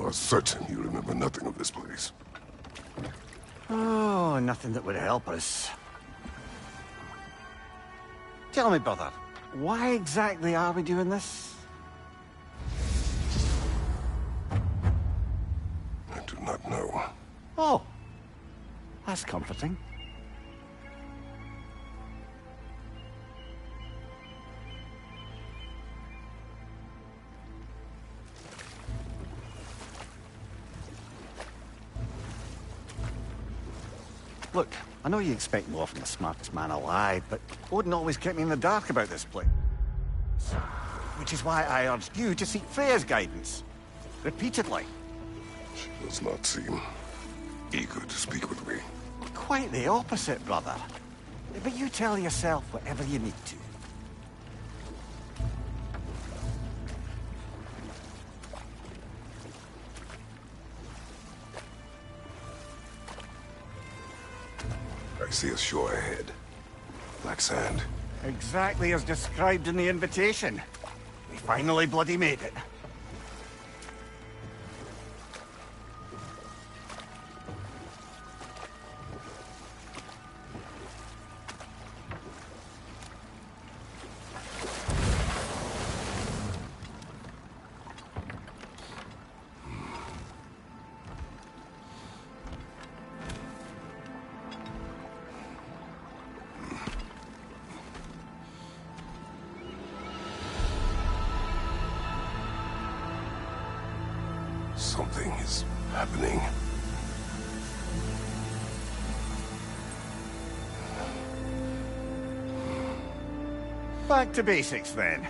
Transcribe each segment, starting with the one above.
are certain you remember nothing of this place. Oh, nothing that would help us. Tell me, brother, why exactly are we doing this? I do not know. Oh, that's comforting. Look, I know you expect more from the smartest man alive, but Odin always kept me in the dark about this place. Which is why I urged you to seek Freya's guidance. Repeatedly. She does not seem eager to speak with me. Quite the opposite, brother. But you tell yourself whatever you need to. I see a shore ahead. Black sand. Exactly as described in the invitation. We finally bloody made it. Something is happening. Back to basics, then.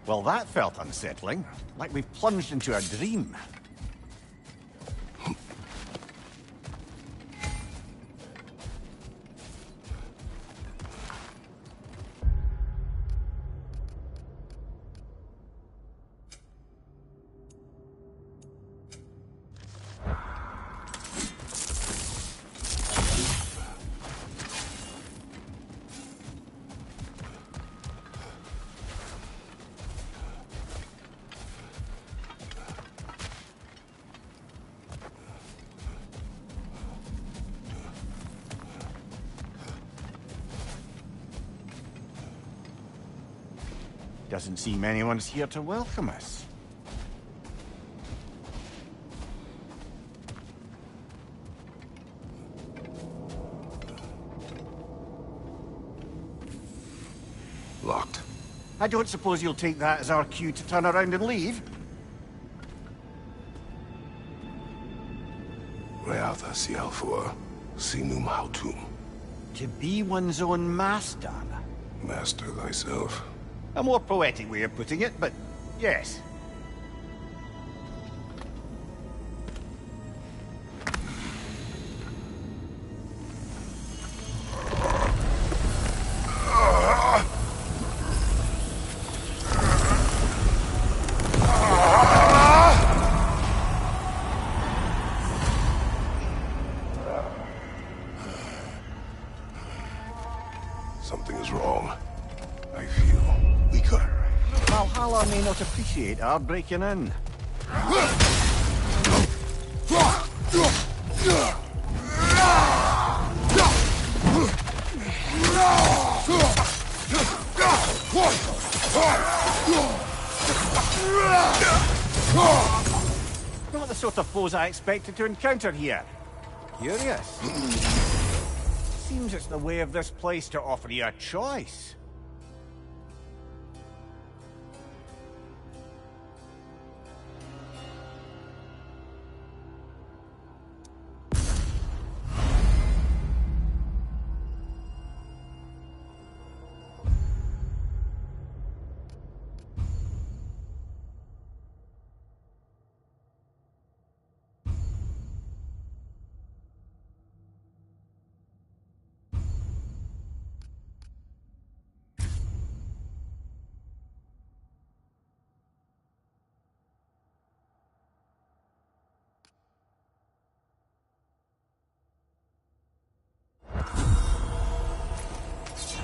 Well, that felt unsettling. Like we've plunged into a dream. Doesn't seem anyone's here to welcome us. Locked. I don't suppose you'll take that as our cue to turn around and leave? Reatha Sialfur, Sinum Hautum. To be one's own master. Master thyself. A more poetic way of putting it, but yes. Something is wrong. I feel weaker. Valhalla may not appreciate our breaking in. Not the sort of foes I expected to encounter here. Curious. Seems it's the way of this place to offer you a choice.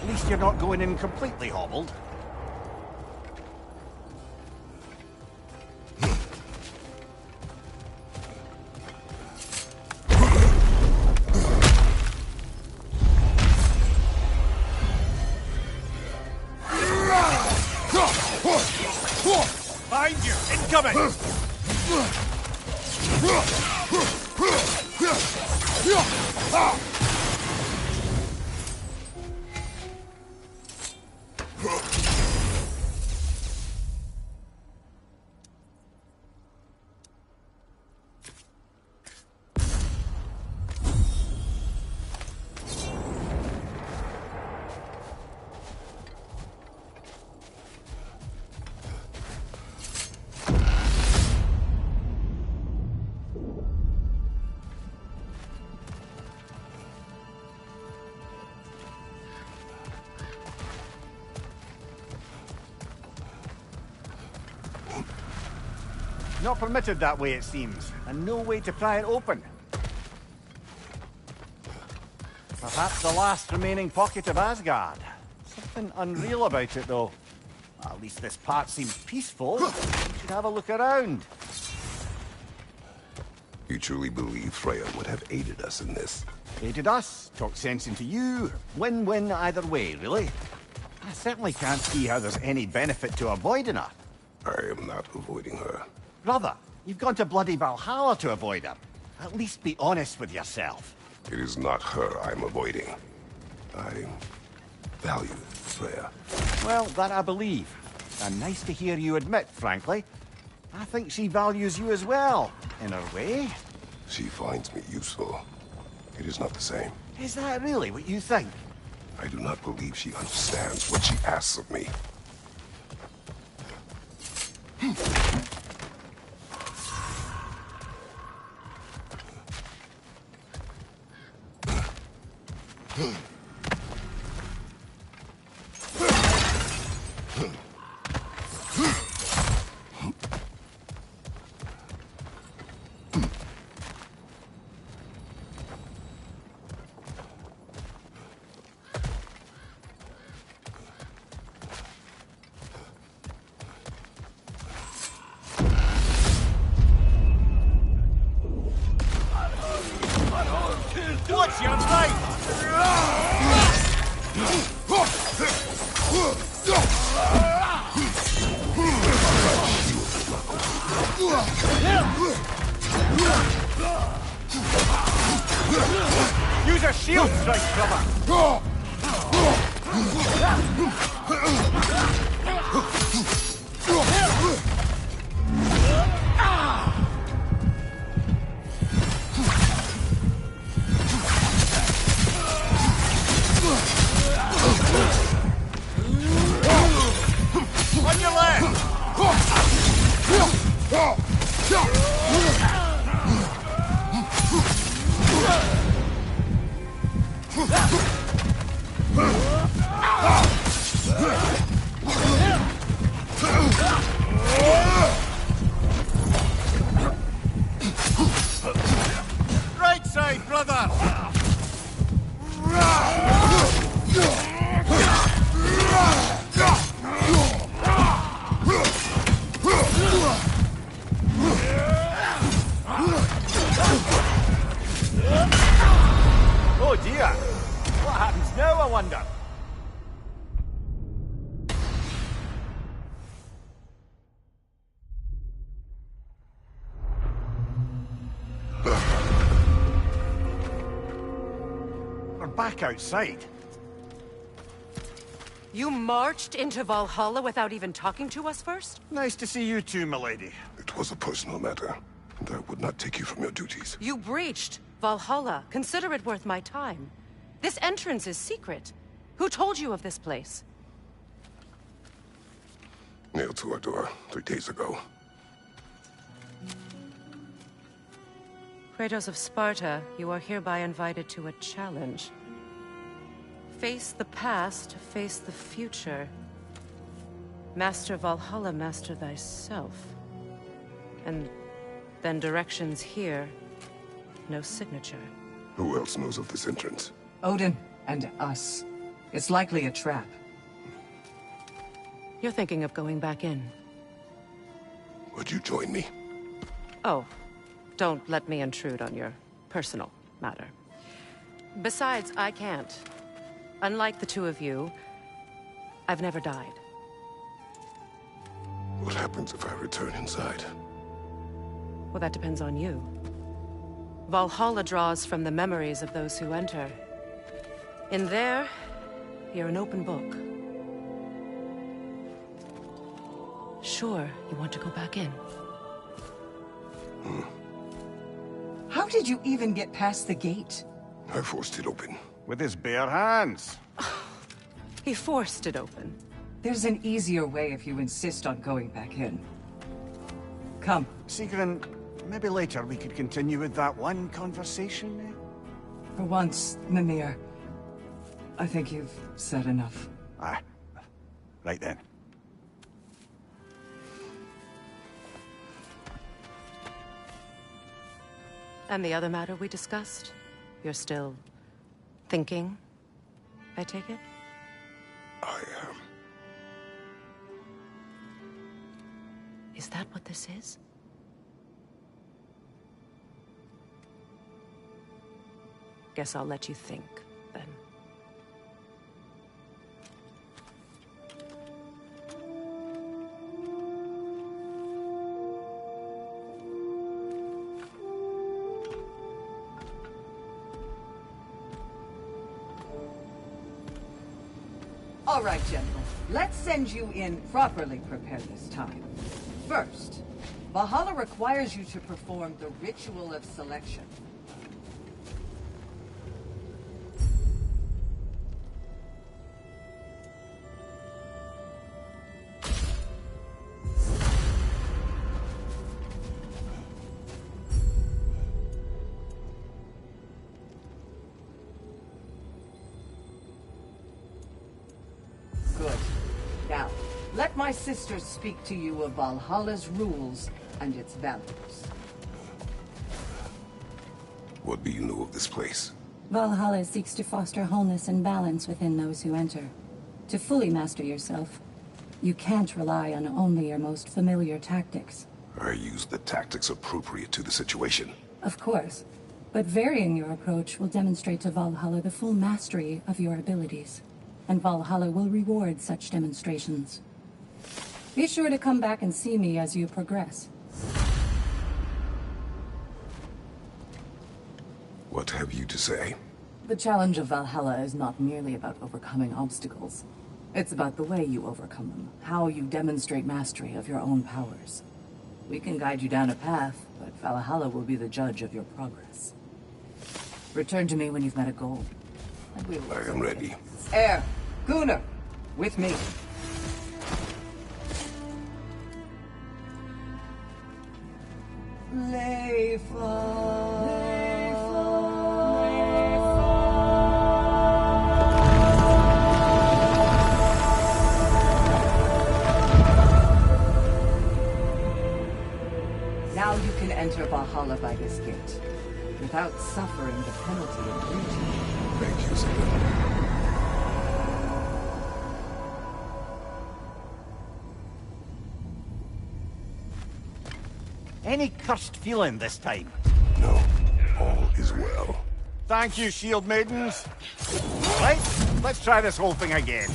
At least you're not going in completely hobbled. Behind you! Incoming! Not permitted that way, it seems, and no way to pry it open. Perhaps the last remaining pocket of Asgard. Something unreal about it, though. At least this part seems peaceful. You should have a look around. You truly believe Freya would have aided us in this? Aided us, talked sense into you. Win-win either way, really. I certainly can't see how there's any benefit to avoiding her. I am not avoiding her. Brother, you've gone to bloody Valhalla to avoid her. At least be honest with yourself. It is not her I'm avoiding. I value Freya. Well, that I believe. And nice to hear you admit, frankly. I think she values you as well, in her way. She finds me useful. It is not the same. Is that really what you think? I do not believe she understands what she asks of me. Watch your right! Use a shield strike, brother! On your left! Right side, brother! Oh dear! What happens now, I wonder? We're back outside. You marched into Valhalla without even talking to us first? Nice to see you too, milady. It was a personal matter, and I would not take you from your duties. You breached Valhalla. Consider it worth my time. This entrance is secret. Who told you of this place? Nailed to our door 3 days ago. Kratos of Sparta, you are hereby invited to a challenge. Face the past, face the future. Master Valhalla, master thyself. And then directions here, no signature. Who else knows of this entrance? Odin and us. It's likely a trap. You're thinking of going back in. Would you join me? Oh, don't let me intrude on your personal matter. Besides, I can't. Unlike the two of you, I've never died. What happens if I return inside? Well, that depends on you. Valhalla draws from the memories of those who enter. In there, you're an open book. Sure, you want to go back in. How did you even get past the gate? I forced it open. With his bare hands. He forced it open. There's an easier way if you insist on going back in. Come. Sigrun, maybe later we could continue with that one conversation, eh? For once, Mimir, I think you've said enough. Aye. Right then. And the other matter we discussed? You're still thinking, I take it? I am. Is that what this is? Guess I'll let you think, then. All right, General. Let's send you in properly prepared this time. First, Vahalla requires you to perform the ritual of selection. Good. Now, let my sisters speak to you of Valhalla's rules and its values. What do you know of this place? Valhalla seeks to foster wholeness and balance within those who enter. To fully master yourself, you can't rely on only your most familiar tactics. I use the tactics appropriate to the situation. Of course, but varying your approach will demonstrate to Valhalla the full mastery of your abilities, and Valhalla will reward such demonstrations. Be sure to come back and see me as you progress. What have you to say? The challenge of Valhalla is not merely about overcoming obstacles. It's about the way you overcome them, how you demonstrate mastery of your own powers. We can guide you down a path, but Valhalla will be the judge of your progress. Return to me when you've met a goal, and we will... I am ready. Air, Gunnar, with me. Now you can enter Vahalla by this gate, without suffering the penalty of breaching. Thank you, Sigrun. Any cursed feeling this time? No, all is well. Thank you, shield maidens. Right, let's try this whole thing again.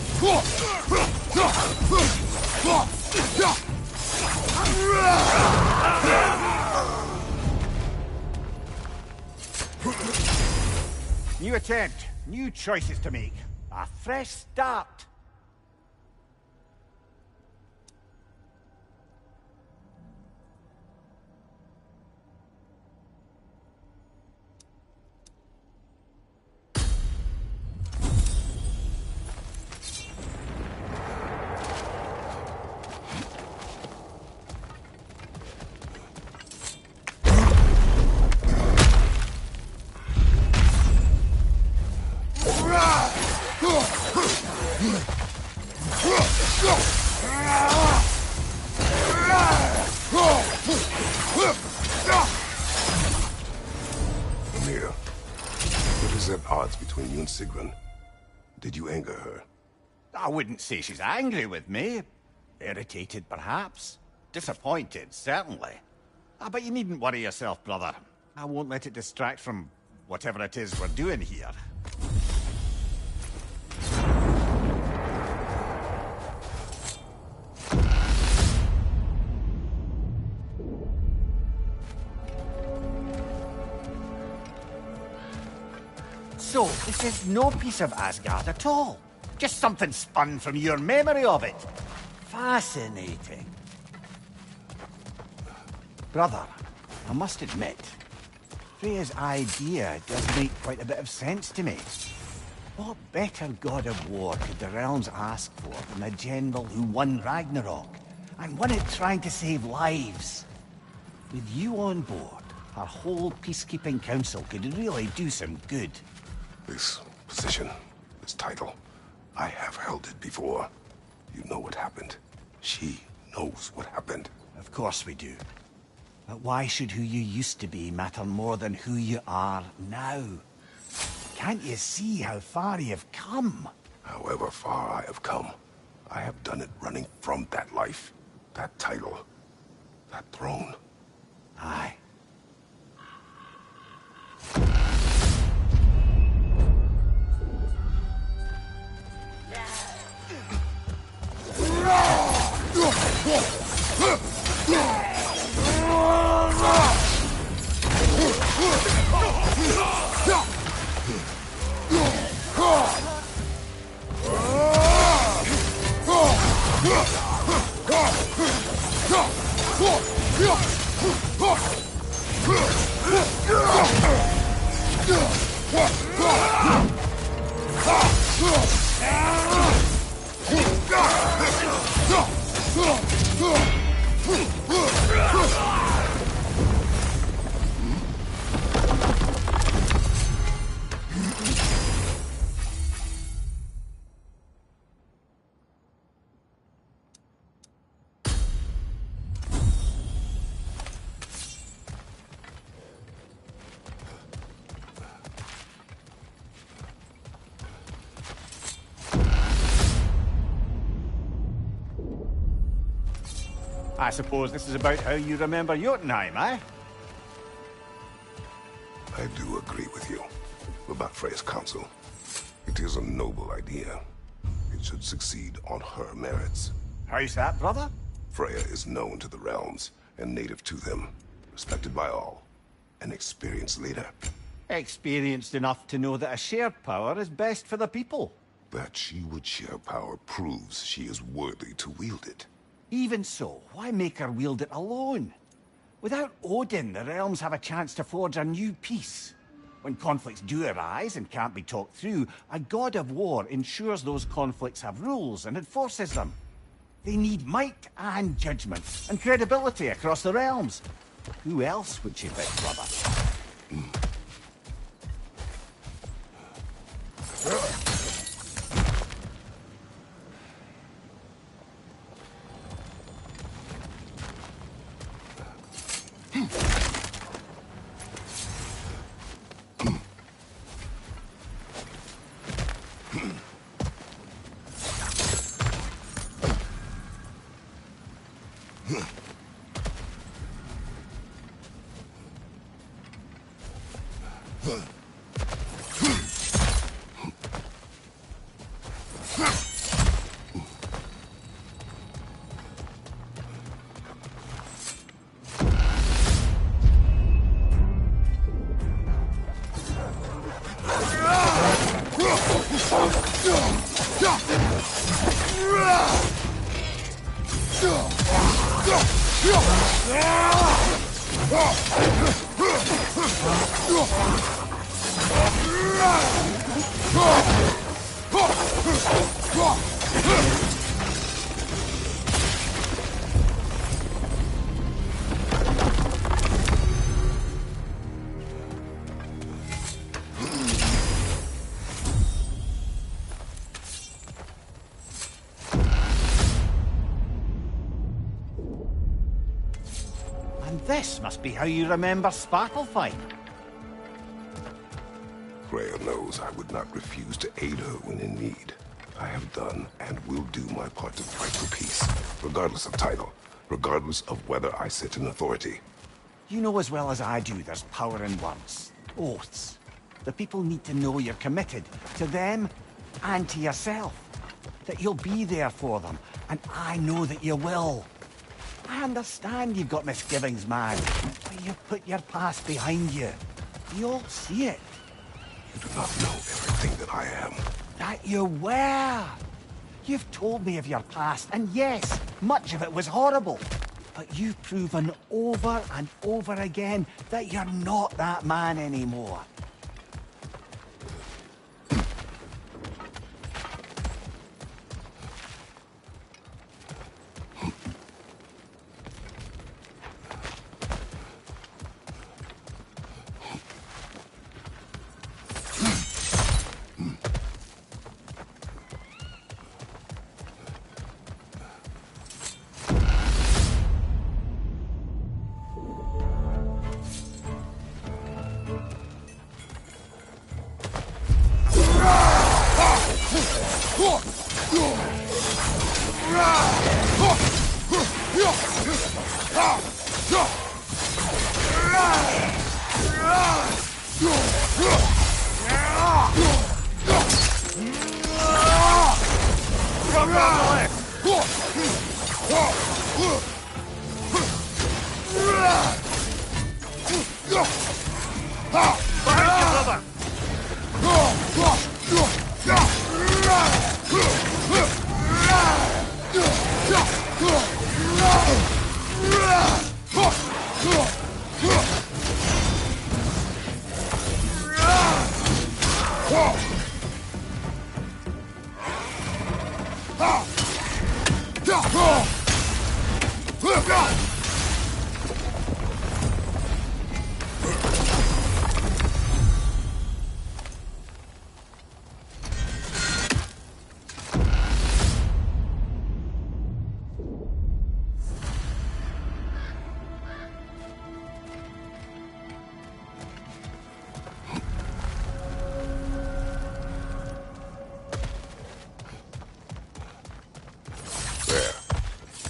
New attempt, new choices to make. A fresh start. Amir, what is at odds between you and Sigrun? Did you anger her? I wouldn't say she's angry with me. Irritated, perhaps. Disappointed, certainly. But you needn't worry yourself, brother. I won't let it distract from whatever it is we're doing here. So, this is no piece of Asgard at all. Just something spun from your memory of it. Fascinating. Brother, I must admit, Freya's idea does make quite a bit of sense to me. What better god of war could the realms ask for than a general who won Ragnarok, and won it trying to save lives? With you on board, our whole peacekeeping council could really do some good. This position, this title, I have held it before. You know what happened. She knows what happened. Of course we do. But why should who you used to be matter more than who you are now? Can't you see how far you've come? However far I have come, I have done it running from that life, that title, that throne. Aye. I suppose this is about how you remember Jotunheim, eh? I do agree with you about Freya's council. It is a noble idea. It should succeed on her merits. How's that, brother? Freya is known to the realms and native to them, respected by all, an experienced leader. Experienced enough to know that a shared power is best for the people. That she would share power proves she is worthy to wield it. Even so, why make her wield it alone? Without Odin, the realms have a chance to forge a new peace. When conflicts do arise and can't be talked through, a god of war ensures those conflicts have rules and enforces them. They need might and judgment, and credibility across the realms. Who else would you pick, brother? This must be how you remember Svartalfheim. Freya knows I would not refuse to aid her when in need. I have done and will do my part to fight for peace, regardless of title, regardless of whether I sit in authority. You know as well as I do there's power in words. Oaths. The people need to know you're committed to them and to yourself. That you'll be there for them, and I know that you will. I understand you've got misgivings, man, but you've put your past behind you. We all see it. You do not know everything that I am. That you were. You've told me of your past, and yes, much of it was horrible. But you've proven over and over again that you're not that man anymore.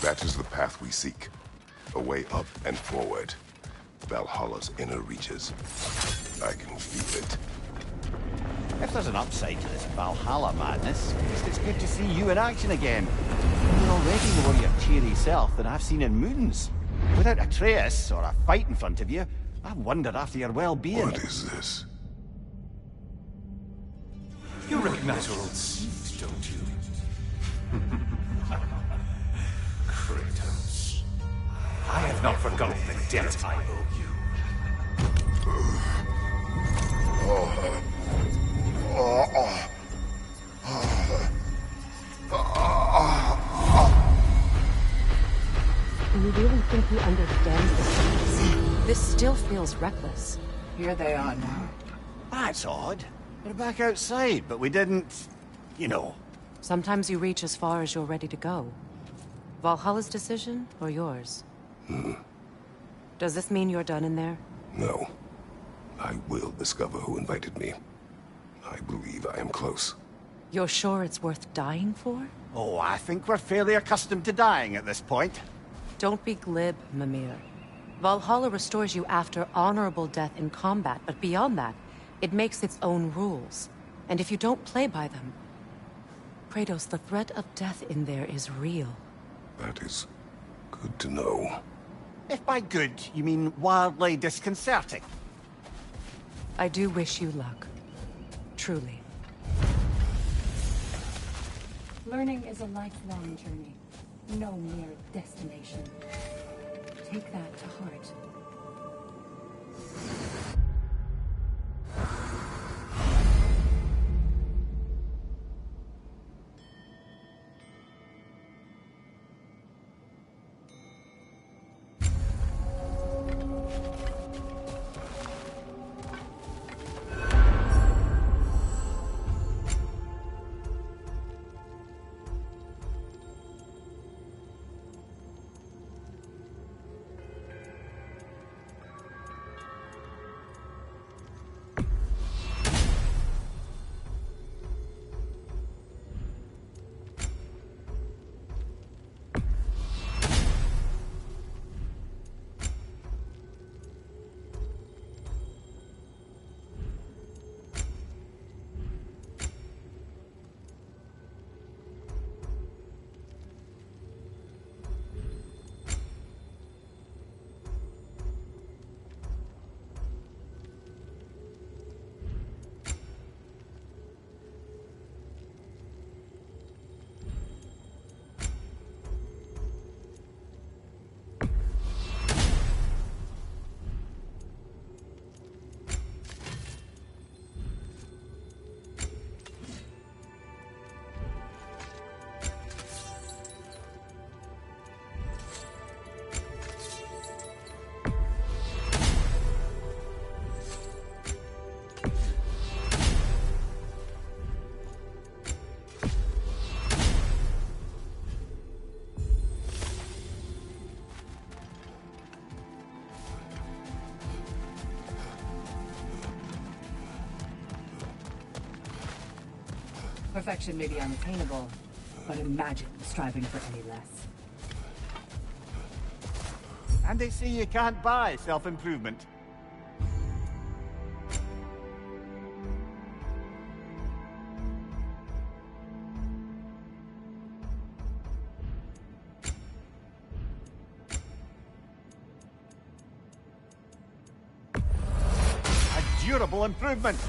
That is the path we seek. A way up and forward. Valhalla's inner reaches. I can feel it. If there's an upside to this Valhalla madness, at least it's good to see you in action again. You're already more your cheery self than I've seen in moons. Without Atreus or a fight in front of you, I've wondered after your well-being. What is this? You recognize your old seat, don't you? Kratos. I have not forgotten the debt I owe you. Do you really think he understands this? This still feels reckless. Here they are now. That's odd. We're back outside, but we didn't... you know. Sometimes you reach as far as you're ready to go. Valhalla's decision, or yours? Does this mean you're done in there? No. I will discover who invited me. I believe I am close. You're sure it's worth dying for? Oh, I think we're fairly accustomed to dying at this point. Don't be glib, Mimir. Valhalla restores you after honorable death in combat, but beyond that, it makes its own rules. And if you don't play by them... Kratos, the threat of death in there is real. That is good to know. If by good, you mean wildly disconcerting. I do wish you luck. Truly. Learning is a lifelong journey, no mere destination. Take that to heart. Perfection may be unattainable, but imagine striving for any less. And they say you can't buy self-improvement. A durable improvement.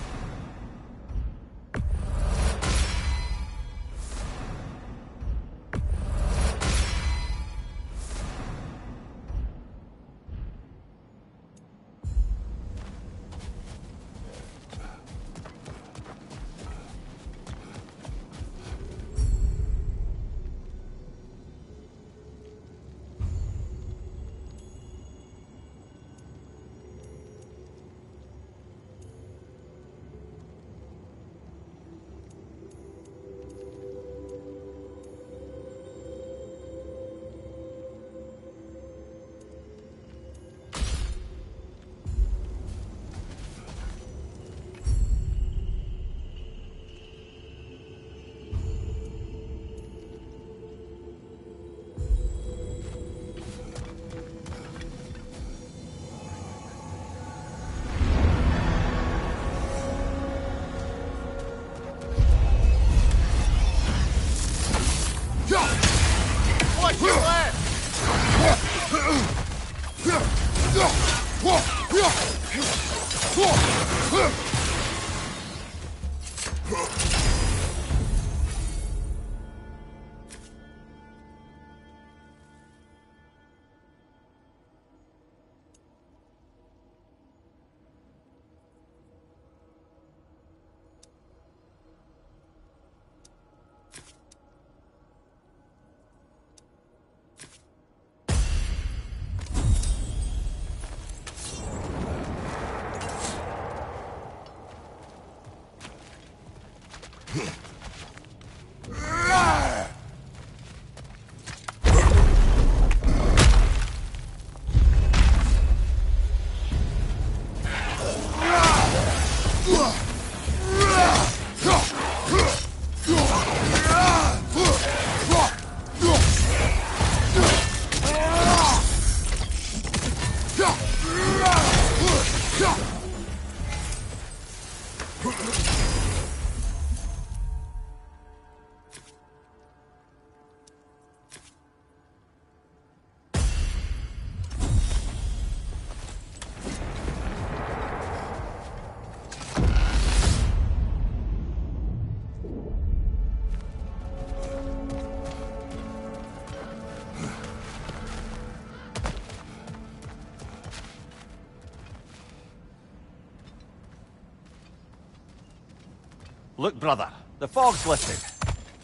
Look, brother, the fog's lifted.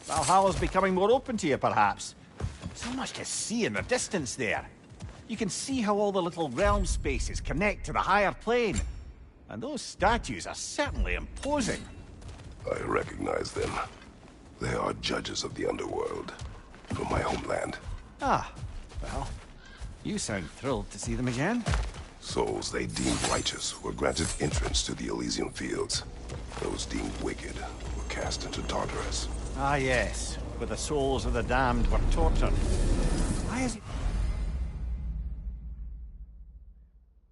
Valhalla's becoming more open to you, perhaps. So much to see in the distance there. You can see how all the little realm spaces connect to the higher plane. And those statues are certainly imposing. I recognize them. They are judges of the underworld, from my homeland. Ah, well, you sound thrilled to see them again. Souls they deemed righteous were granted entrance to the Elysian fields. Those deemed wicked were cast into Tartarus. Ah, yes, where the souls of the damned were tortured. Why is it...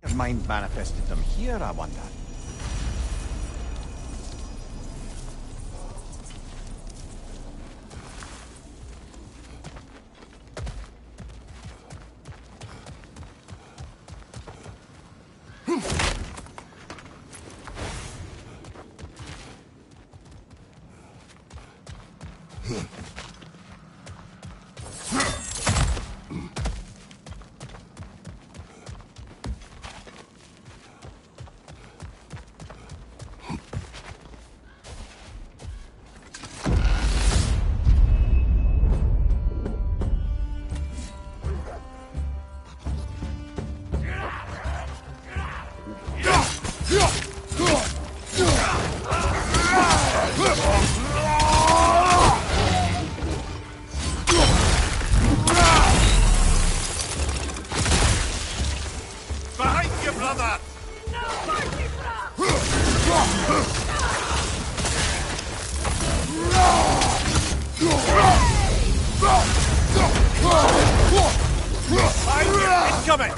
Your mind manifested them here, I wonder. Incoming!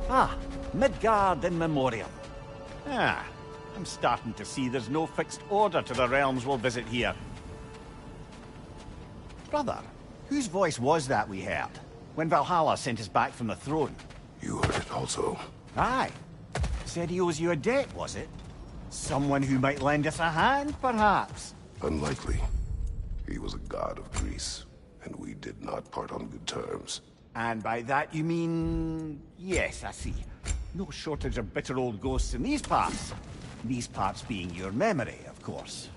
Ah, Midgard in memoriam. Ah, I'm starting to see there's no fixed order to the realms we'll visit here. Brother, whose voice was that we heard when Valhalla sent us back from the throne? You heard it also. Aye. Said he owes you a debt, was it? Someone who might lend us a hand, perhaps? Unlikely. He was a god of Greece, and we did not part on good terms. And by that you mean... Yes, I see. No shortage of bitter old ghosts in these parts. These parts being your memory, of course.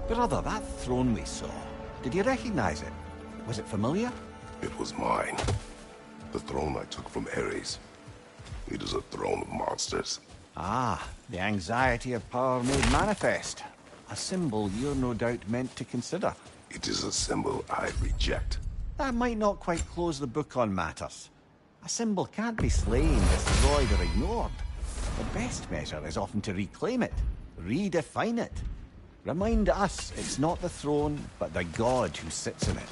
Brother, that throne we saw, did you recognize it? Was it familiar? It was mine. The throne I took from Ares. It is a throne of monsters. Ah, the anxiety of power made manifest. A symbol you're no doubt meant to consider. It is a symbol I reject. That might not quite close the book on matters. A symbol can't be slain, destroyed, or ignored. The best measure is often to reclaim it, redefine it. Remind us it's not the throne, but the god who sits in it.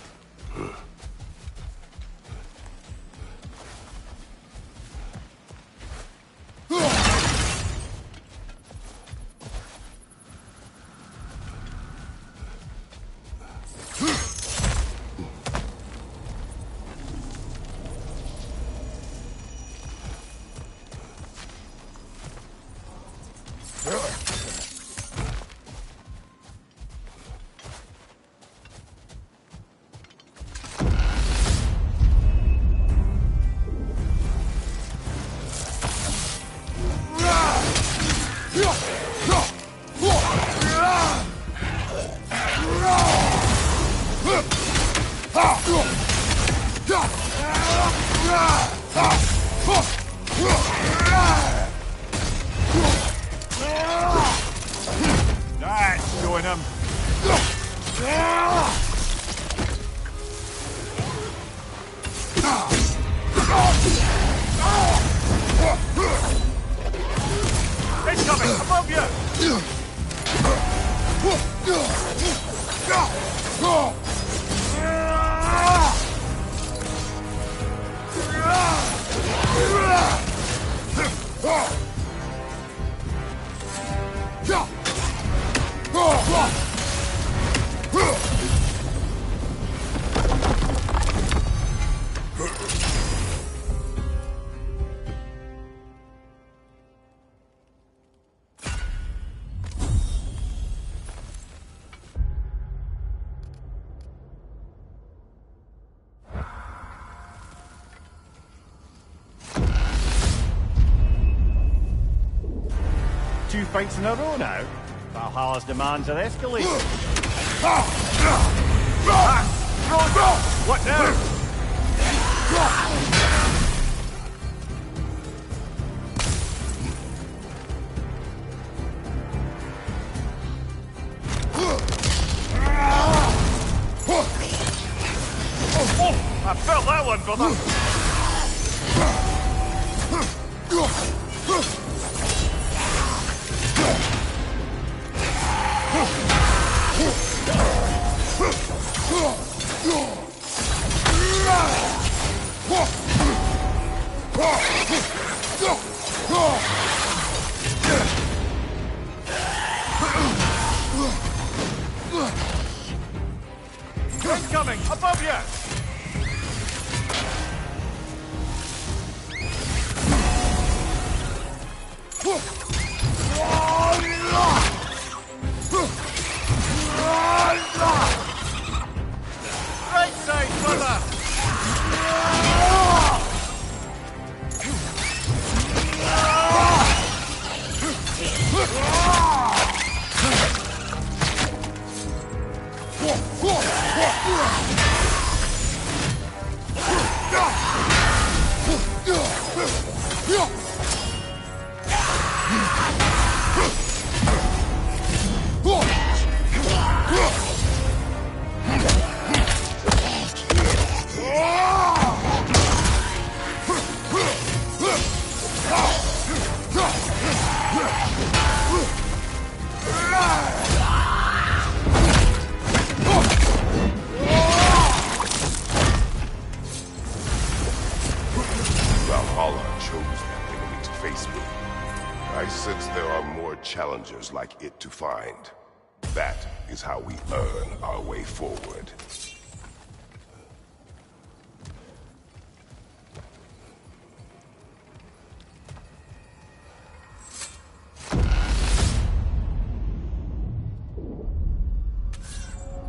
That's showing him. Two fights in a row now. Valhalla's demands are escalating. What now? Oh, I felt that one, brother. Incoming! Above you! Right side, brother! Valhalla chose that enemy to face me. I sense there are more challengers like it to find. That is how we earn our way forward.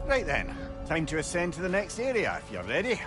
Right then, time to ascend to the next area if you're ready.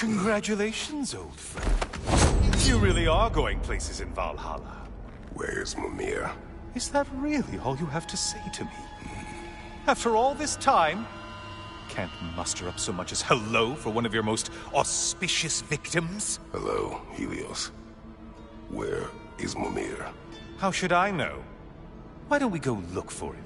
Congratulations, old friend. You really are going places in Valhalla. Where's Mimir? Is that really all you have to say to me? After all this time, can't muster up so much as hello for one of your most auspicious victims? Hello, Helios. Where is Mimir? How should I know? Why don't we go look for him?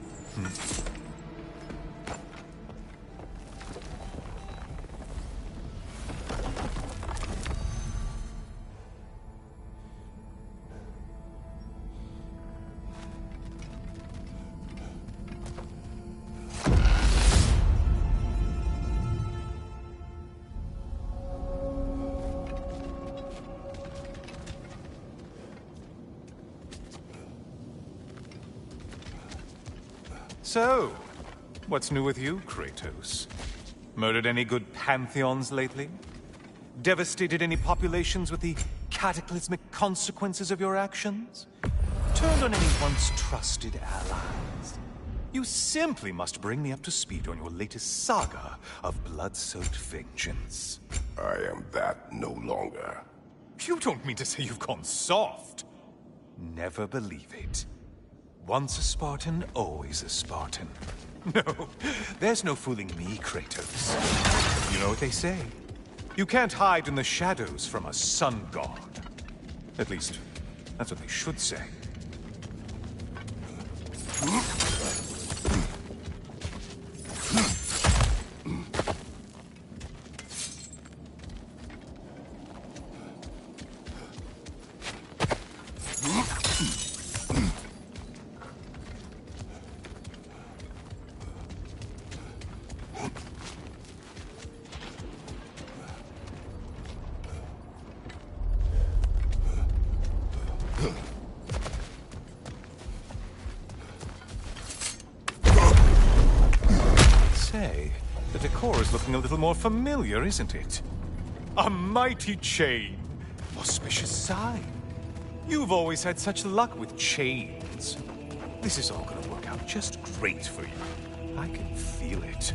So, what's new with you, Kratos? Murdered any good pantheons lately? Devastated any populations with the cataclysmic consequences of your actions? Turned on any once trusted allies? You simply must bring me up to speed on your latest saga of blood-soaked vengeance. I am that no longer. You don't mean to say you've gone soft? Never believe it. Once a Spartan, always a Spartan. No, there's no fooling me, Kratos. You know what they say? You can't hide in the shadows from a sun god. At least, that's what they should say. The decor is looking a little more familiar, isn't it? A mighty chain. Auspicious sign. You've always had such luck with chains. This is all gonna work out just great for you. I can feel it.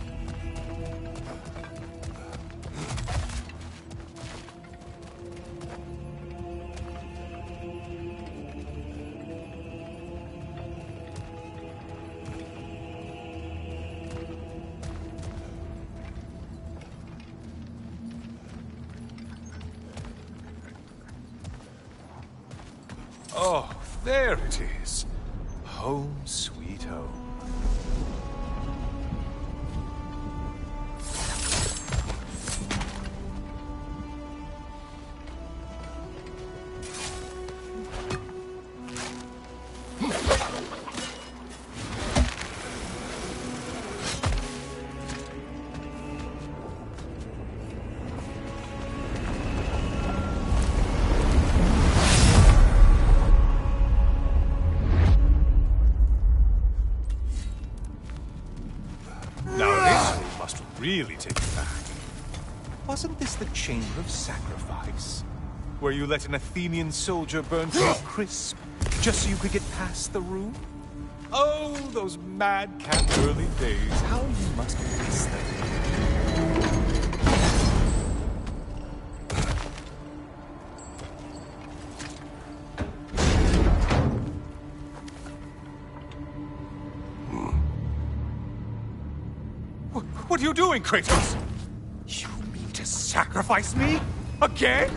Oh, there it is. Home sweet home. Really take it back. Wasn't this the Chamber of Sacrifice? Where you let an Athenian soldier burn to a crisp, just so you could get past the room? Oh, those madcap early days. How you must miss them. What are you doing, Kratos? You mean to sacrifice me? Again?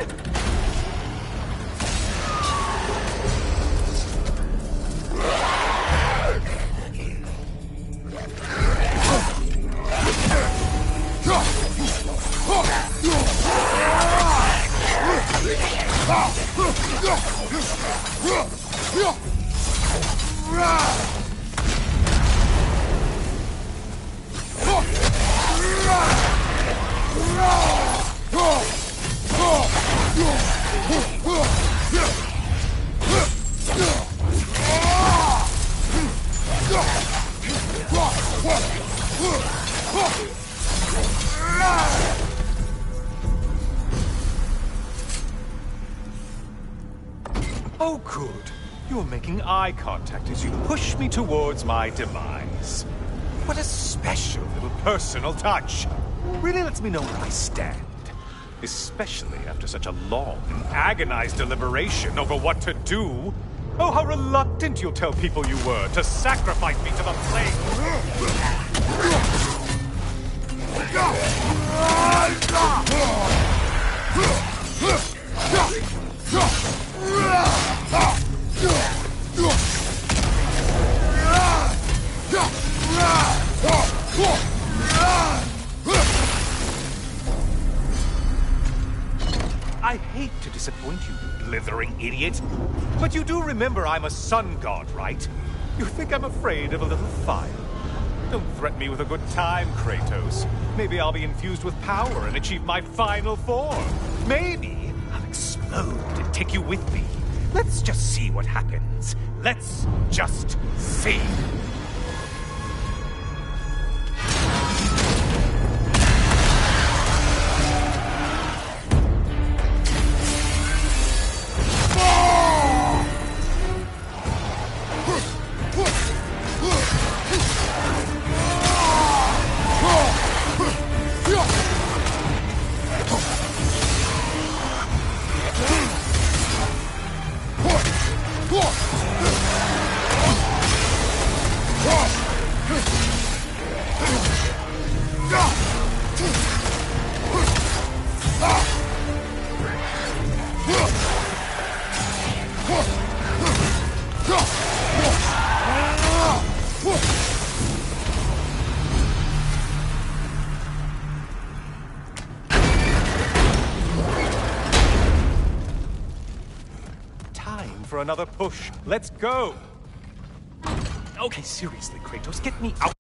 Oh, good. You're making eye contact as you push me towards my demise. What a special little personal touch. Really lets me know where I stand. Especially after such a long and agonized deliberation over what to do. Oh, how reluctant you'll tell people you were to sacrifice me to the flame! I hate to disappoint you, blithering idiot. But you do remember I'm a sun god, right? You think I'm afraid of a little fire? Don't threaten me with a good time, Kratos. Maybe I'll be infused with power and achieve my final form. Maybe I'll explode and take you with me. Let's just see what happens. Let's just see. For another push. Let's go! Okay, seriously, Kratos, get me out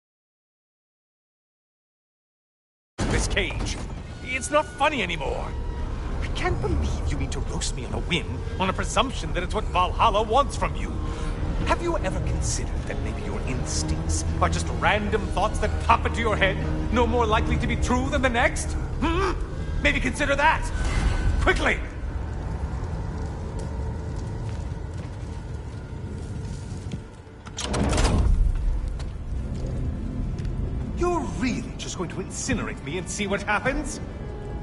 of this cage. It's not funny anymore. I can't believe you need to roast me on a whim on a presumption that it's what Valhalla wants from you. Have you ever considered that maybe your instincts are just random thoughts that pop into your head, no more likely to be true than the next? Maybe consider that! Quickly! You're really just going to incinerate me and see what happens?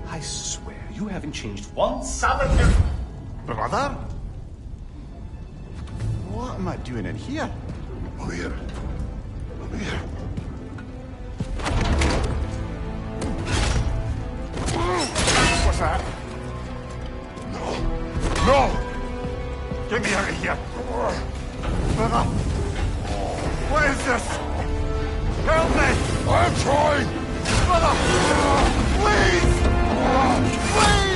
I swear, you haven't changed one solitary... Brother? What am I doing in here? Over here. Over here. What's that? No! No! Get me out of here! Brother! What is this? Help me! I'm trying! Brother! Please! Please!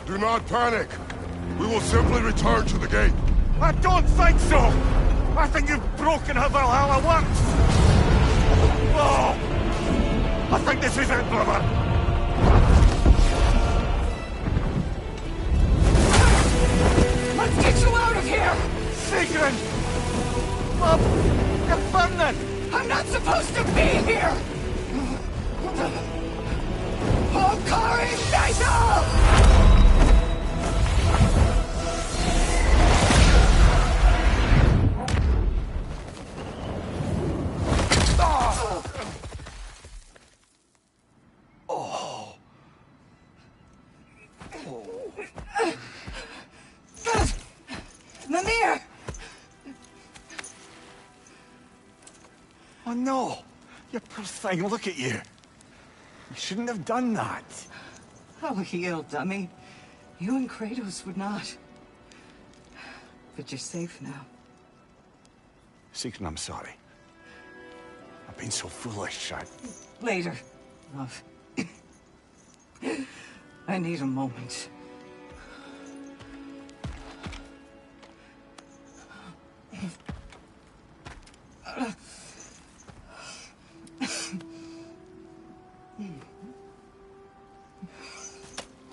Do not panic. We will simply return to the gate. I don't think so! I think you've broken how Valhalla works! Oh! I think this is it, brother! Let's get you out of here! Sigrun! Mom! You're burning! I'm not supposed to be here! Hokari Naito! Mimir! Oh no! You poor thing, look at you! You shouldn't have done that. Oh, heal, dummy. You and Kratos would not. But you're safe now. Sigrun, I'm sorry. I've been so foolish, Later, love. I need a moment.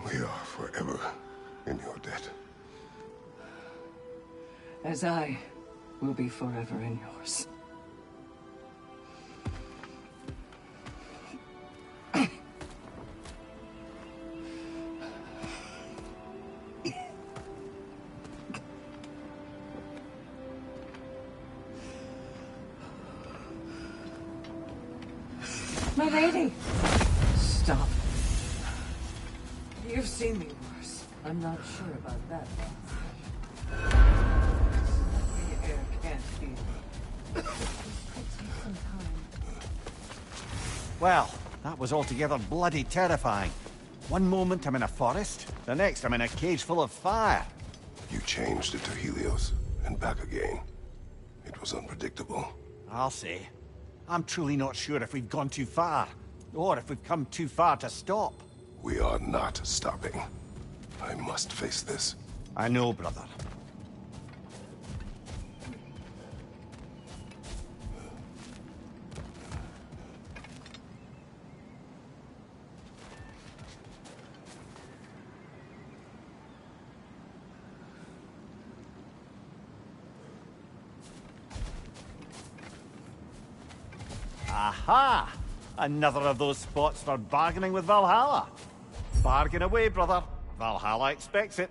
We are forever in your debt. As I will be forever in yours. My lady! Stop. You've seen me worse. I'm not sure about that. The air can't heal. This could take some time. Well, that was altogether bloody terrifying. One moment I'm in a forest, the next I'm in a cage full of fire. You changed it to Helios, and back again. It was unpredictable. I'll say. I'm truly not sure if we've gone too far, or if we've come too far to stop. We are not stopping. I must face this. I know, brother. Aha! Another of those spots for bargaining with Valhalla. Bargain away, brother. Valhalla expects it.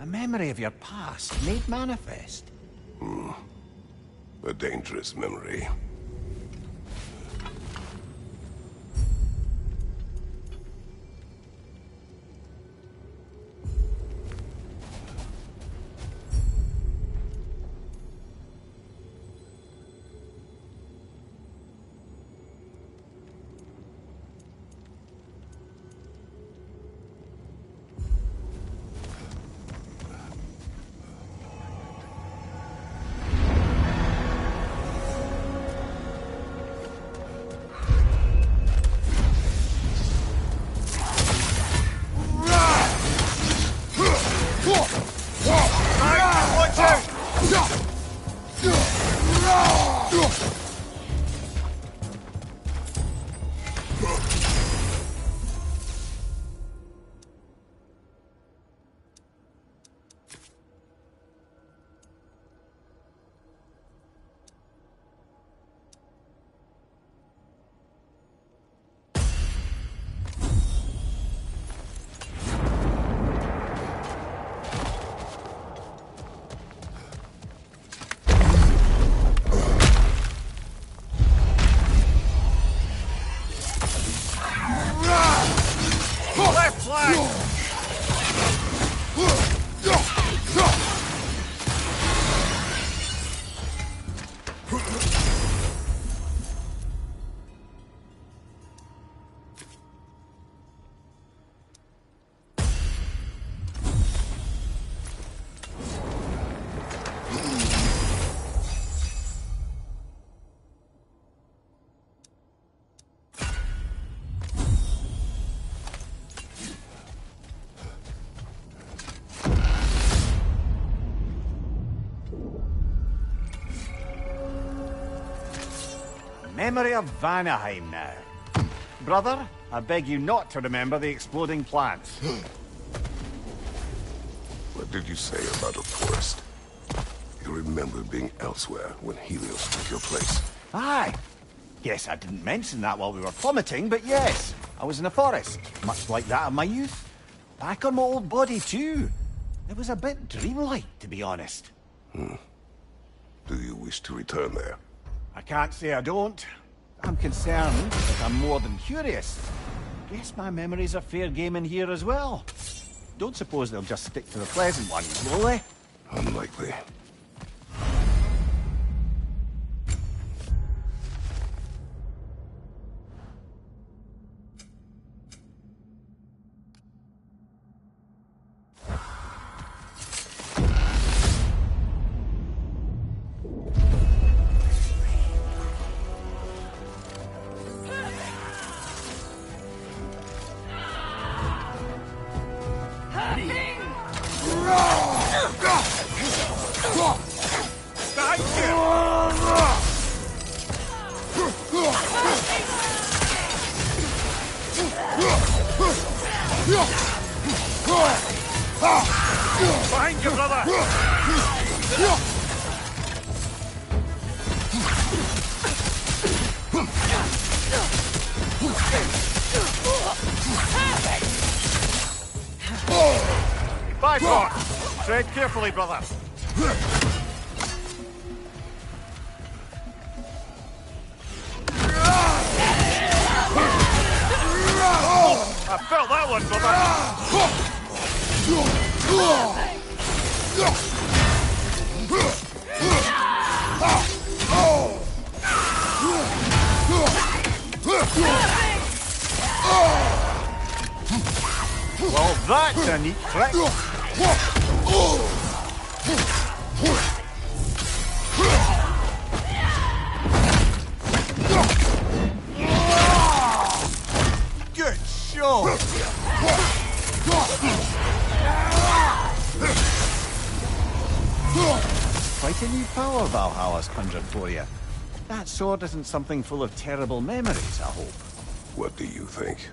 A memory of your past made manifest. A dangerous memory. Memory of Vanaheim now. Brother, I beg you not to remember the exploding plants. What did you say about a forest? You remember being elsewhere when Helios took your place. Aye. Yes, I didn't mention that while we were plummeting, but yes, I was in a forest, much like that of my youth. Back on my old body, too. It was a bit dreamlike, to be honest. Do you wish to return there? I can't say I don't. I'm concerned, but I'm more than curious. Guess my memories are fair game in here as well. Don't suppose they'll just stick to the pleasant ones, will they? Unlikely. Behind you, brother! Bifrost! Tread carefully, brother. I felt that one, brother. Well, that's a neat trick. Good shot. Quite a new power Valhalla's conjured for you. That sword isn't something full of terrible memories, I hope. What do you think?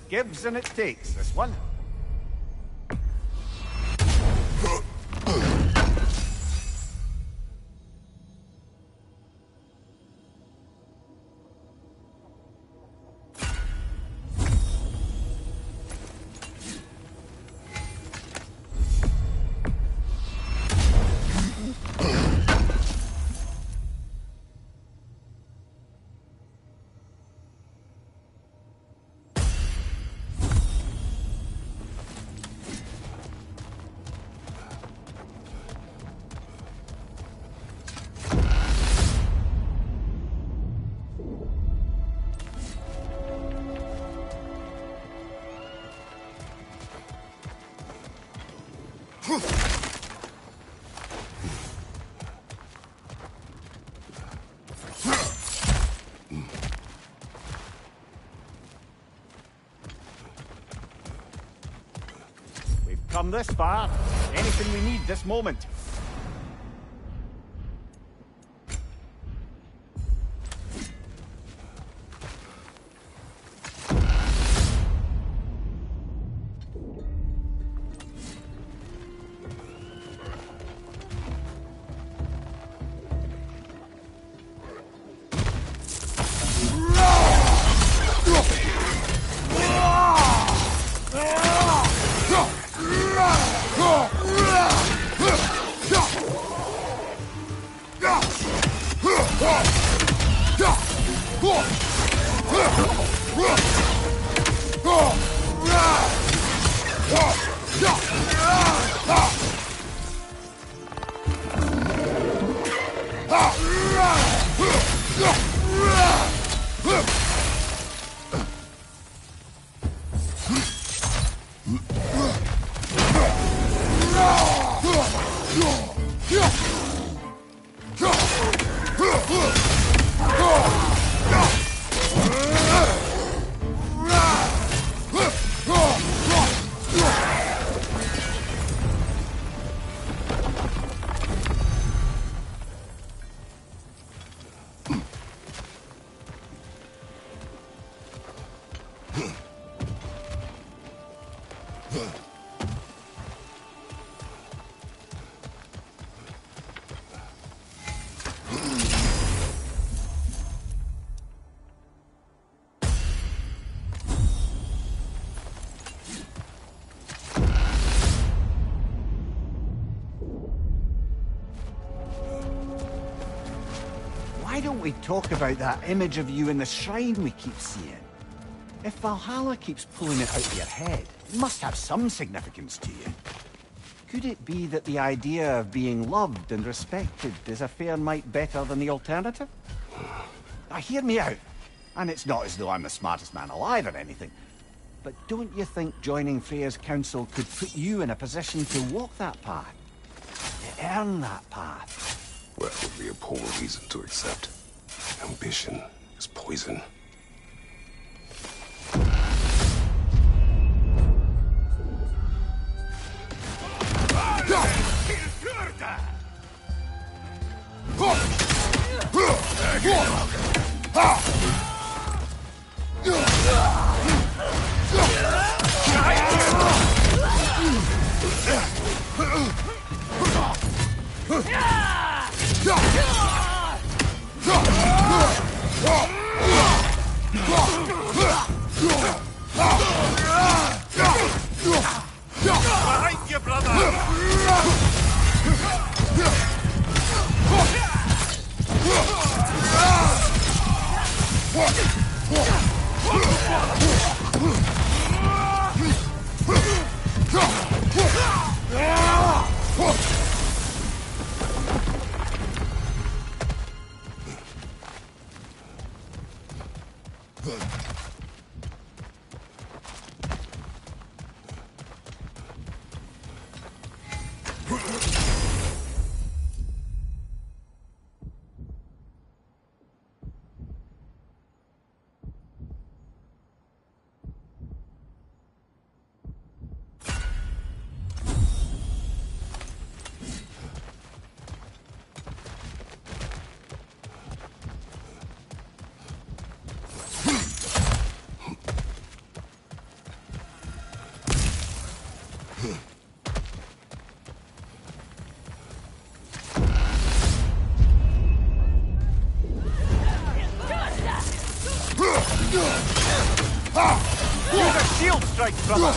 Gives and it takes, this one. We've come this far. Anything we need this moment. Why don't we talk about that image of you in the shrine we keep seeing? If Valhalla keeps pulling it out of your head, it must have some significance to you. Could it be that the idea of being loved and respected is a fair mite better than the alternative? Now hear me out. And it's not as though I'm the smartest man alive or anything. But don't you think joining Freya's council could put you in a position to walk that path? To earn that path? Well, that would be a poor reason to accept. Ambition is poison. Behind you, brother! Use a shield strike, brother!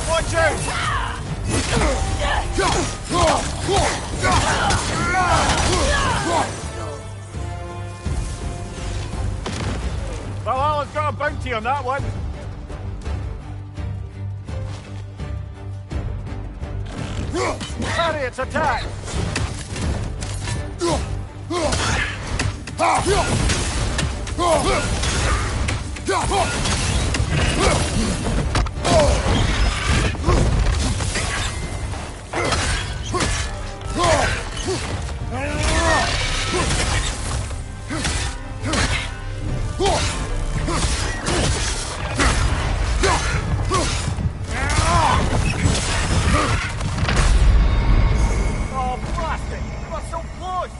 Watch out! Valhalla's got a bounty on that one. Parry its attack! Oh, blast it! You are so close!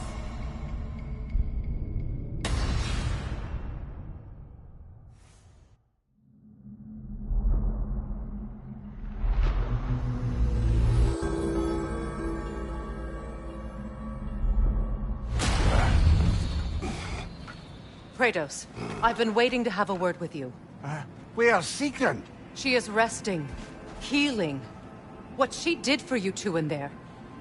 Kratos, I've been waiting to have a word with you. Where's Sigrun? She is resting, healing. What she did for you two in there,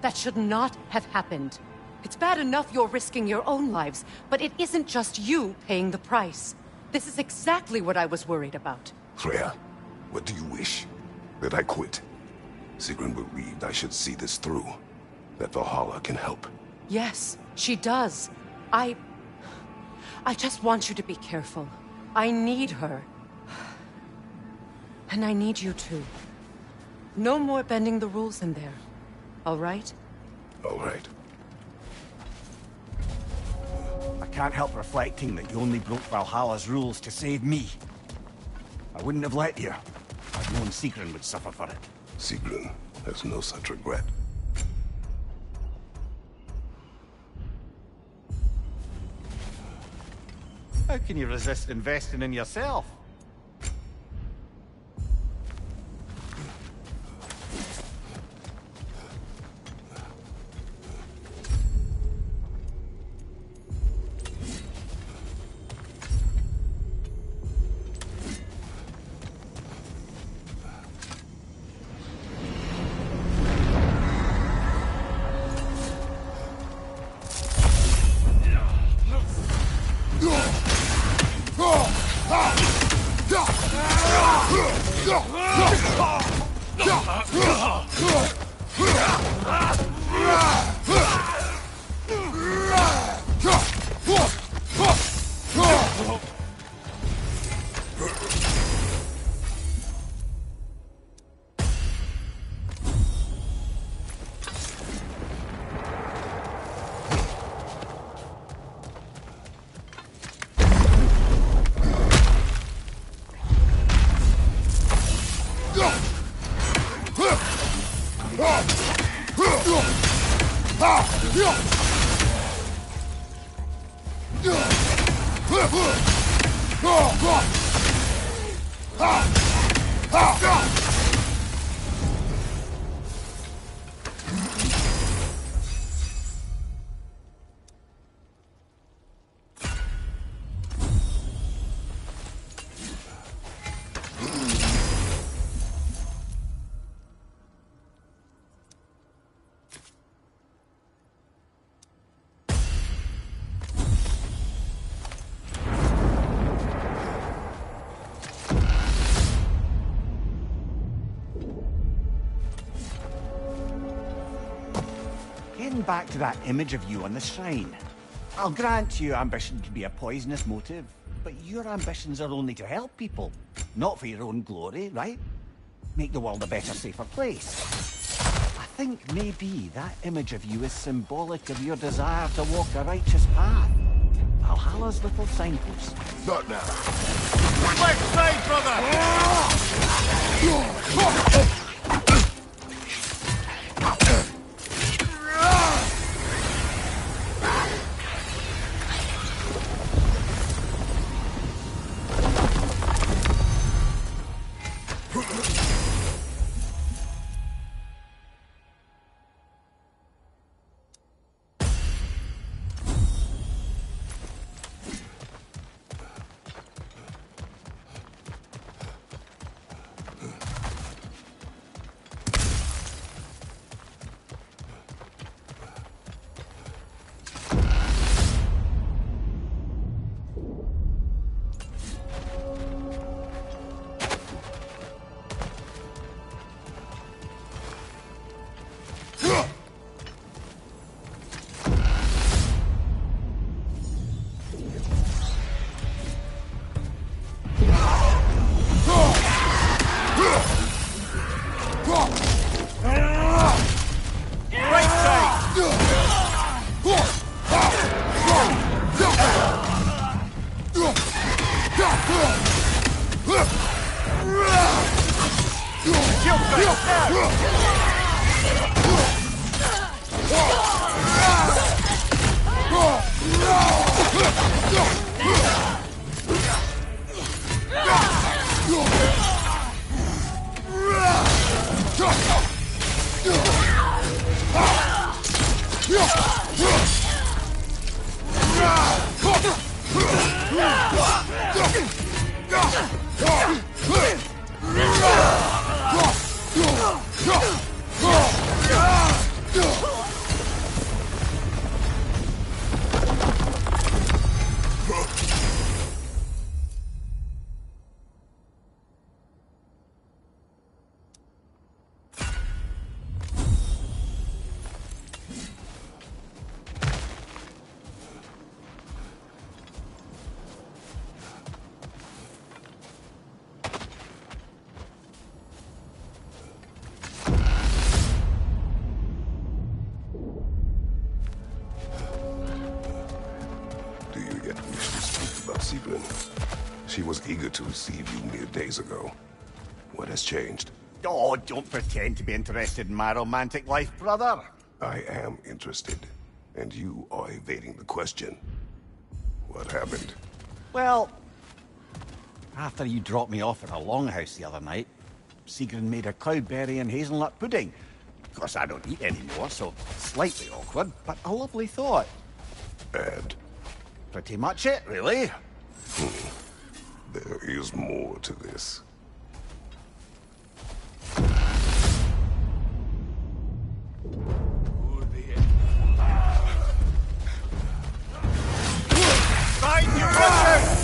that should not have happened. It's bad enough you're risking your own lives, but it isn't just you paying the price. This is exactly what I was worried about. Freya, what do you wish? That I quit? Sigrun believed I should see this through. That Valhalla can help. Yes, she does. I just want you to be careful. I need her. And I need you too. No more bending the rules in there. All right? All right. I can't help reflecting that you only broke Valhalla's rules to save me. I wouldn't have let you. I'd known Sigrun would suffer for it. Sigrun has no such regret. How can you resist investing in yourself? Back to that image of you on the shrine. I'll grant you ambition can be a poisonous motive, but your ambitions are only to help people, not for your own glory, right? Make the world a better, safer place. I think maybe that image of you is symbolic of your desire to walk a righteous path. Valhalla's little signpost. Not now. Left side, brother! She was eager to receive you mere days ago. What has changed? Oh, don't pretend to be interested in my romantic life, brother. I am interested, and you are evading the question. What happened? Well, after you dropped me off at a longhouse the other night, Sigrun made a cloudberry and hazelnut pudding. Of course, I don't eat anymore, so slightly awkward, but a lovely thought. And? Pretty much it, really. There is more to this. Find your brother!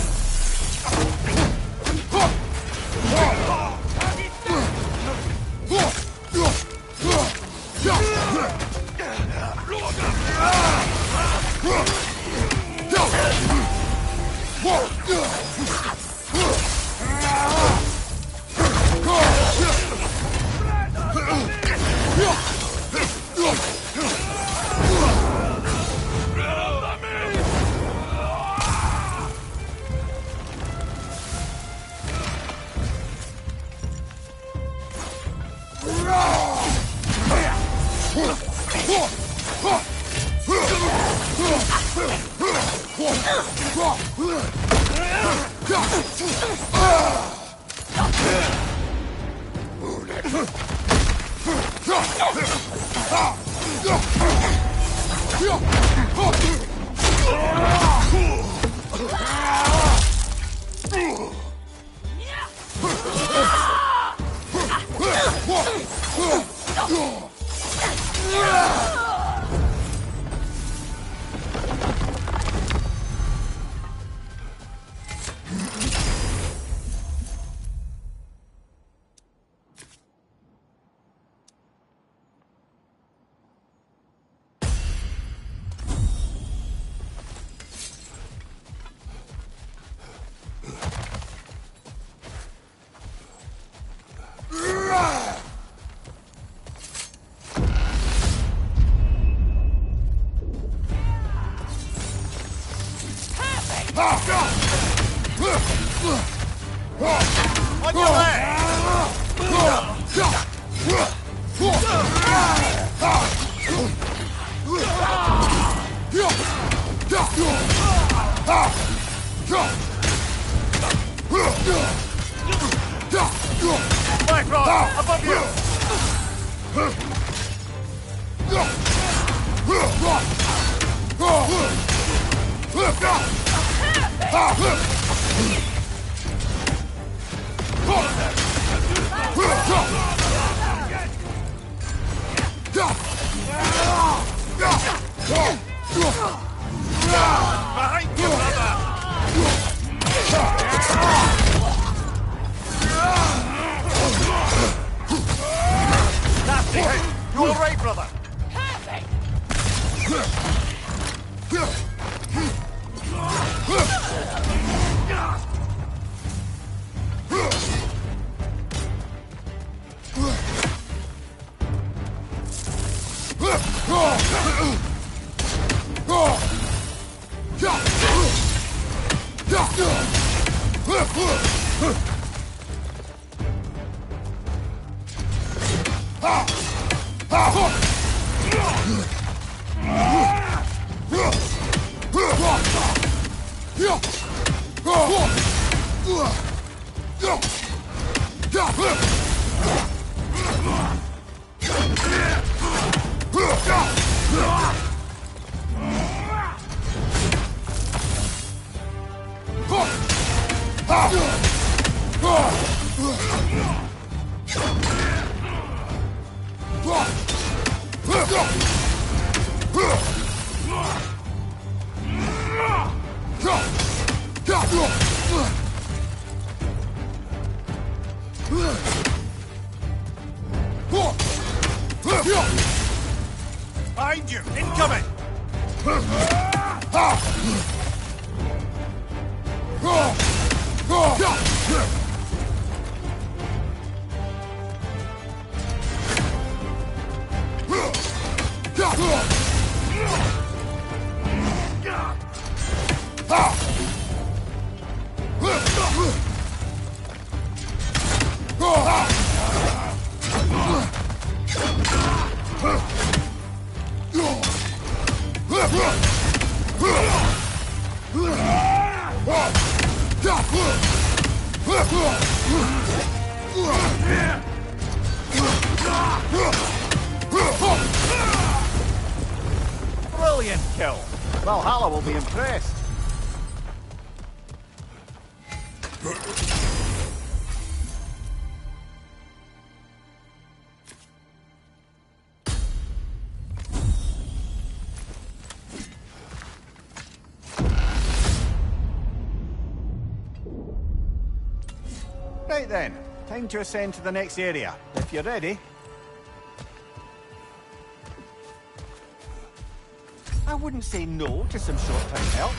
You all right, brother? Behind you! Incoming! Brilliant kill. Valhalla will be impressed. Right then, time to ascend to the next area. If you're ready. I wouldn't say no to some short-time help.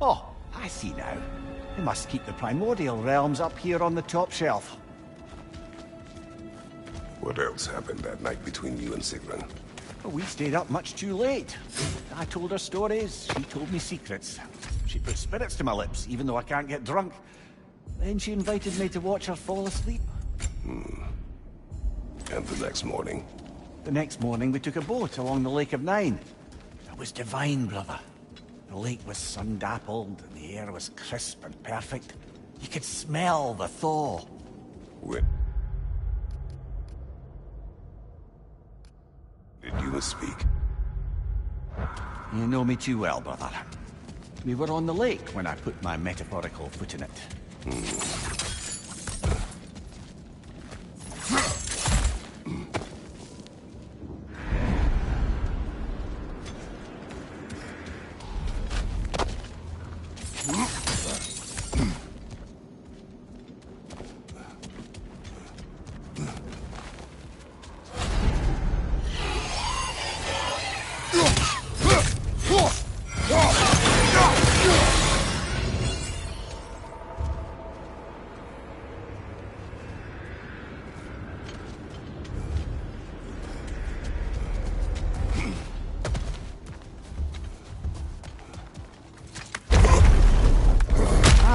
Oh, I see now. They must keep the primordial realms up here on the top shelf. What else happened that night between you and Sigrun? Well, we stayed up much too late. I told her stories, she told me secrets. She put spirits to my lips, even though I can't get drunk. Then she invited me to watch her fall asleep. And the next morning? The next morning, we took a boat along the Lake of Nine. It was divine, brother. The lake was sun-dappled, and the air was crisp and perfect. You could smell the thaw. When did you misspeak? You know me too well, brother. We were on the lake when I put my metaphorical foot in it.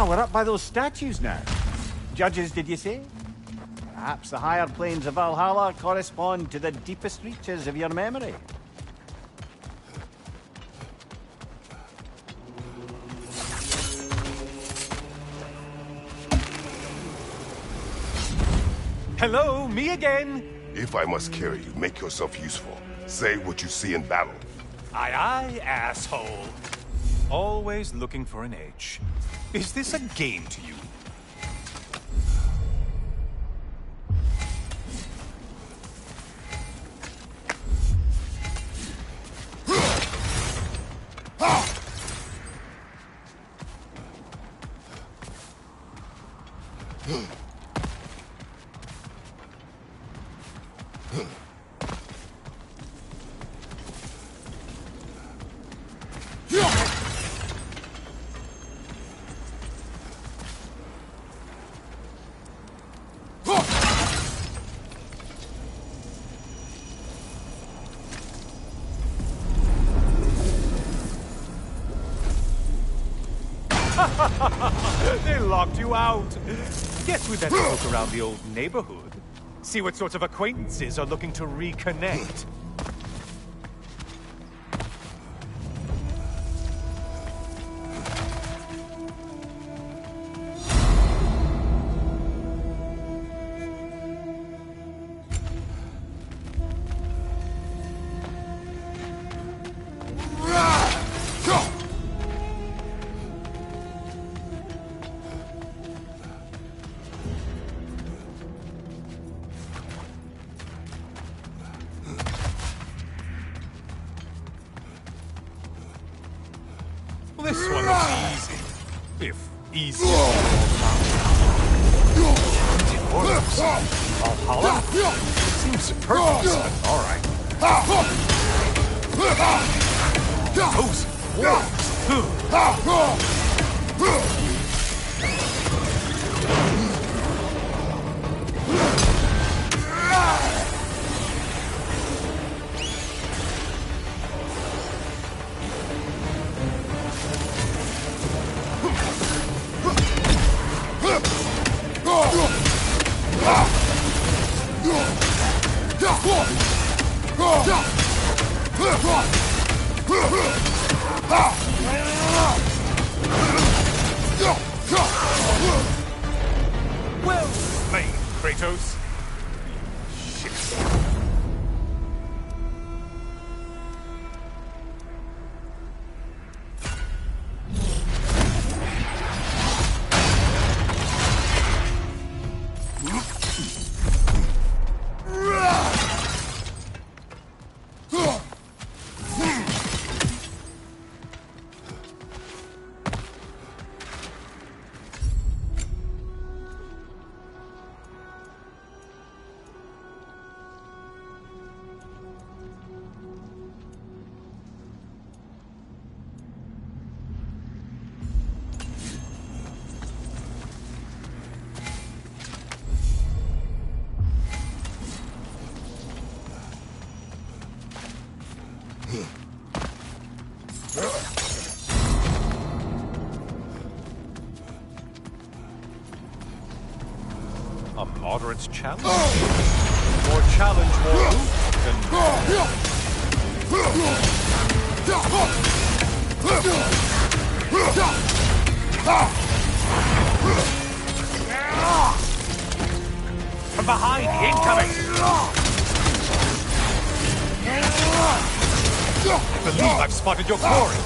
Ah, we're up by those statues now. Judges, did you say? Perhaps the higher planes of Valhalla correspond to the deepest reaches of your memory. Hello, me again. If I must carry you, make yourself useful. Say what you see in battle. Aye, aye, asshole. Always looking for an edge. Is this a game to you? They locked you out. Guess we better look around the old neighborhood. See what sorts of acquaintances are looking to reconnect. This one looks easy. If easy at all. It works. Valhalla? Seems superfluous, but alright. Those well played, Kratos. Shit. A moderate challenge? More challenge, more loot than... From behind, incoming! I believe I've spotted your quarry!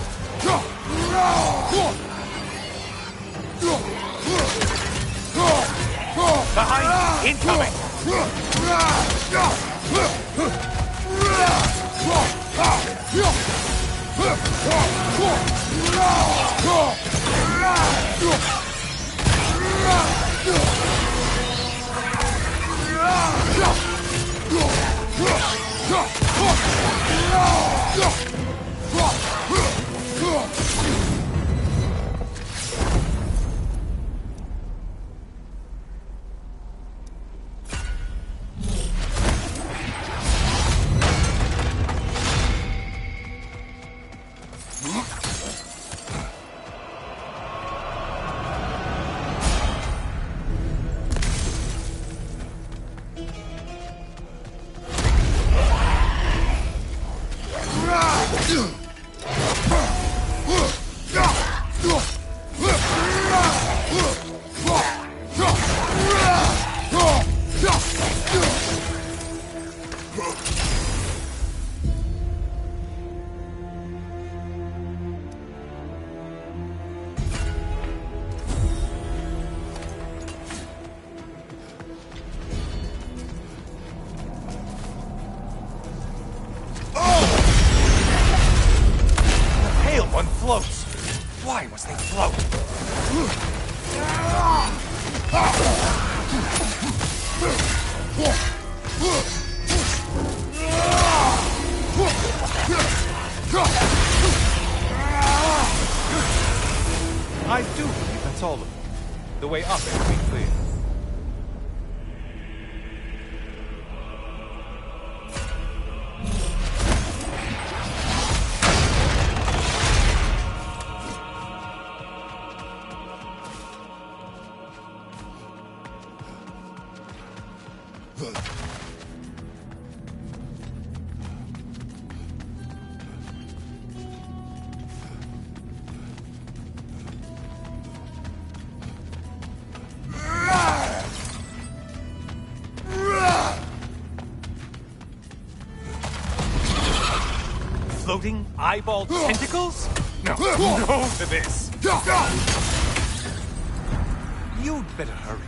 Behind! Incoming! Why must they float? I do believe that's all of them. The way up is pretty clear. Floating eyeball tentacles? No, no to this. You'd better hurry.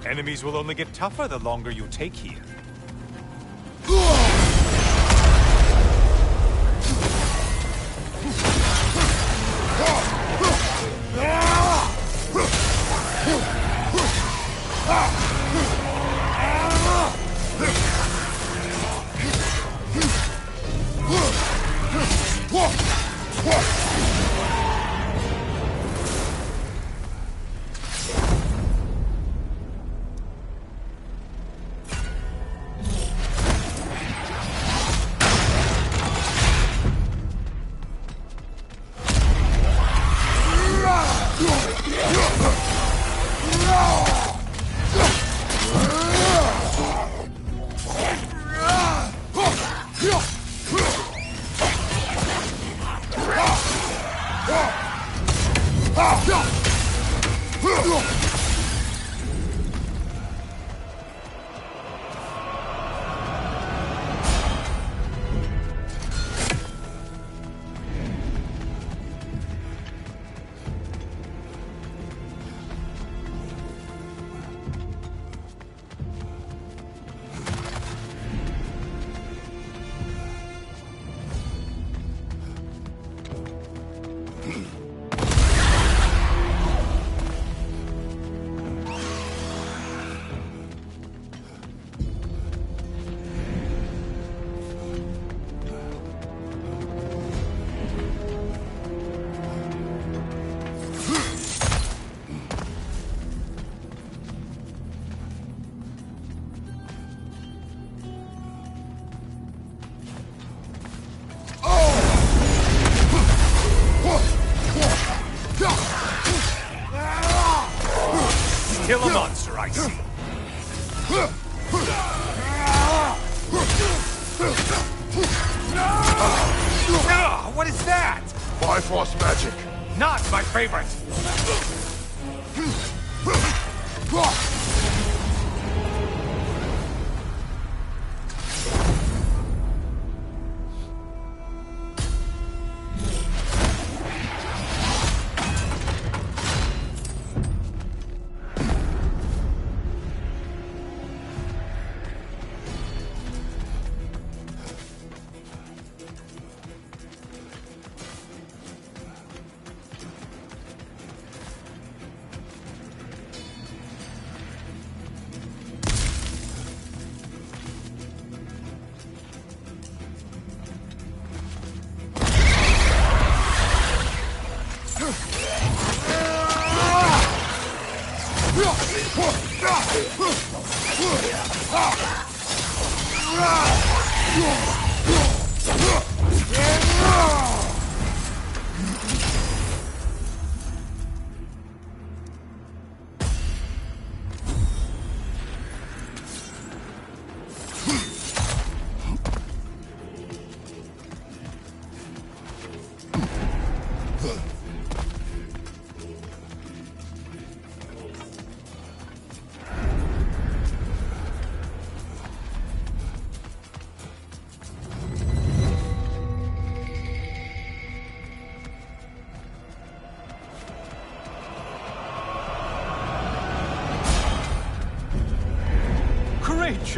Enemies will only get tougher the longer you take here. Kill a monster, I see. What is that? Bifrost magic. Not my favorite.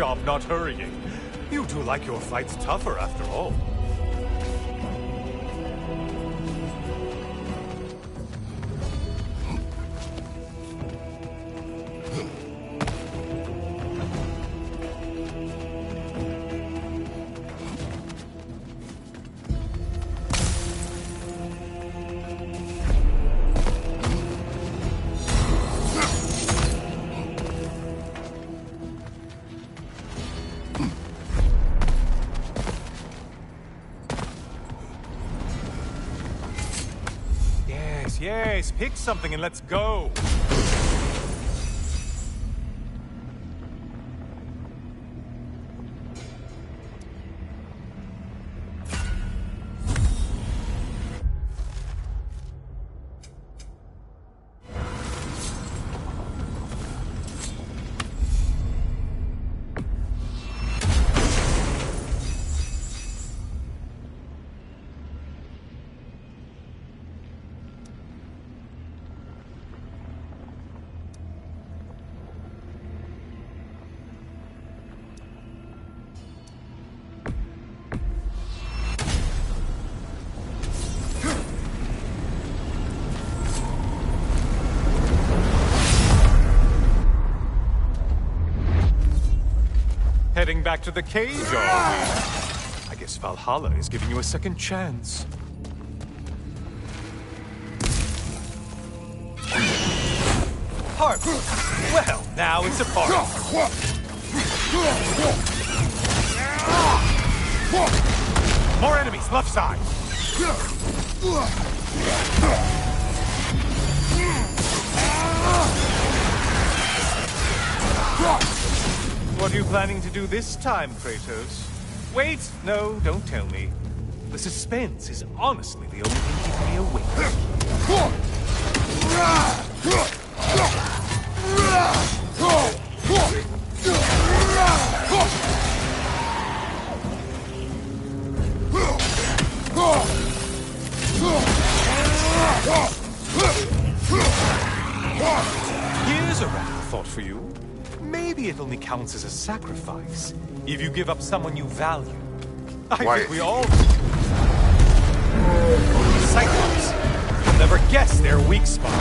job not hurrying. You do like your fights tougher, after all. Yes, pick something and let's go. Heading back to the cage, are we? I guess Valhalla is giving you a second chance. Park! Well, now it's a party. More enemies, left side! What are you planning to do this time, Kratos? Wait! No, don't tell me. The suspense is honestly the only thing keeping me awake. Here's a random thought for you. Maybe it only counts as a sacrifice if you give up someone you value. I think we all do. Cyclops. You'll never guess their weak spot.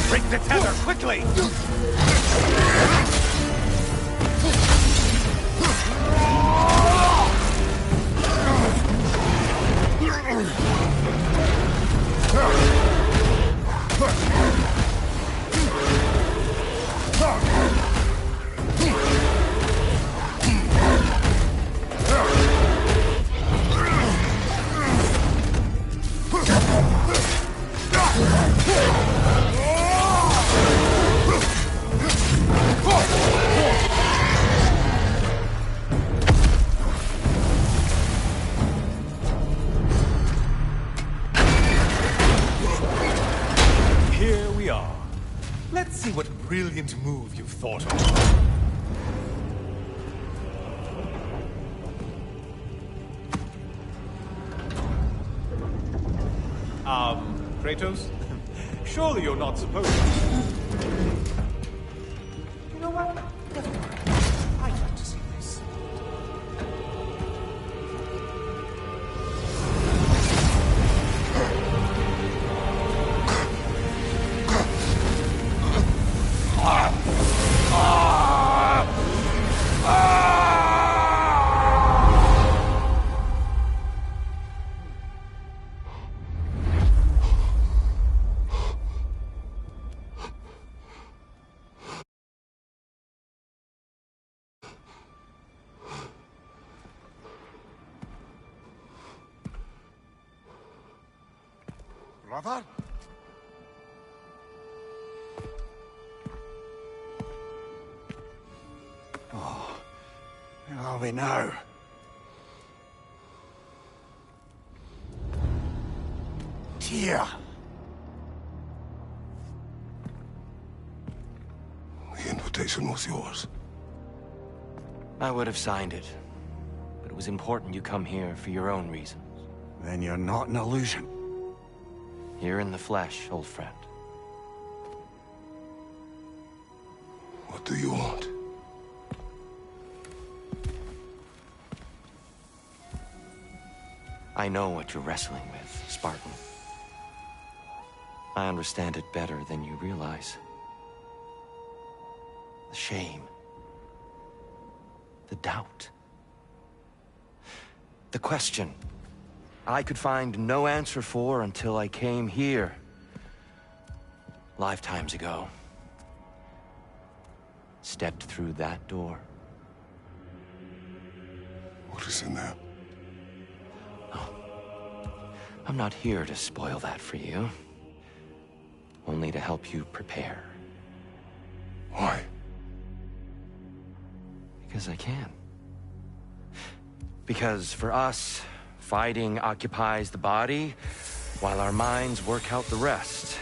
Break the tether, quickly! Let's see what brilliant move you've thought of. Kratos? Surely you're not supposed to. You know what? Never mind. I'd like to see this. Brother? Oh, where are we now? here. The invitation was yours. I would have signed it, but it was important you come here for your own reasons. Then you're not an illusion. Here in the flesh, old friend. What do you want? I know what you're wrestling with, Spartan. I understand it better than you realize. The shame. The doubt. The question I could find no answer for until I came here. Lifetimes ago. Stepped through that door. What is in there? I'm not here to spoil that for you. Only to help you prepare. Why? Because I can. Because for us, fighting occupies the body, while our minds work out the rest.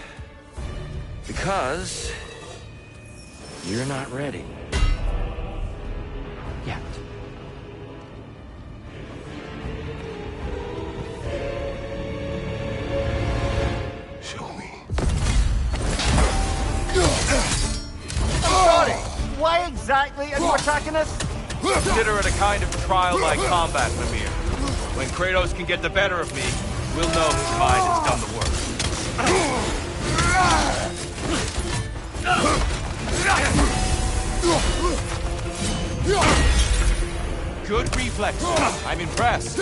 Because you're not ready. Yet. Show me. Sorry, why exactly are you attacking us? Consider it a kind of trial by combat, Mimir. When Kratos can get the better of me, we'll know his mind has done the work. Good reflex. I'm impressed.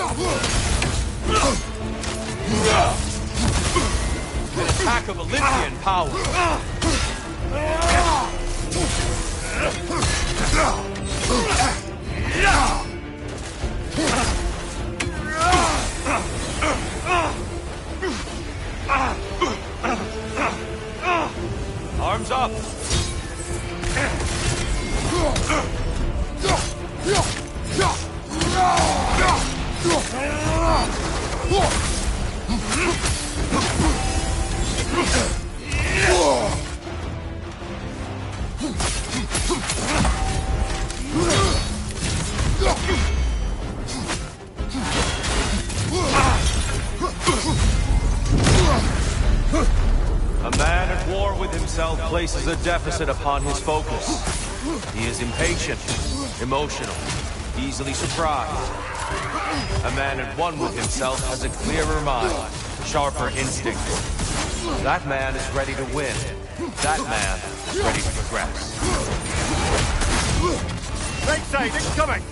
An attack of Olympian power. Arms up. A man at war with himself places a deficit upon his focus. He is impatient, emotional, easily surprised. A man at one with himself has a clearer mind, sharper instinct. That man is ready to win. That man is ready to progress. Right side, incoming!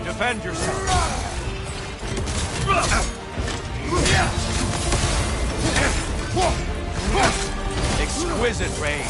Defend yourself. Exquisite range.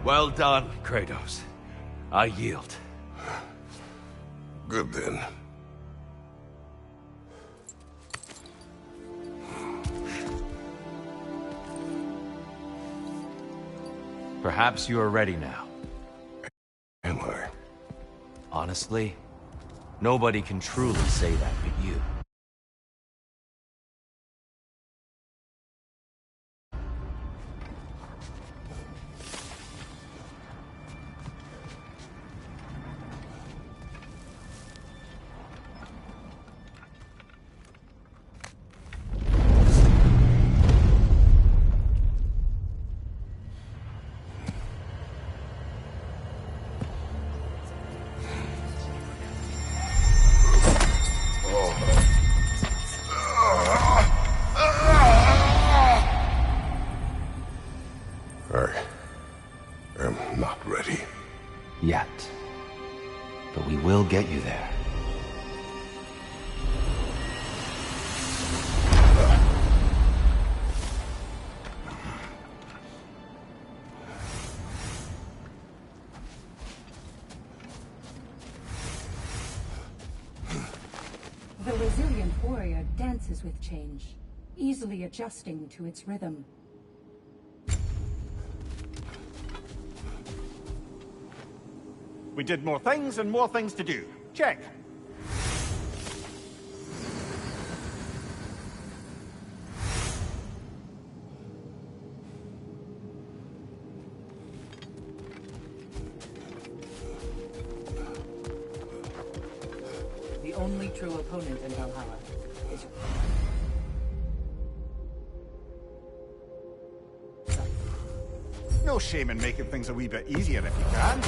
Well done, Kratos. I yield. Good then. Perhaps you are ready now. Am I? Honestly, nobody can truly say that but you. I am not ready. Yet. But we will get you there. The resilient warrior dances with change, easily adjusting to its rhythm. We did more things and more things to do. Check. The only true opponent in Valhalla is No shame in making things a wee bit easier if you can.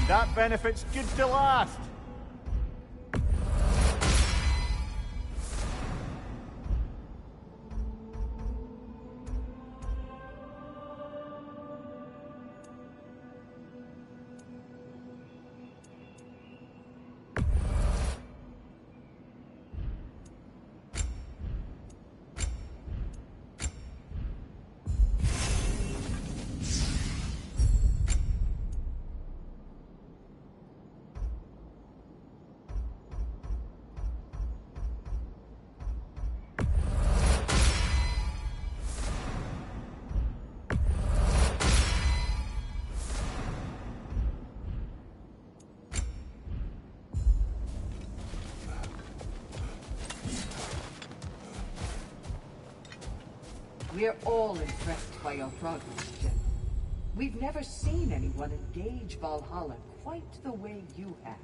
And that benefit's good to last. We're all impressed by your progress, Jim. We've never seen anyone engage Valhalla quite the way you have.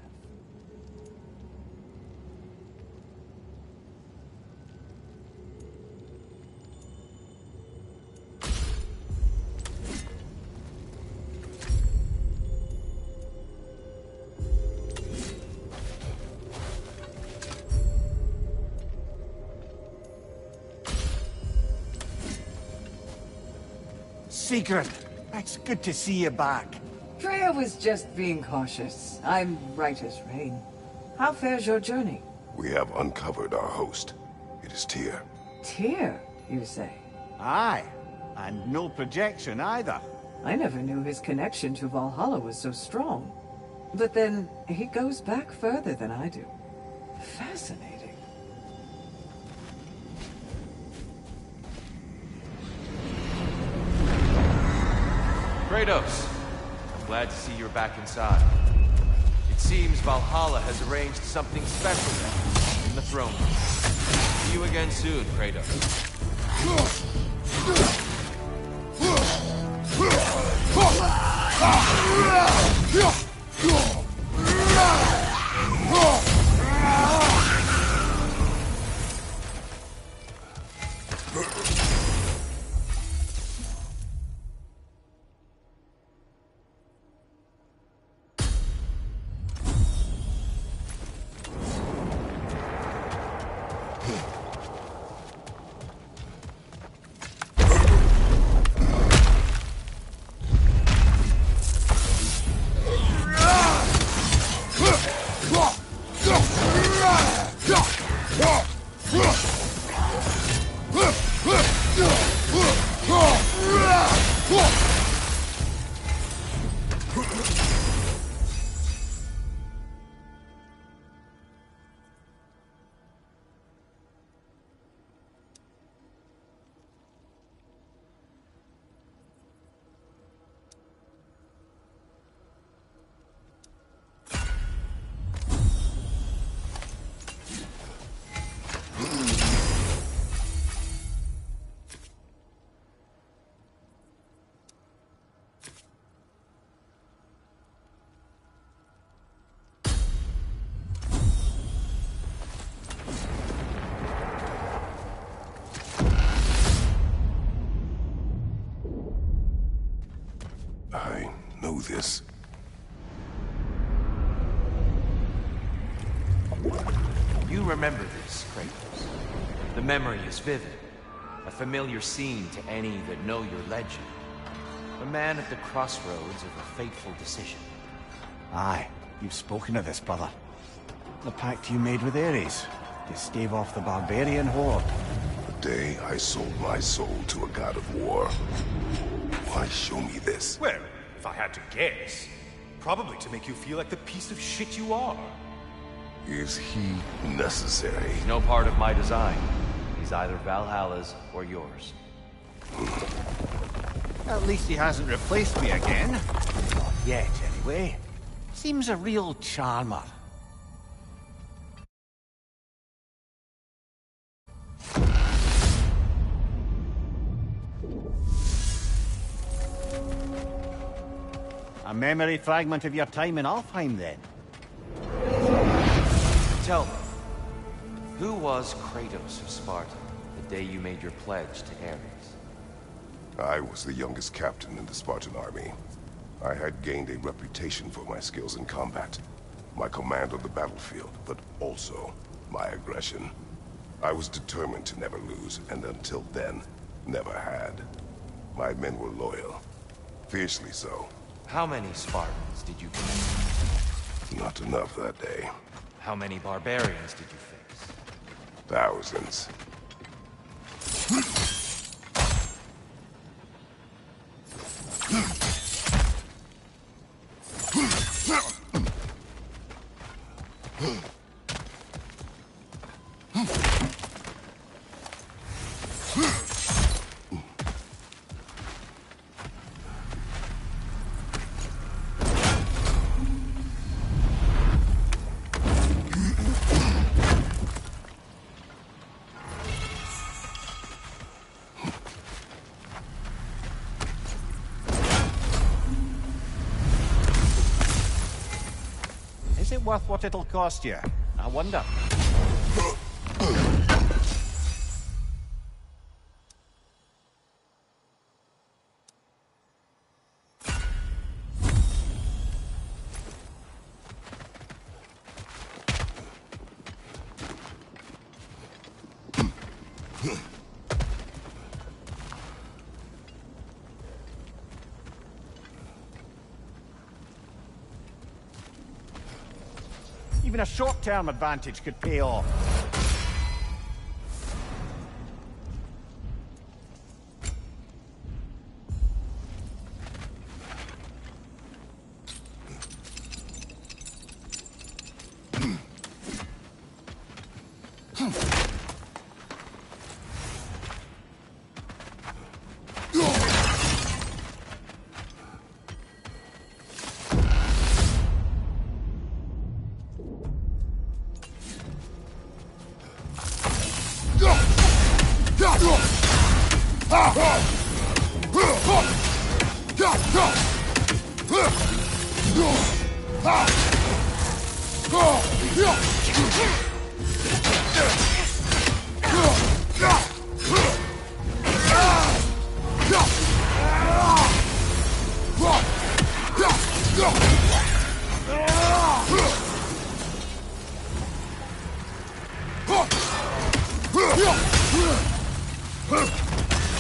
Secret, it's good to see you back. Freya was just being cautious. I'm right as rain. How fares your journey? We have uncovered our host. It is Tyr. Tyr, you say? Aye, and no projection either. I never knew his connection to Valhalla was so strong. But then, he goes back further than I do. Fascinating. Kratos, I'm glad to see you're back inside. It seems Valhalla has arranged something special there, in the throne room. See you again soon, Kratos. I know this. You remember this, Kratos. The memory is vivid. A familiar scene to any that know your legend. A man at the crossroads of a fateful decision. Aye, you've spoken of this, brother. The pact you made with Ares to stave off the barbarian horde. The day I sold my soul to a god of war. Why show me this? Well, if I had to guess, probably to make you feel like the piece of shit you are. Is he necessary? He's no part of my design. He's either Valhalla's or yours. At least he hasn't replaced me again. Not yet, anyway. Seems a real charmer. A memory fragment of your time in Alfheim, then? Tell me, who was Kratos of Sparta the day you made your pledge to Ares? I was the youngest captain in the Spartan army. I had gained a reputation for my skills in combat, my command on the battlefield, but also my aggression. I was determined to never lose, and until then, never had. My men were loyal, fiercely so. How many Spartans did you kill? Not enough that day. How many barbarians did you face? Thousands. Is it worth what it'll cost you? I wonder. Even a short-term advantage could pay off.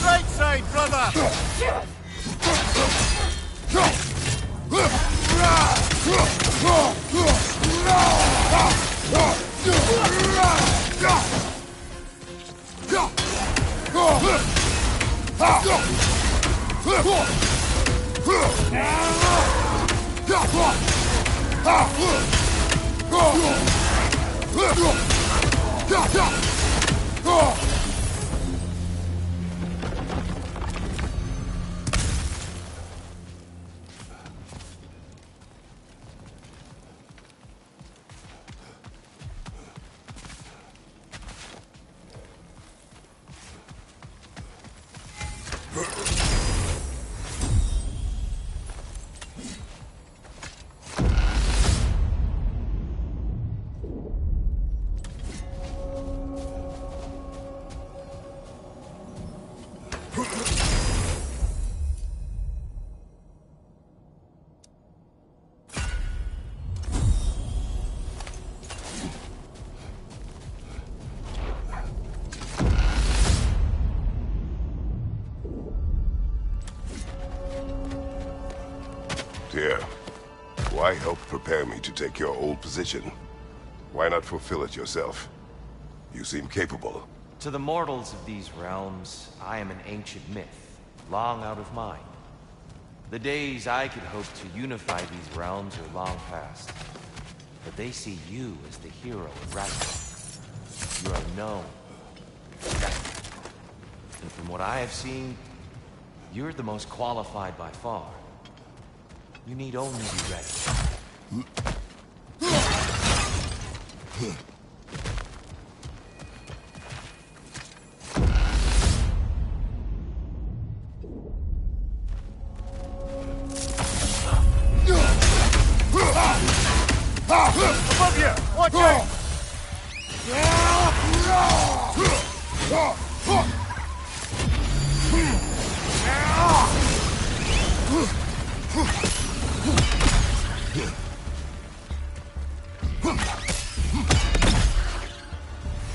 Right side, brother! Dear, why help prepare me to take your old position? Why not fulfill it yourself? You seem capable. To the mortals of these realms, I am an ancient myth, long out of mind. The days I could hope to unify these realms are long past. But they see you as the hero of Ragnarok. You are known. And from what I have seen, you're the most qualified by far. You need only be ready. Above you! Watch out!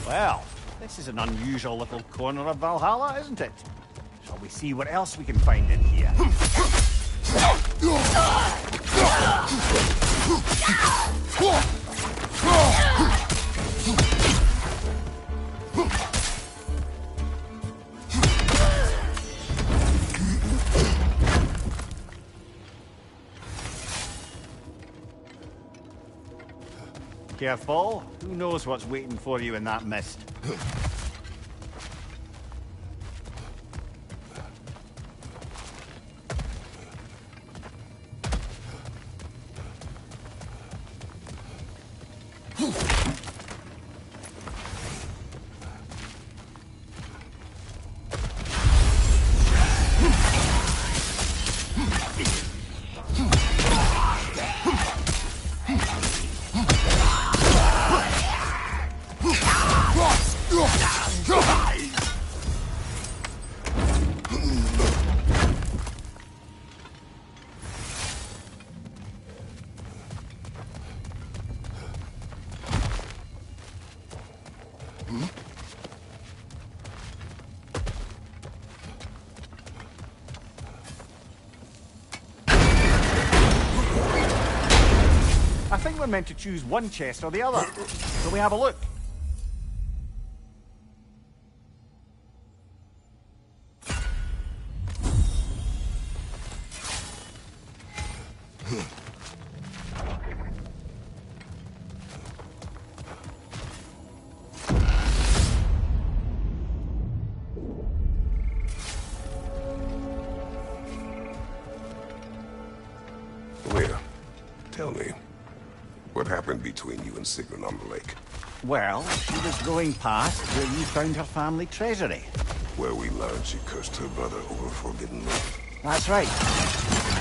Well, this is an unusual little corner of Valhalla, isn't it? Shall we see what else we can find in here? Careful. Who knows what's waiting for you in that mist? I think we're meant to choose one chest or the other. Shall we have a look? Where? Tell me. What happened between you and Sigrun on the lake? Well, she was going past where you found her family treasury. Where we learned she cursed her brother over Forbidden Lake. That's right.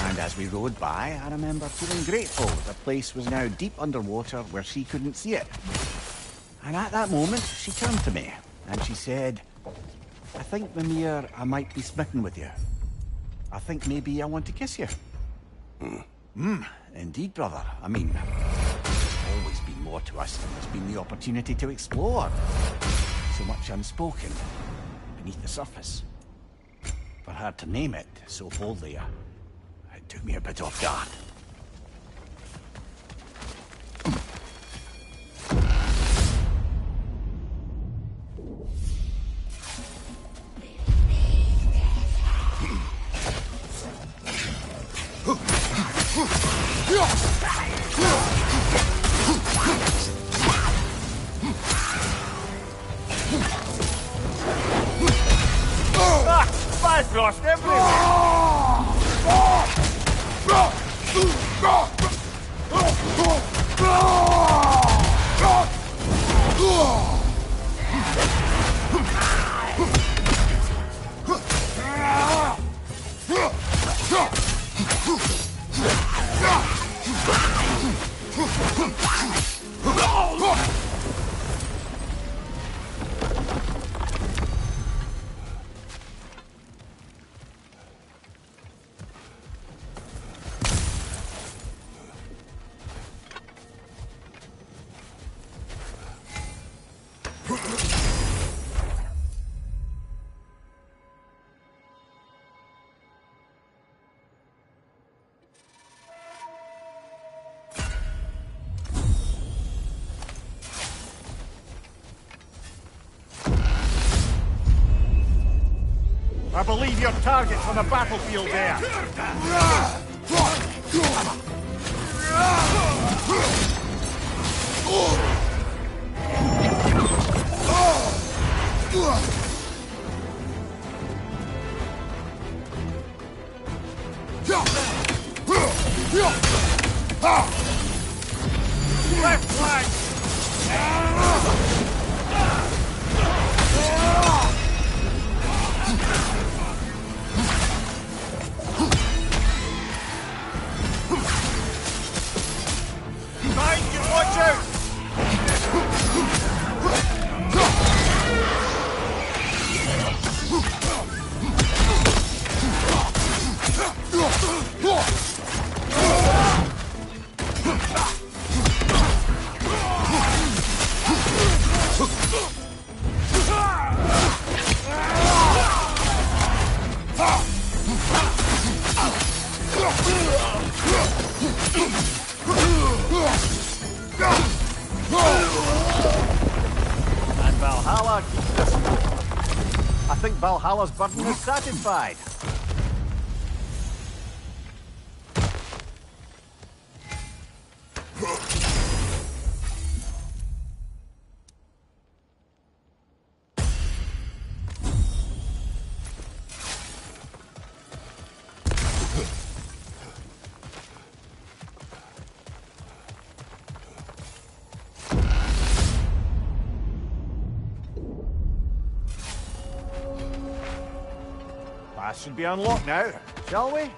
And as we rode by, I remember feeling grateful that the place was now deep underwater where she couldn't see it. And at that moment, she turned to me, and she said, I think, Mimir, I might be smitten with you. I think maybe I want to kiss you. Indeed, brother. I mean, there's always been more to us than there's been the opportunity to explore. So much unspoken, beneath the surface. For her to name it so boldly, it took me a bit off guard. Bifrost I believe your target's on the battlefield there. Left flank! Watch out! And Valhalla keeps us score. I think Valhalla's burden is satisfied. Path should be unlocked now, shall we?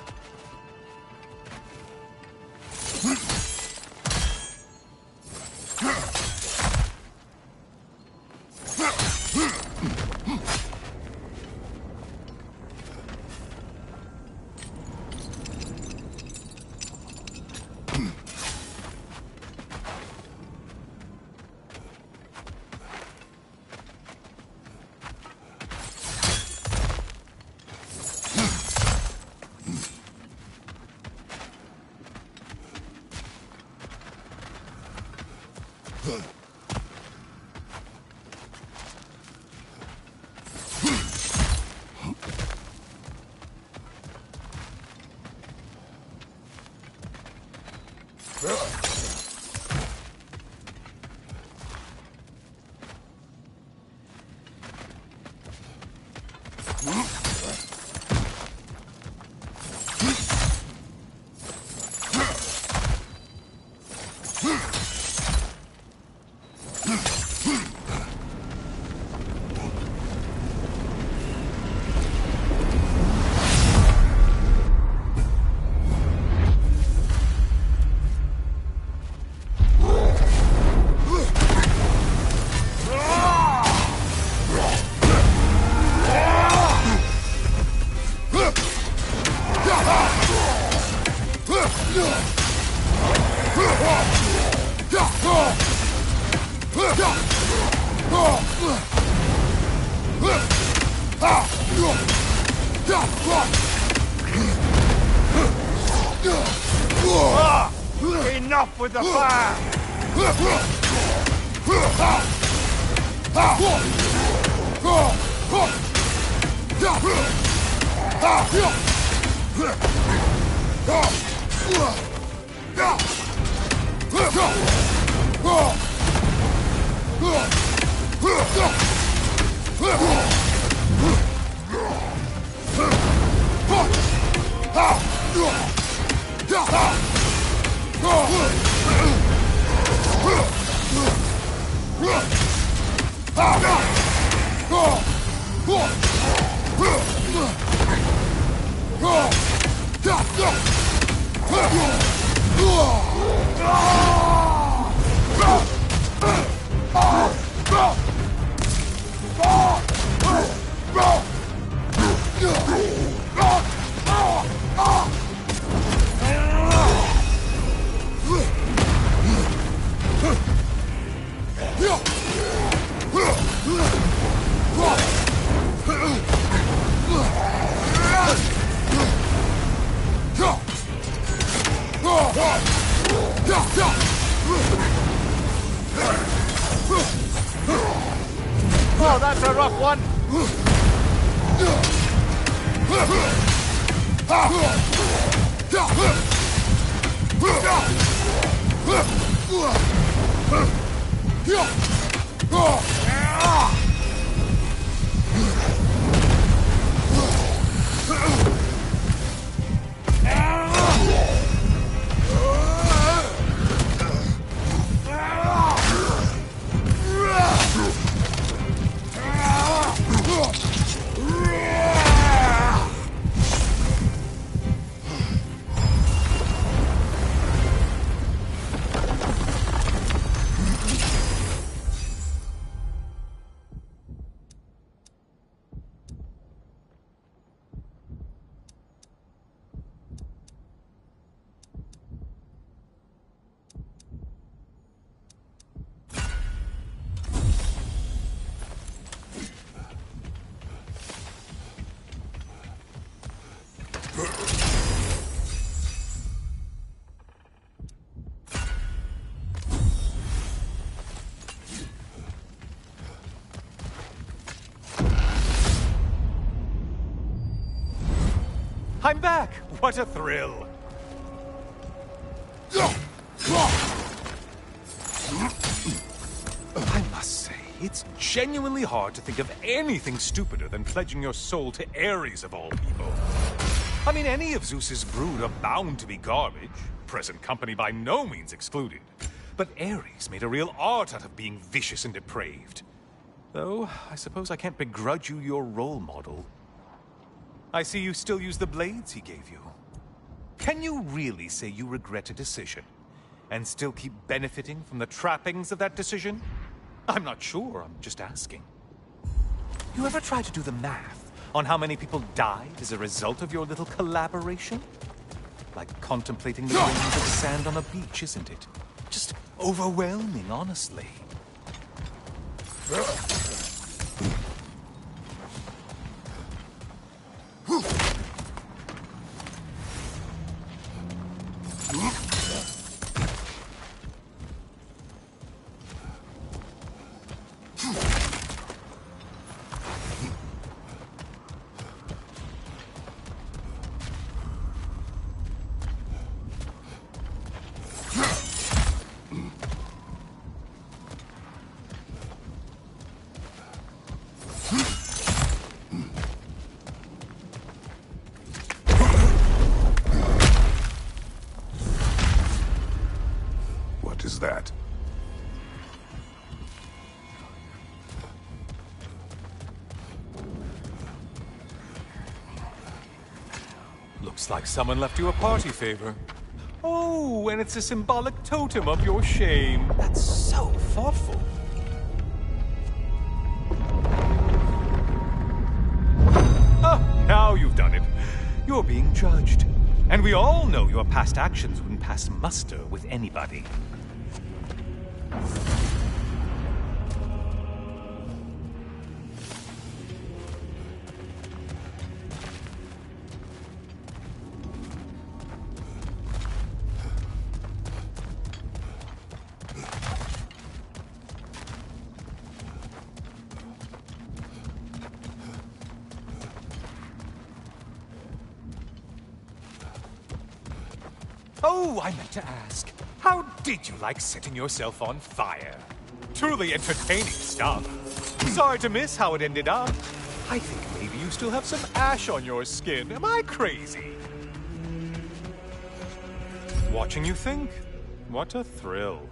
Enough with the fire! Oh, that's a rough one. I'm back! What a thrill! I must say, it's genuinely hard to think of anything stupider than pledging your soul to Ares of all people. I mean, any of Zeus's brood are bound to be garbage, present company by no means excluded. But Ares made a real art out of being vicious and depraved. Though, I suppose I can't begrudge you your role model. I see you still use the blades he gave you. Can you really say you regret a decision, and still keep benefiting from the trappings of that decision? I'm not sure, I'm just asking. You ever try to do the math on how many people died as a result of your little collaboration? Like contemplating the grains of sand on a beach, isn't it? Just overwhelming, honestly. What is that? Looks like someone left you a party favor. Oh, and it's a symbolic totem of your shame. That's so thoughtful. Oh, now you've done it. You're being judged. And we all know your past actions wouldn't pass muster with anybody. Oh, I meant to ask, how did you like setting yourself on fire? Truly entertaining stuff. Sorry to miss how it ended up. I think maybe you still have some ash on your skin. Am I crazy? Watching you think? What a thrill.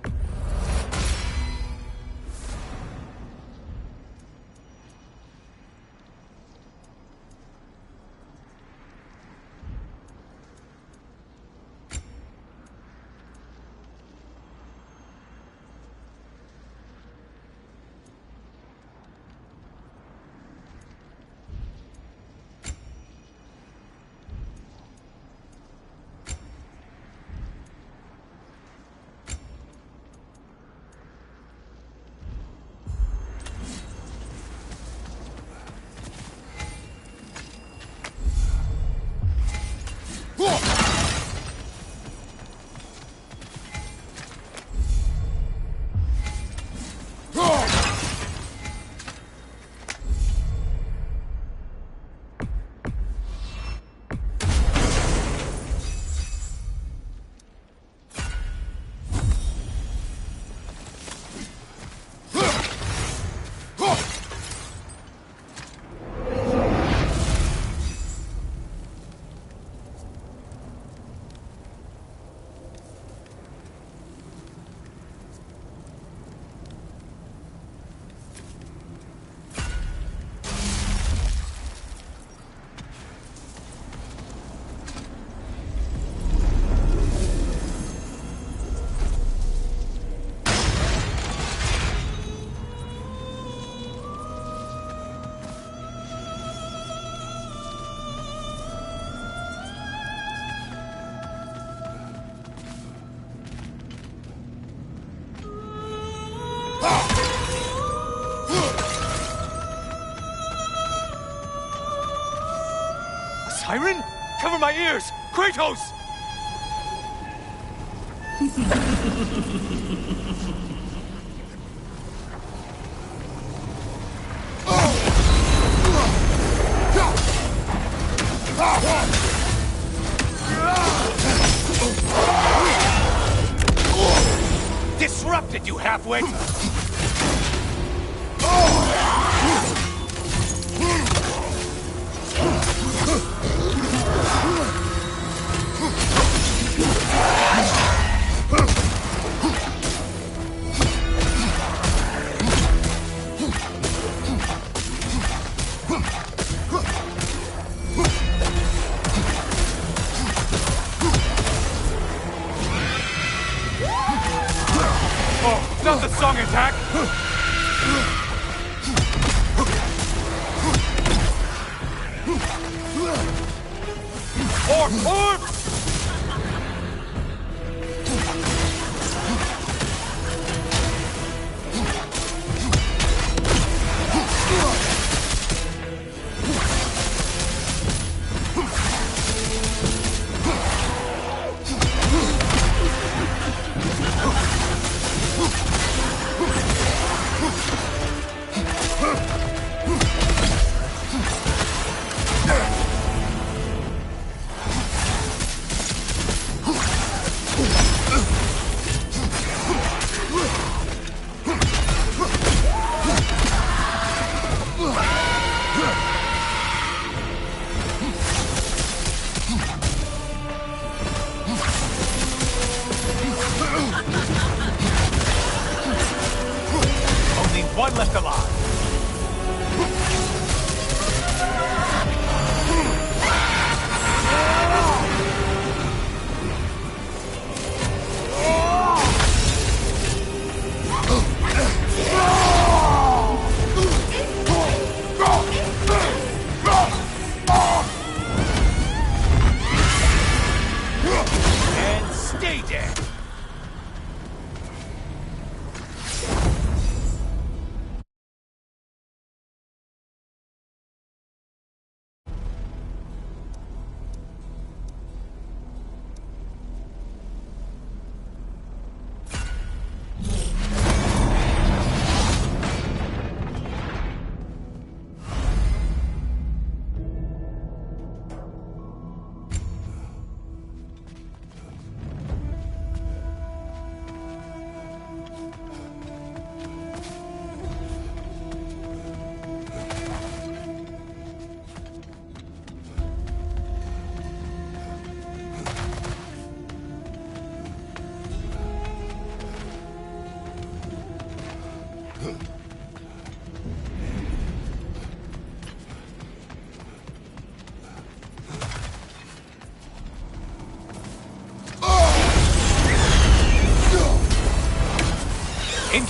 Siren? Cover my ears! Kratos! Disrupted, you halfwit! Oh, not the song attack! Orb!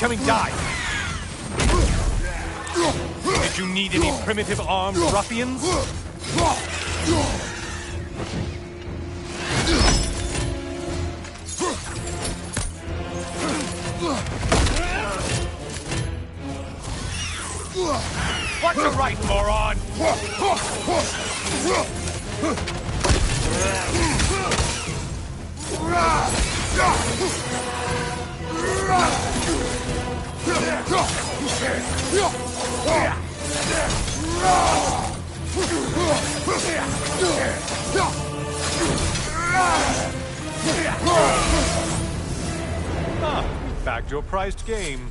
Incoming dive! Did you need any primitive armed ruffians? What's your right, moron? Ah, bagged your prized game.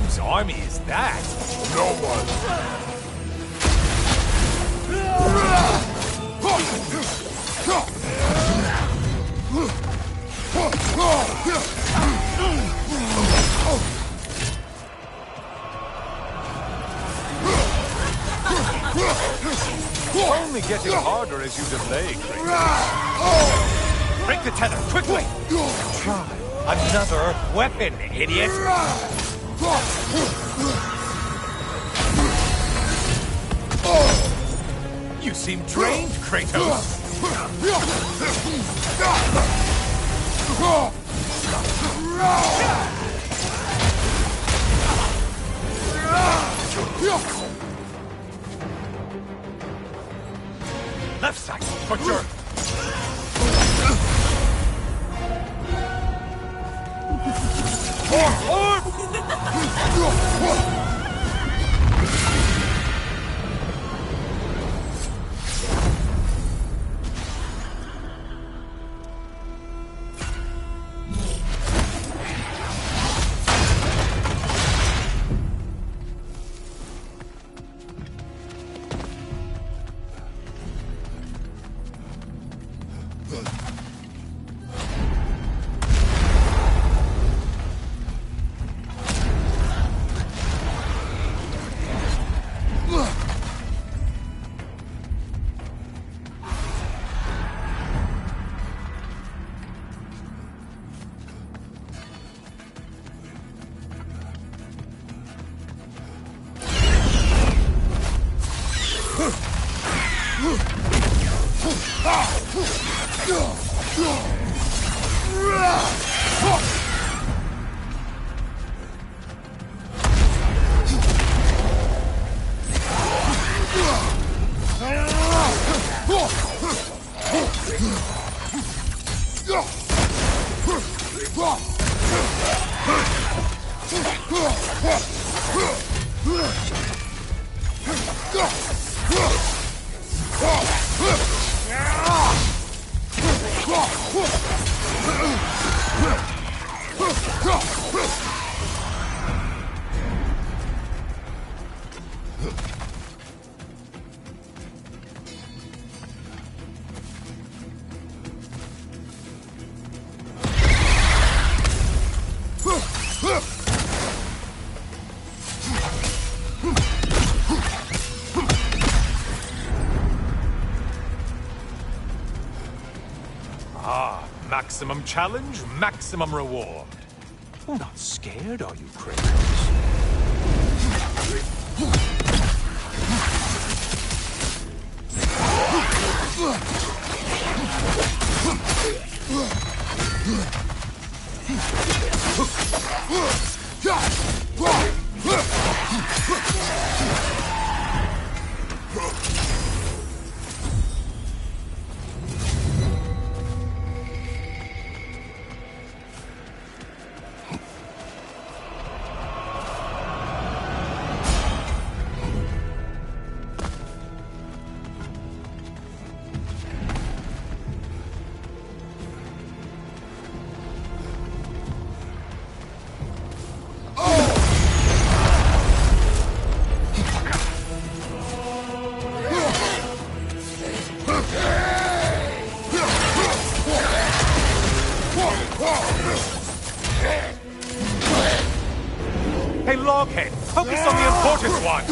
Whose army is that? No one. Only getting harder as you delay, Kratos. Break the tether, quickly! Try another weapon, idiot! You seem drained, Kratos! Left side, for sure! Maximum challenge, maximum reward. Not scared, are you, Kratos? Hey, Loghead, focus on the important one!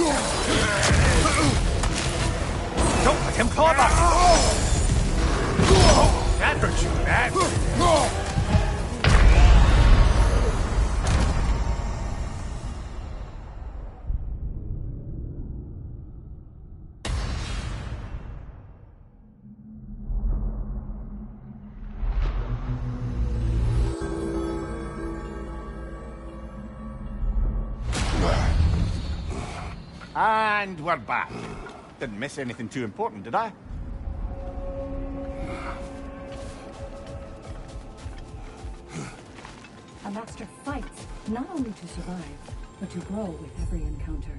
Don't let him claw back! Oh, that hurt you, man! And we're back. Didn't miss anything too important, did I? A master fights not only to survive, but to grow with every encounter.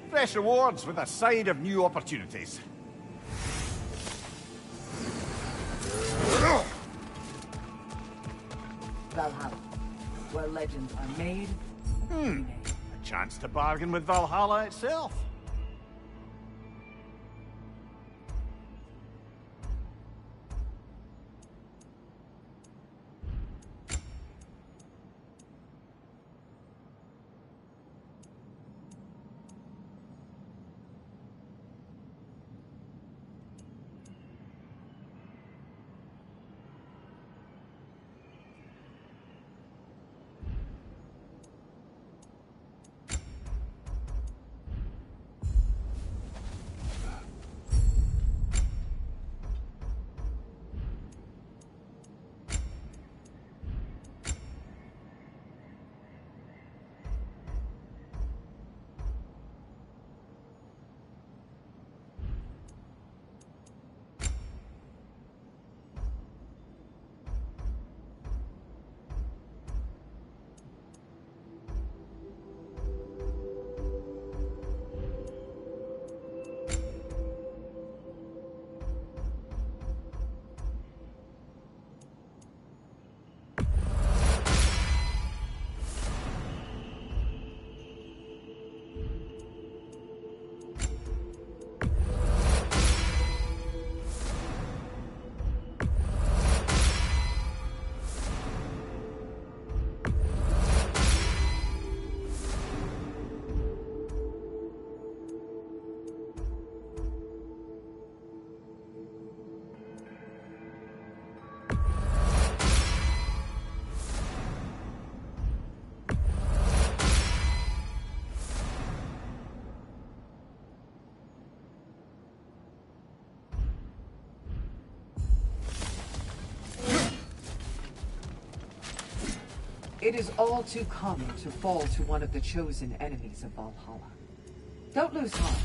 Fresh rewards with a side of new opportunities. Valhalla, where legends are made. A chance to bargain with Valhalla itself. It is all too common to fall to one of the chosen enemies of Valhalla. Don't lose heart.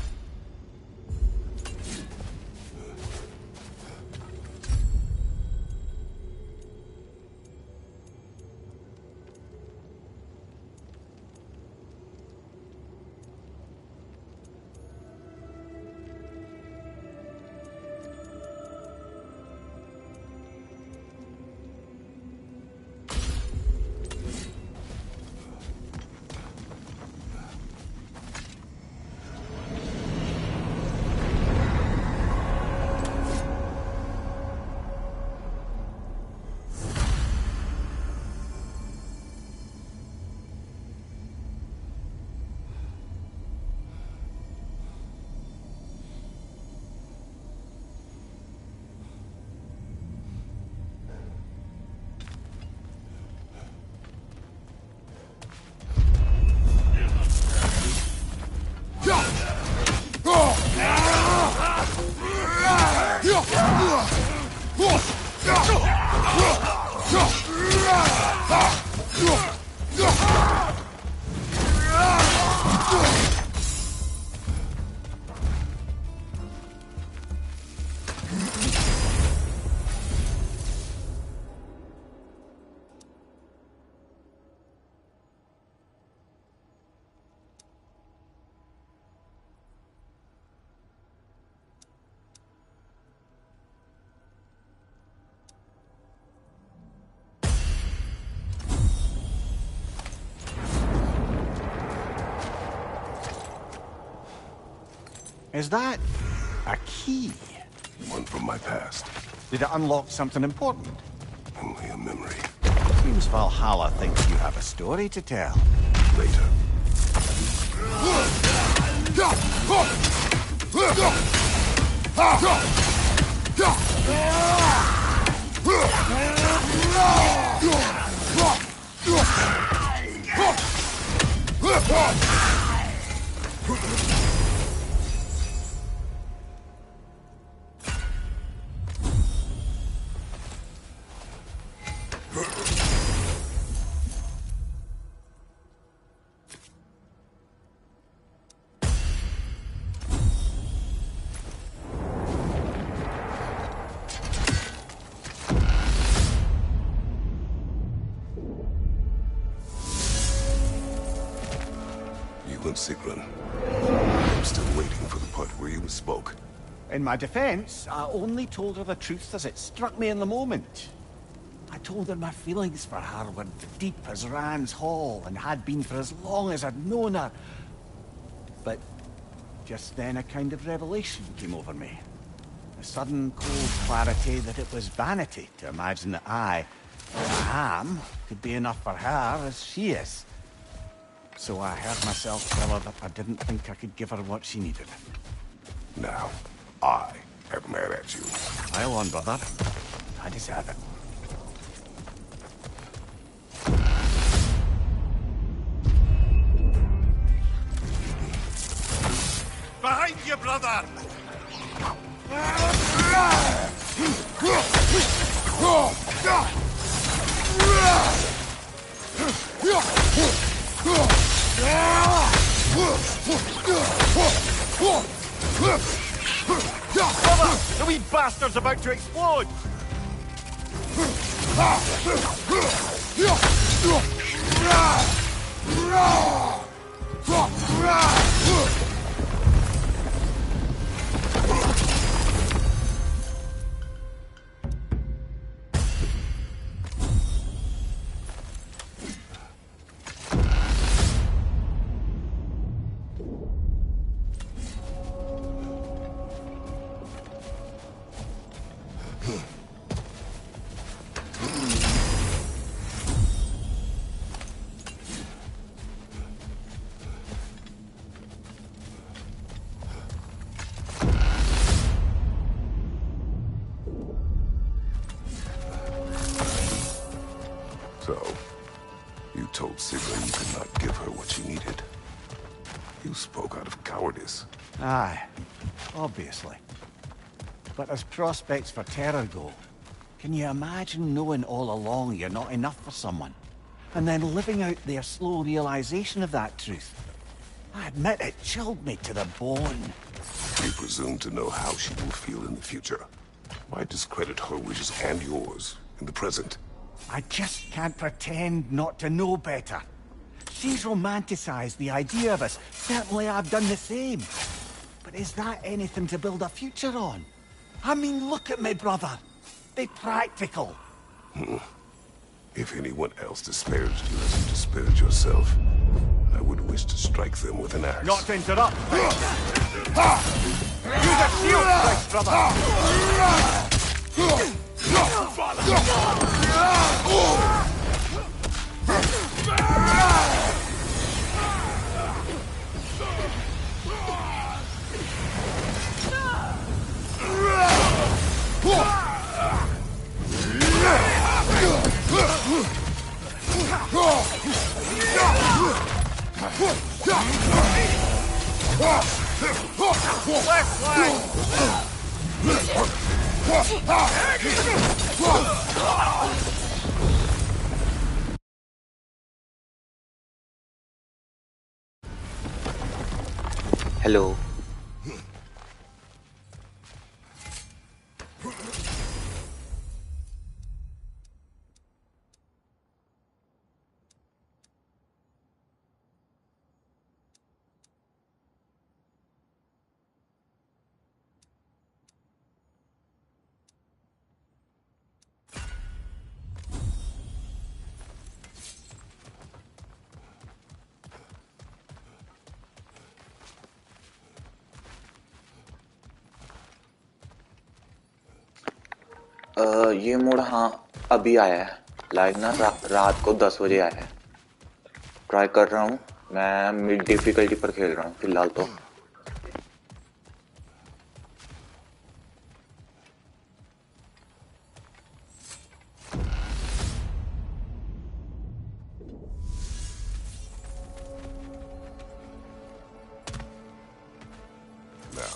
Is that a key? One from my past. Did it unlock something important? Only a memory. Seems Valhalla thinks you have a story to tell. Later. Sigrun. I'm still waiting for the part where you spoke. In my defense, I only told her the truth as it struck me in the moment. I told her my feelings for her were deep as Rand's Hall and had been for as long as I'd known her. But just then a kind of revelation came over me. A sudden cold clarity that it was vanity to imagine that I am, could be enough for her as she is. So I heard myself tell her that I didn't think I could give her what she needed. Now, I am mad at you. Pile on, brother. I deserve it. Behind you, brother! Brother! The wee bastard's about to explode! So, you told Sigrun you could not give her what she needed. You spoke out of cowardice. Aye, obviously. But as prospects for terror go, can you imagine knowing all along you're not enough for someone? And then living out their slow realization of that truth? I admit it chilled me to the bone. You presume to know how she will feel in the future. Why discredit her wishes and yours in the present? I just can't pretend not to know better. She's romanticized the idea of us. Certainly I've done the same. But is that anything to build a future on? I mean, look at me, brother. Be practical. If anyone else disparaged you as you disparaged yourself, I would wish to strike them with an axe. Not to interrupt. Use a shield strike, brother. Left flank! Hello. ये mode हाँ अभी आया है like ना रात को 10 बजे आया है ट्राई कर रहा हूँ मैं मिड डिफिकल्टी पर खेल रहा हूँ फिलहाल तो Now,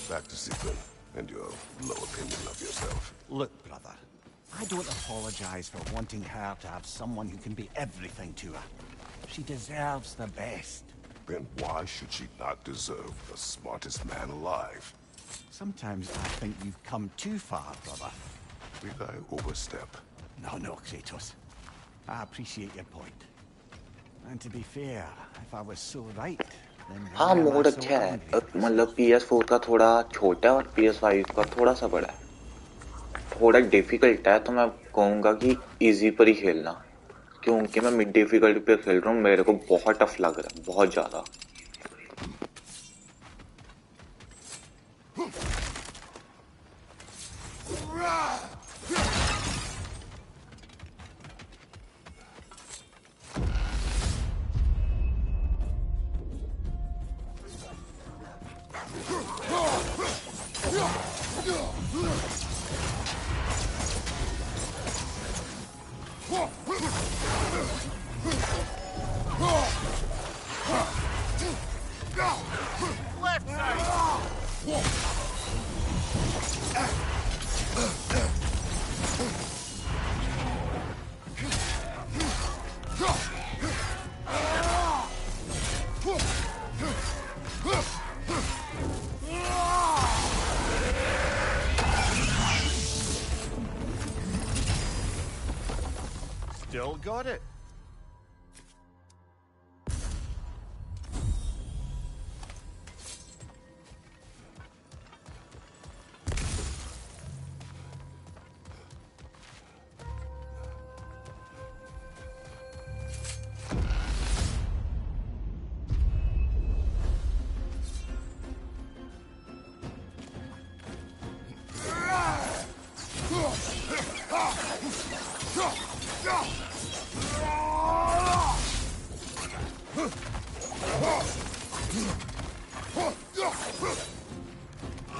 back to Sigmund and your low opinion of yourself. Look, brother, I don't apologize for wanting her to have someone who can be everything to her. She deserves the best. Then why should she not deserve the smartest man alive? Sometimes I think you've come too far, brother. Did I overstep? No, Kratos. I appreciate your point. And to be fair, if I was so right, then हाँ why am I mode so अच्छा है angry? मतलब PS4 का थोड़ा छोटा है और PS5 का थोड़ा सा बड़ा है थोड़ा डिफिकल्ट है तो मैं कहूँगा कि इजी पर ही खेलना क्योंकि मैं मिड डिफिकल्टी पे खेल रहा हूँ मेरे को बहुत टफ लग रहा है बहुत ज़्यादा Still got it.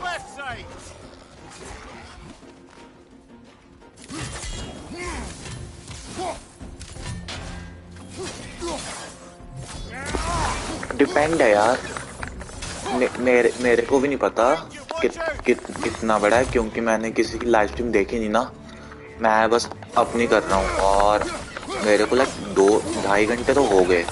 Left side. Depend है यार मेरे को भी नहीं पता कितना बड़ा है क्योंकि मैंने किसी की लाइव स्ट्रीम देखी नहीं ना मैं बस अपनी कर रहा हूँ और मेरे को लाइक 2-2.5 घंटे तो हो गए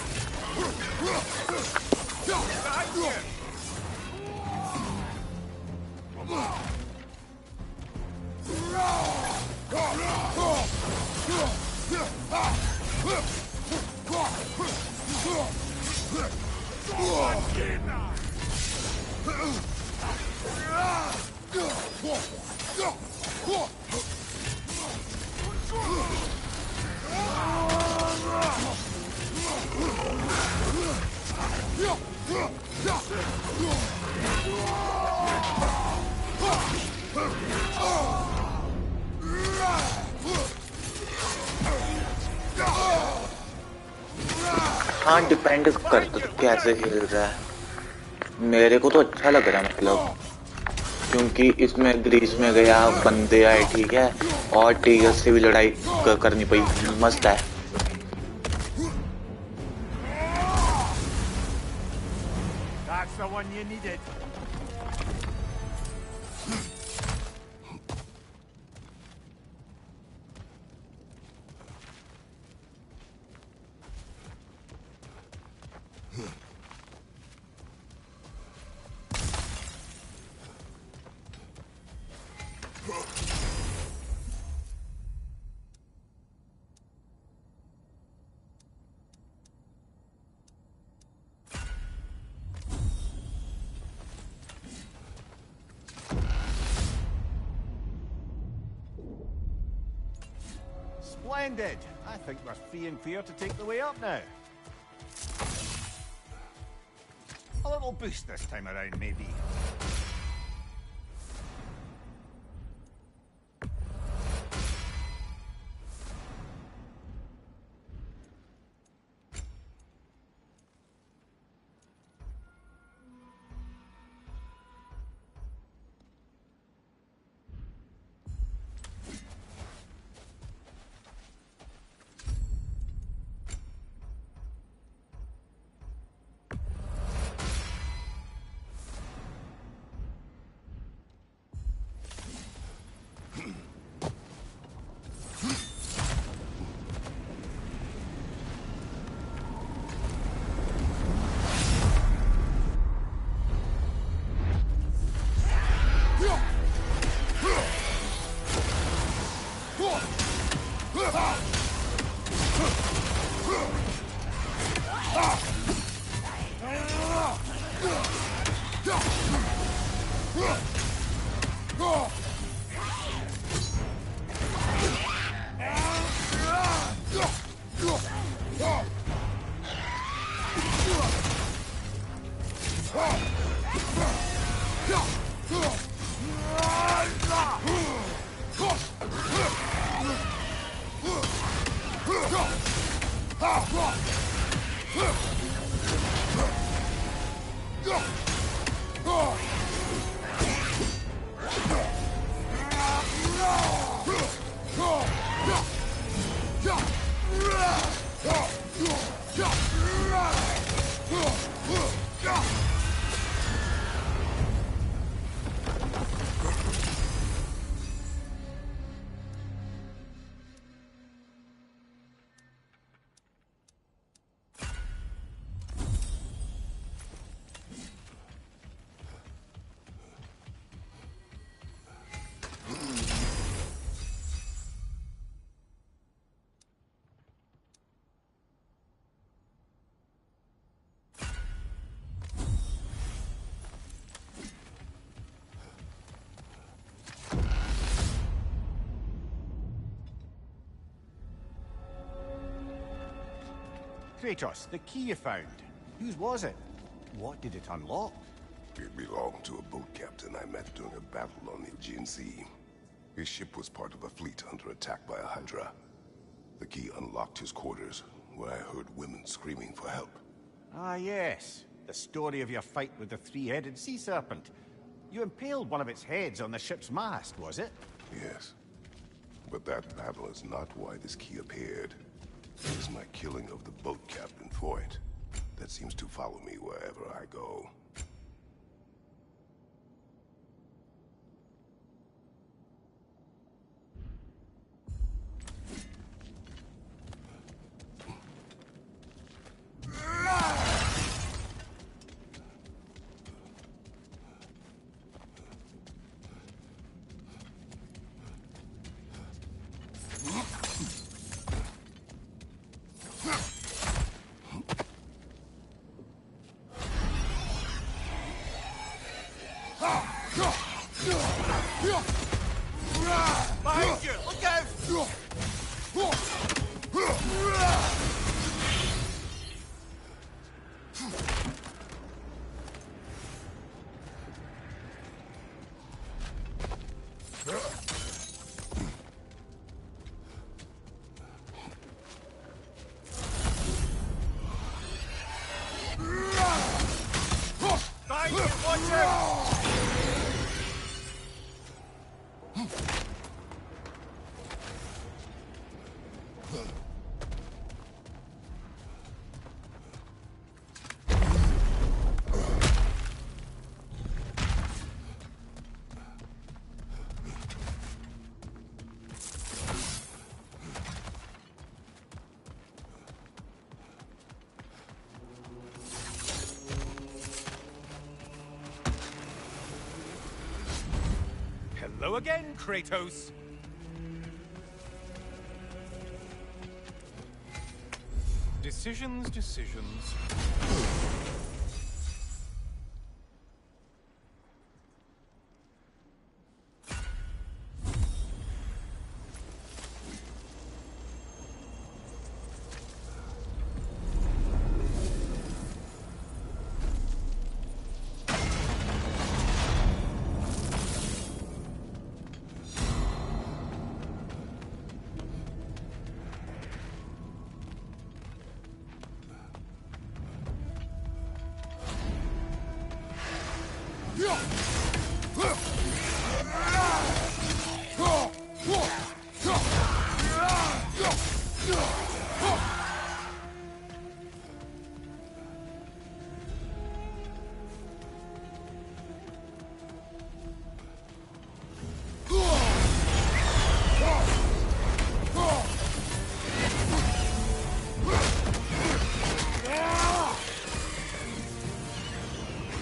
हाँ डिपेंड करता तो कैसे खेल रहा है मेरे को तो अच्छा लग रहा है मतलब क्योंकि इसमें ग्रीस में गया बंदे आए ठीक है और टीगर से भी लड़ाई करनी पड़ी मस्त है That's the one you needed. Splendid! I think we're free and clear to take the way up now. A little boost this time around, maybe. Kratos, the key you found. Whose was it? What did it unlock? It belonged to a boat captain I met during a battle on the Aegean Sea. His ship was part of a fleet under attack by a Hydra. The key unlocked his quarters, where I heard women screaming for help. Ah, yes. The story of your fight with the three-headed sea serpent. You impaled one of its heads on the ship's mast, was it? Yes. But that battle is not why this key appeared. It is my killing of the boat captain for it that seems to follow me wherever I go. Behind you! Look out! Behind you! Watch out! Hello again, Kratos! Decisions.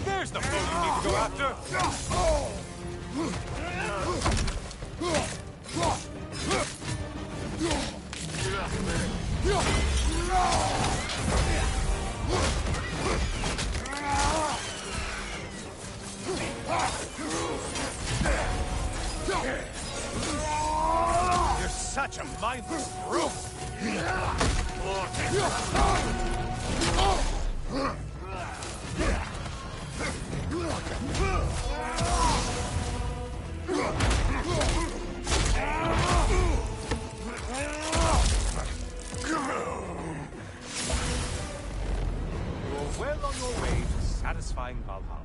There's the foe you need to go after! You're such a mindless brute! You're well on your way to satisfying Valhalla.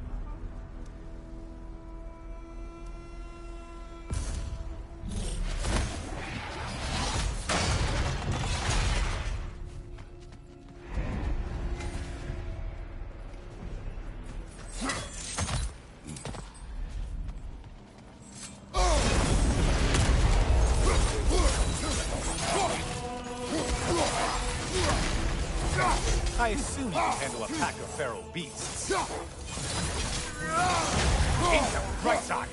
I assume you can handle a pack of feral beasts. Incoming, right side!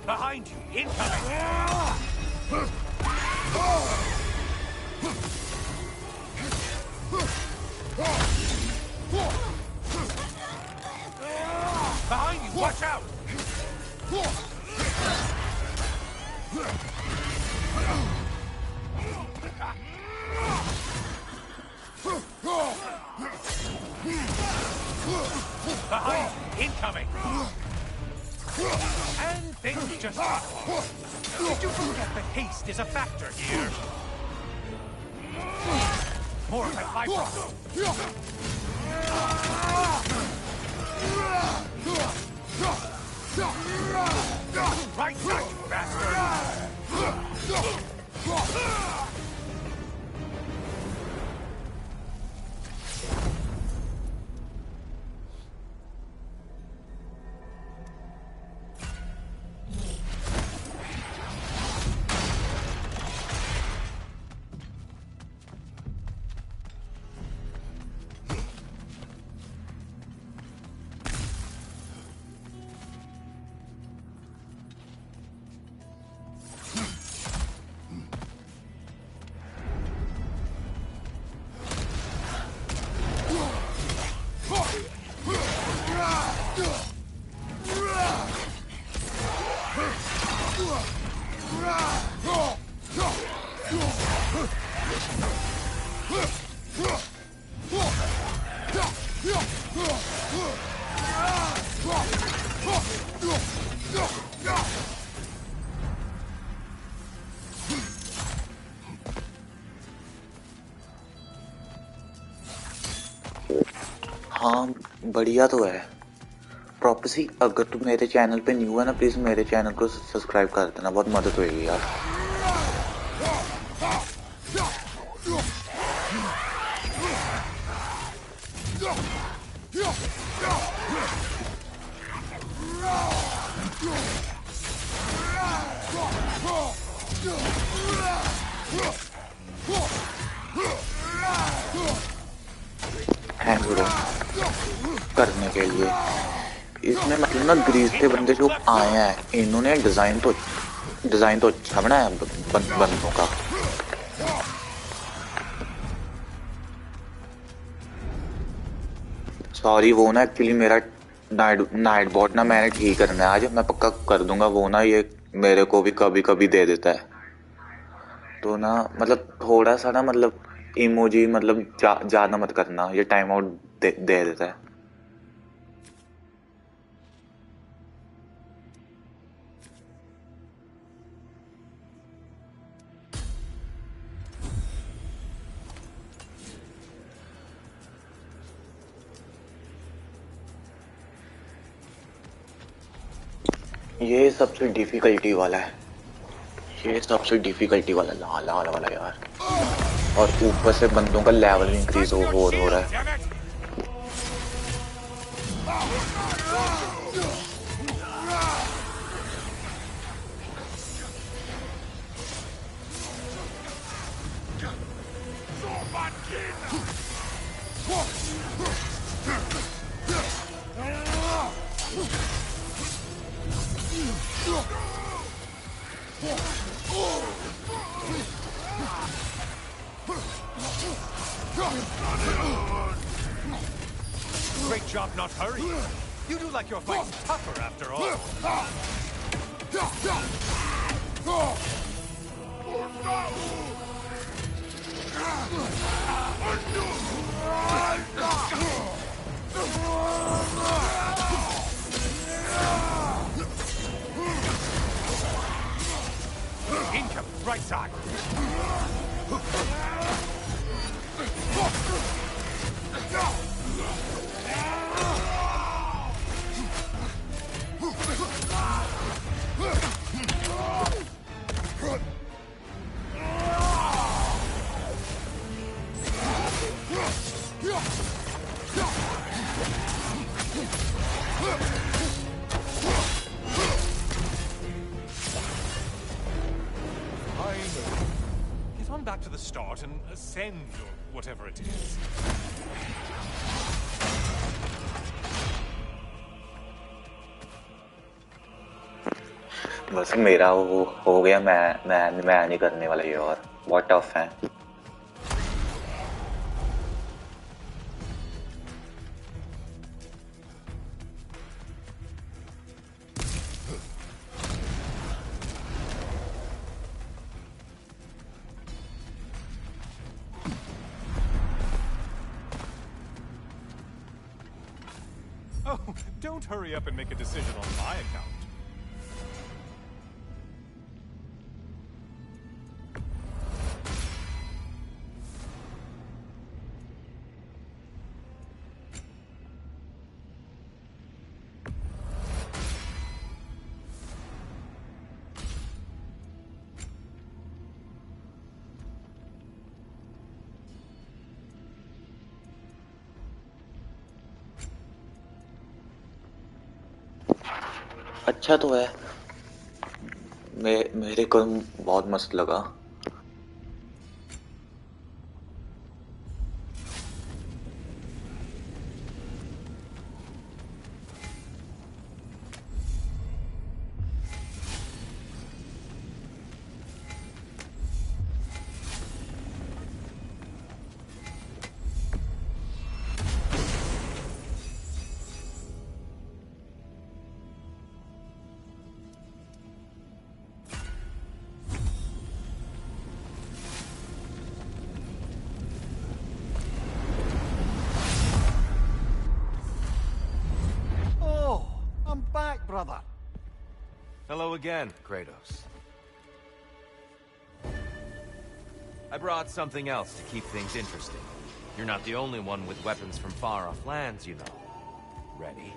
Behind you, incoming! Behind you, watch out! Behind you, incoming! And things just got close. Did you forget that haste is a factor here? More of that bifrost! Right side, you bastard! हाँ बढ़िया तो है प्रॉपर्सी। अगर तुम मेरे channel पे new है ना, प्लीज मेरे चैनल को सब्सक्राइब कर देना, बहुत मदद होगी यार। इसमें मतलब ना ग्रीस के बंदे जो आए हैं, इन्होंने डिजाइन तो अच्छा बनाया बंदों का। सॉरी, वो ना एक्चुअली मेरा नाइट बॉट ना मैंने ठीक करना है आज, मैं पक्का कर दूंगा। वो ना ये मेरे को भी कभी कभी दे देता है, तो ना मतलब थोड़ा सा ना मतलब इमोजी मतलब ज्यादा मत करना, ये टाइम आउट दे देता है। ये सबसे डिफिकल्टी वाला है, ये सबसे डिफिकल्टी वाला लाल वाला यार, और ऊपर से बंदों का लेवल इंक्रीज हो रहा है। Great job not hurrying. You do like your fight's tougher after all. Incoming, right side. Get on back to the start and ascend, or whatever it is. बस मेरा वो हो गया, मैं नहीं करने वाला ये, और बहुत टफ है। Oh, don't hurry up and make a decision on my account. अच्छा तो है, मेरे को बहुत मस्त लगा। Brother. Hello again, Kratos. I brought something else to keep things interesting. You're not the only one with weapons from far-off lands, you know. Ready?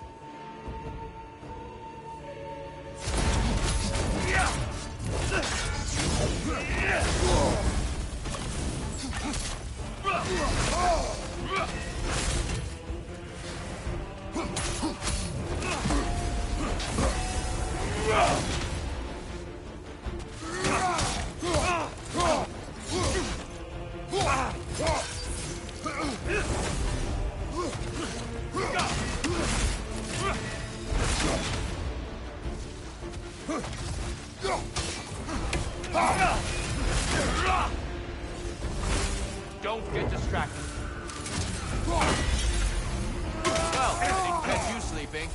Don't get distracted. Well, I didn't catch you sleeping.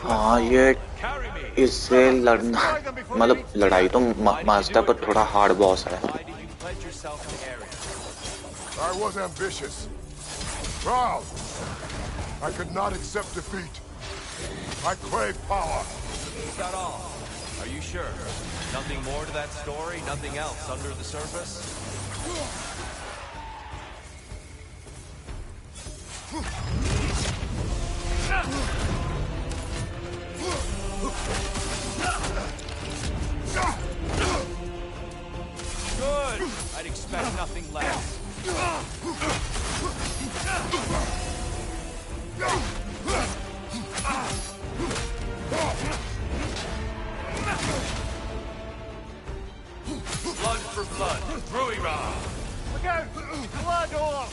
हाँ ये इससे लड़ना मतलब लड़ाई तो मस्त है पर थोड़ा हार्ड बॉस है. I was ambitious, proud. I could not accept defeat. I crave power. Is that all? Are you sure? Nothing more to that story? Nothing else under the surface? Good! I'd expect nothing less. Blood for blood, Ruira! Look out! Blood orb!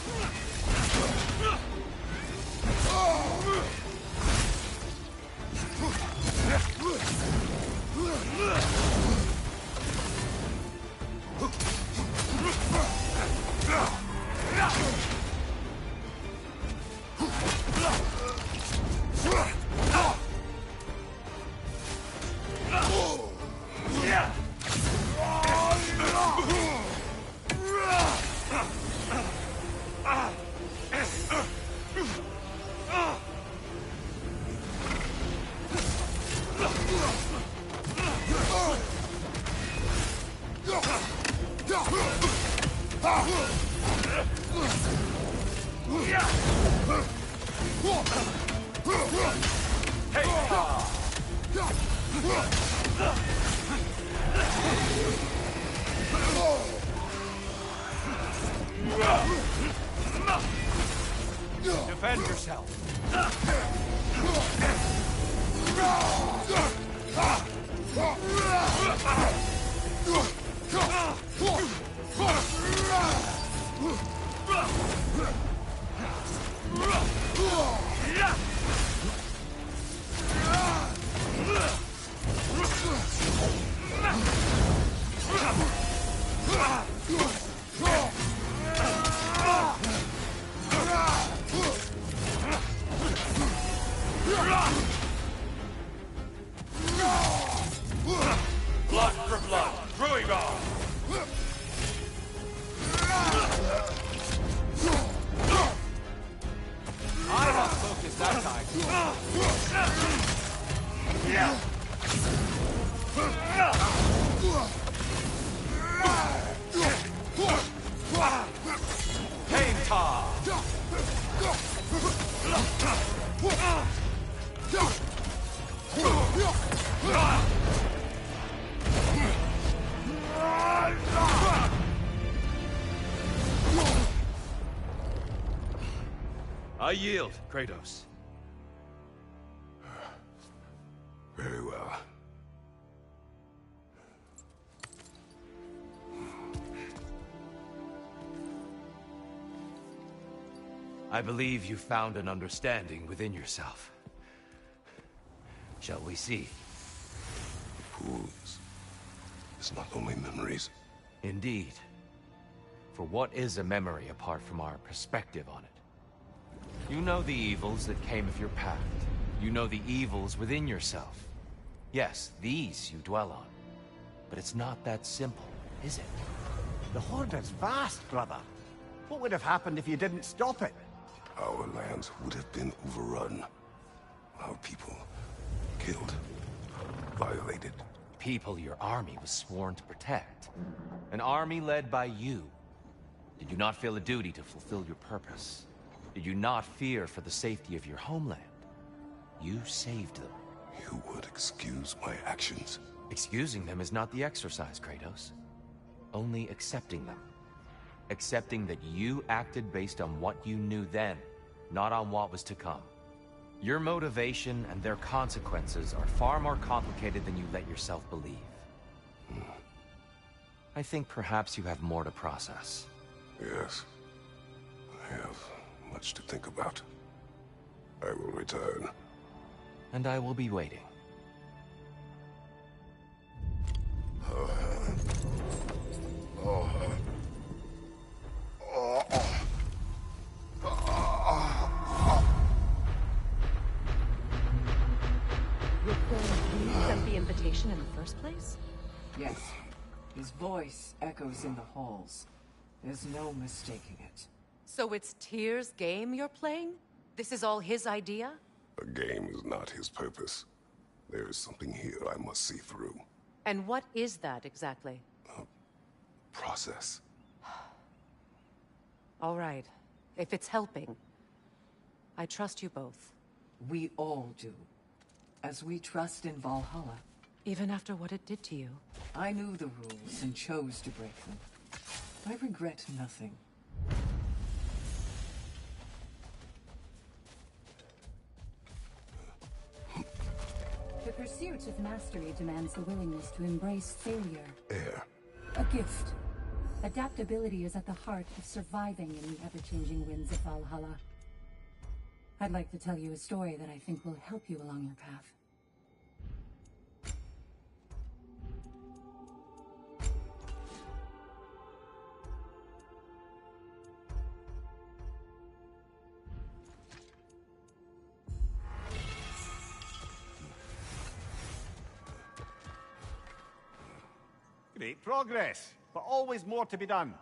Defend yourself. Blood for blood, Ruira! I have focus that time. Pain-Ta! I yield, Kratos. Very well. I believe you found an understanding within yourself. Shall we see? Fools. It's not only memories. Indeed. For what is a memory apart from our perspective on it? You know the evils that came of your path. You know the evils within yourself. Yes, these you dwell on. But it's not that simple, is it? The Horde is vast, brother. What would have happened if you didn't stop it? Our lands would have been overrun. Our people killed, violated. People your army was sworn to protect. An army led by you. Did you not feel a duty to fulfill your purpose? Did you not fear for the safety of your homeland? You saved them. You would excuse my actions? Excusing them is not the exercise, Kratos. Only accepting them. Accepting that you acted based on what you knew then, not on what was to come. Your motivation and their consequences are far more complicated than you let yourself believe. I think perhaps you have more to process. Yes. I have much to think about. I will return. And I will be waiting. Your plan sent the invitation in the first place? Yes. His voice echoes in the halls. There's no mistaking it. So it's Tyr's game you're playing? This is all his idea? A game is not his purpose. There is something here I must see through. And what is that exactly? Process. All right. If it's helping, I trust you both. We all do. As we trust in Valhalla. Even after what it did to you. I knew the rules and chose to break them. I regret nothing. The pursuit of mastery demands the willingness to embrace failure. Air. A gift. Adaptability is at the heart of surviving in the ever-changing winds of Valhalla. I'd like to tell you a story that I think will help you along your path. Great progress, but always more to be done.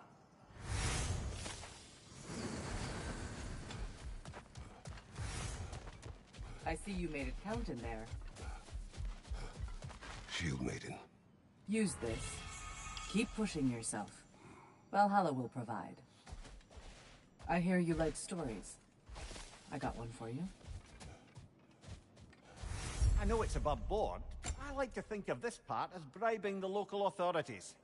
I see you made it count in there. Shield Maiden. Use this. Keep pushing yourself. Valhalla will provide. I hear you like stories. I got one for you. I know it's above board. I like to think of this part as bribing the local authorities.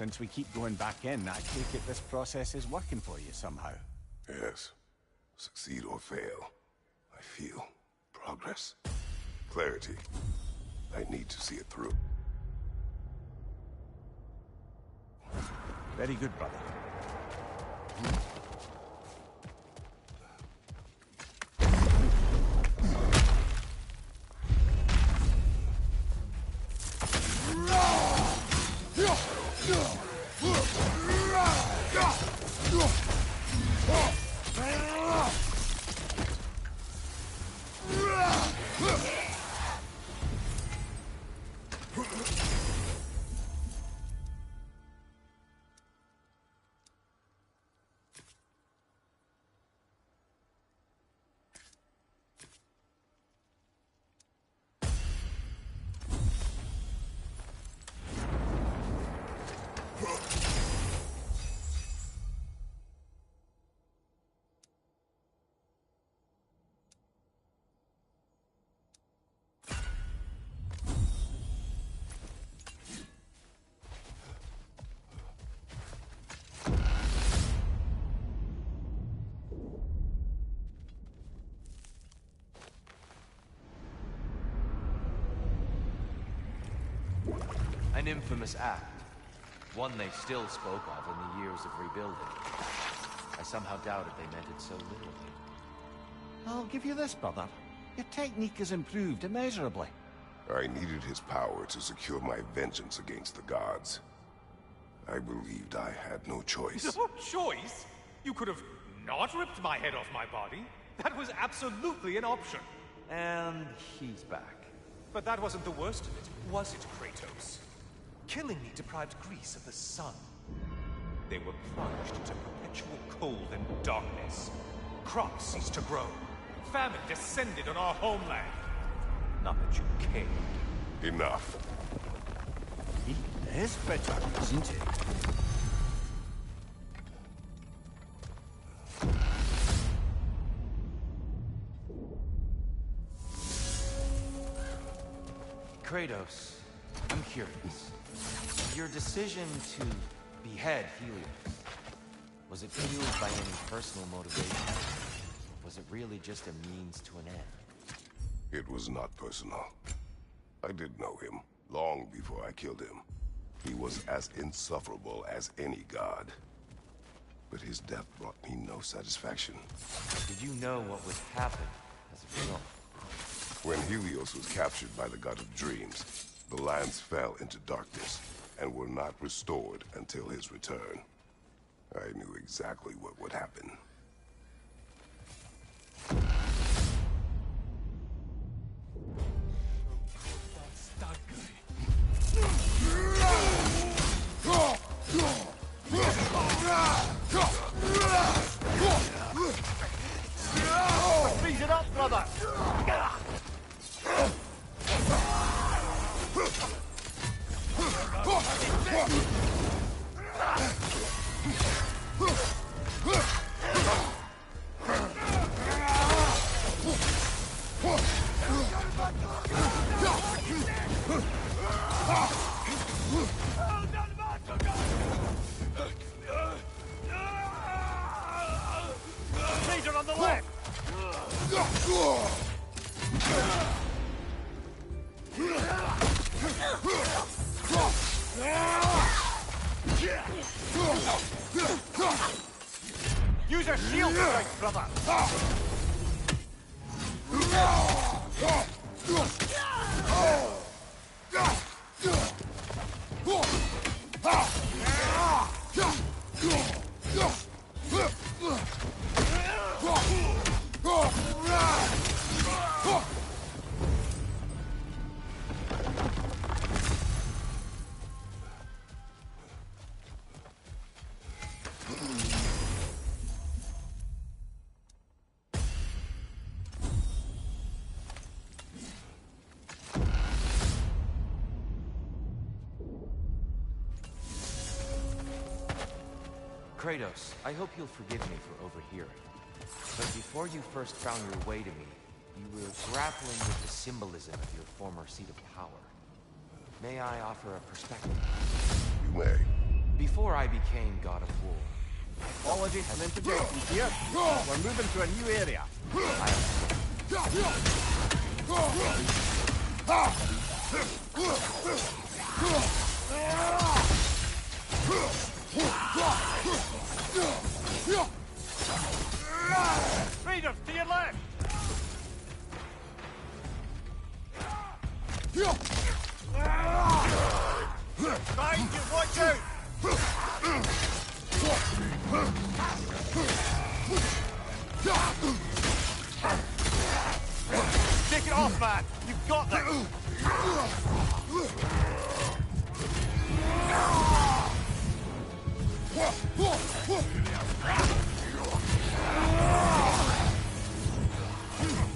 Since we keep going back in, I take it this process is working for you somehow. Yes. Succeed or fail, I feel progress. Clarity. I need to see it through. Very good, brother. An infamous act. One they still spoke of in the years of rebuilding. I somehow doubted they meant it so literally. I'll give you this, brother. Your technique has improved immeasurably. I needed his power to secure my vengeance against the gods. I believed I had no choice. No choice? You could have not ripped my head off my body. That was absolutely an option. And he's back. But that wasn't the worst of it, was it, Kratos? Killing me deprived Greece of the sun. They were plunged into perpetual cold and darkness. Crops ceased to grow. Famine descended on our homeland. Not that you cared. Enough. He is bitter, isn't he? Kratos, I'm curious. Your decision to behead Helios, was it fueled by any personal motivation? Or was it really just a means to an end? It was not personal. I did know him, long before I killed him. He was as insufferable as any god. But his death brought me no satisfaction. Did you know what would happen as a result? When Helios was captured by the god of dreams, the lands fell into darkness and were not restored until his return. I knew exactly what would happen. Freeze it up, brother! Laser on the left! Use your shield strike, brother! Kratos, I hope you'll forgive me for overhearing. But before you first found your way to me, you were grappling with the symbolism of your former seat of power. May I offer a perspective? You may. Before I became God of War, Apologies for the interjection here. We're moving to a new area. Raiders, to your left! Behind you, watch out! Take it off, man! You've got this!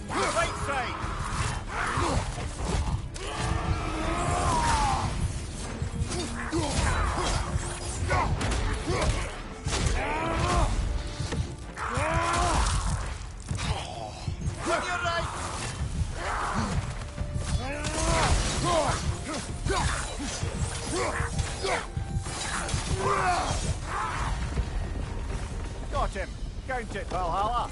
Right side! On your right! Got him! Count it, Valhalla!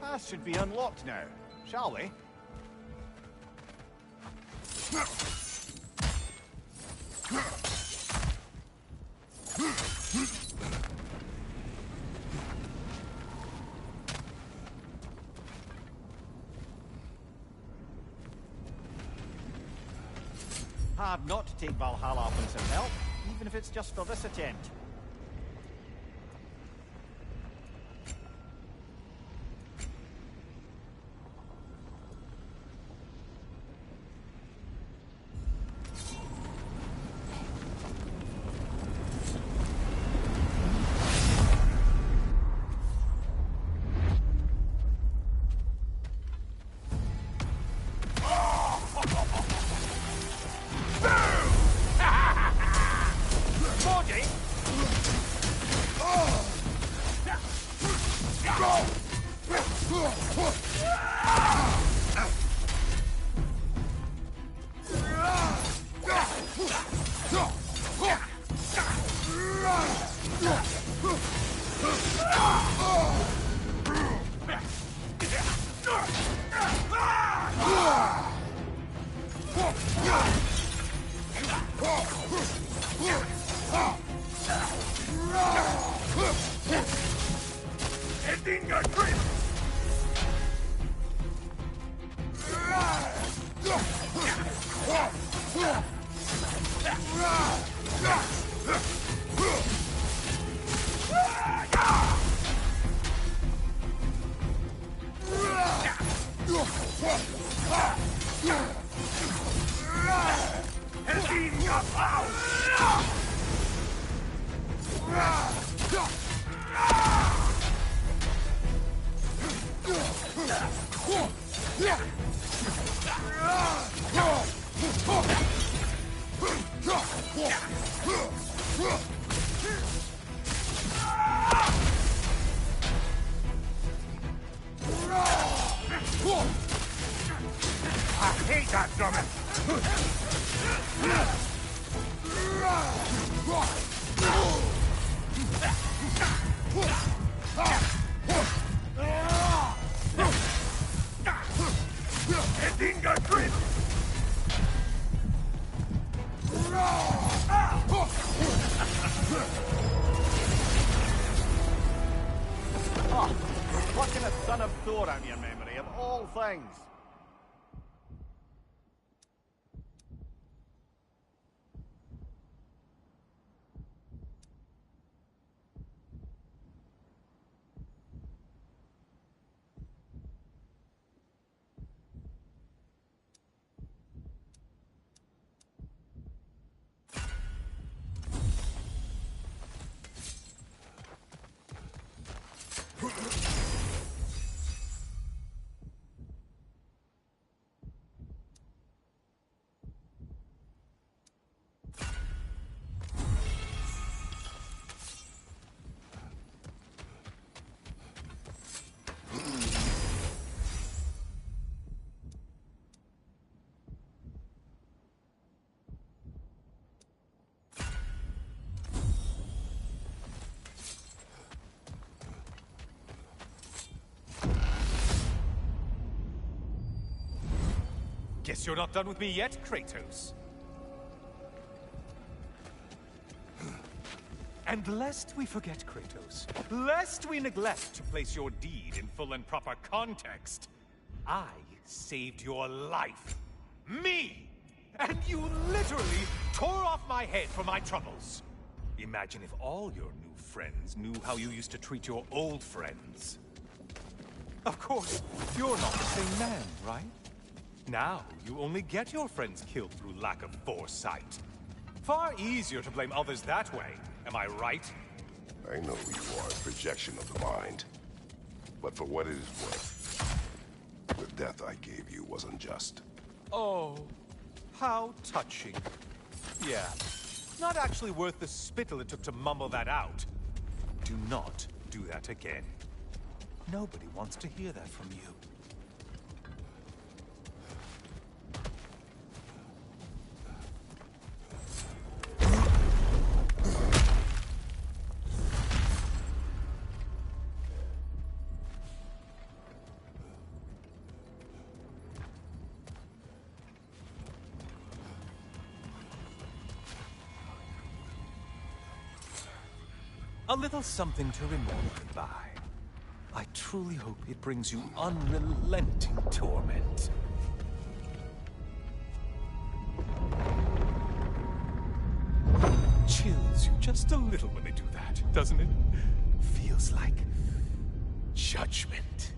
Path should be unlocked now, shall we? Hard not to take Valhalla up on some help, even if it's just for this attempt. Plucking a son of Thor out of your memory, of all things. Guess you're not done with me yet, Kratos. And lest we forget, Kratos, lest we neglect to place your deed in full and proper context, I saved your life. Me! And you literally tore off my head for my troubles. Imagine if all your new friends knew how you used to treat your old friends. Of course, you're not the same man, right? Now, you only get your friends killed through lack of foresight. Far easier to blame others that way, am I right? I know you are a projection of the mind. But for what it is worth, the death I gave you was unjust. Oh, how touching. Yeah, not actually worth the spittle it took to mumble that out. Do not do that again. Nobody wants to hear that from you. A little something to remember me by. I truly hope it brings you unrelenting torment. Chills you just a little when they do that, doesn't it? Feels like judgment.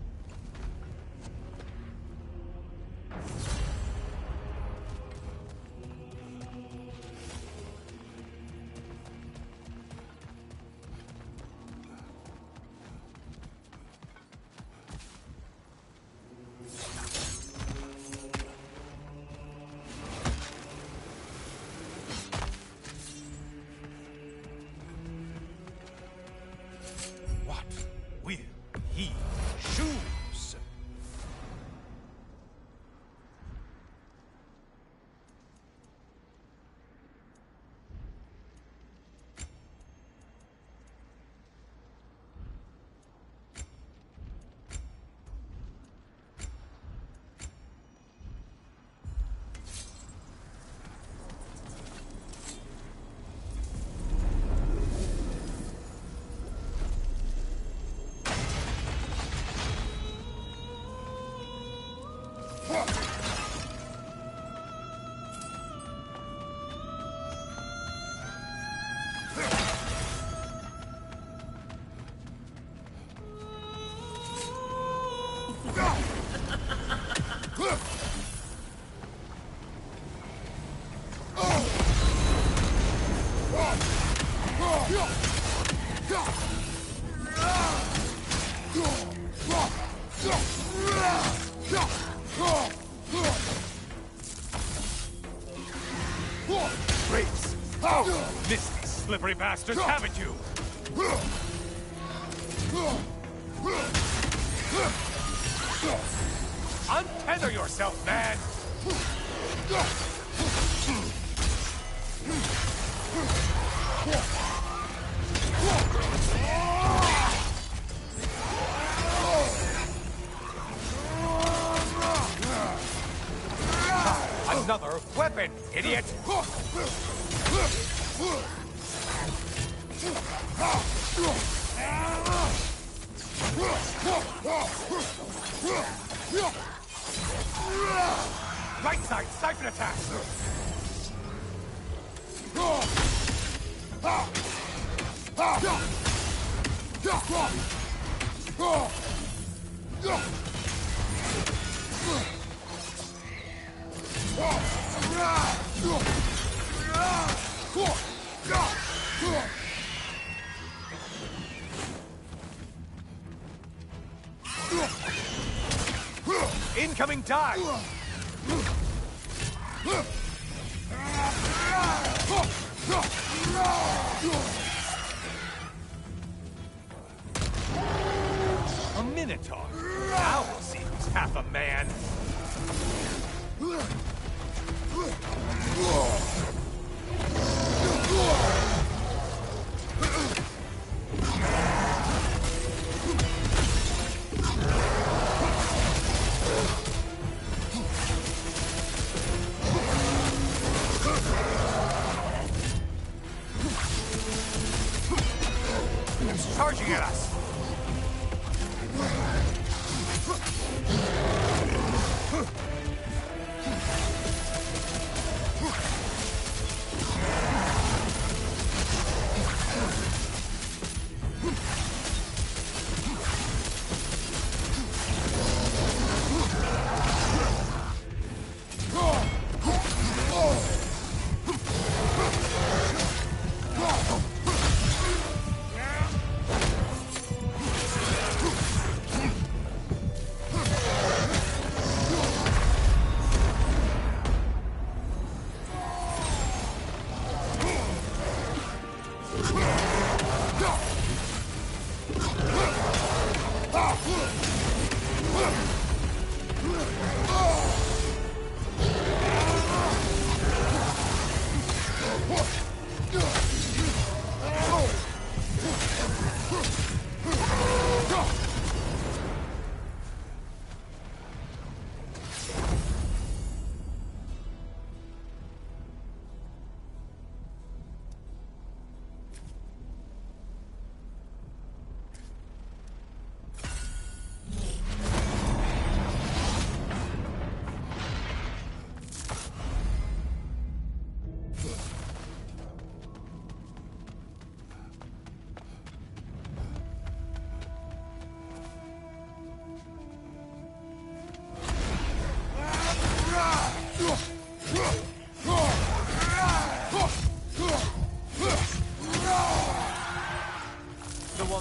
Race! Oh! Missed these slippery bastards, haven't you? Untether yourself, man! Another weapon, idiot! Right side, siphon attack! Incoming dive! A Minotaur. Now we'll see who's half a man.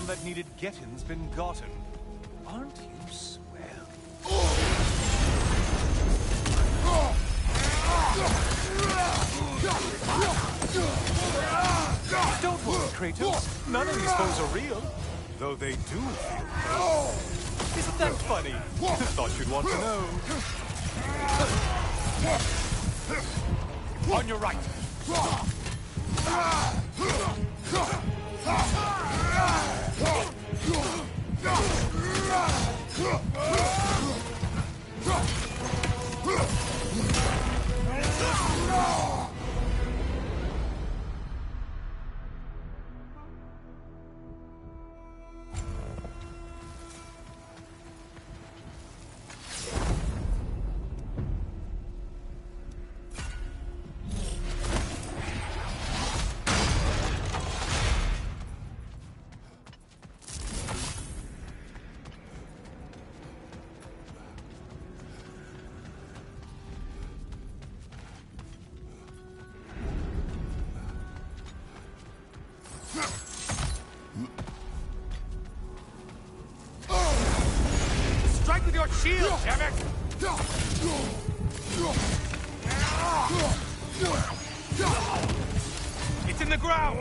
That needed getting's been gotten. Aren't you swell? Don't worry, Kratos. None of these foes are real. Though they do feel real. Isn't that funny? Thought you'd want to know. On your right. Strike with your shield, damn it! It's in the ground!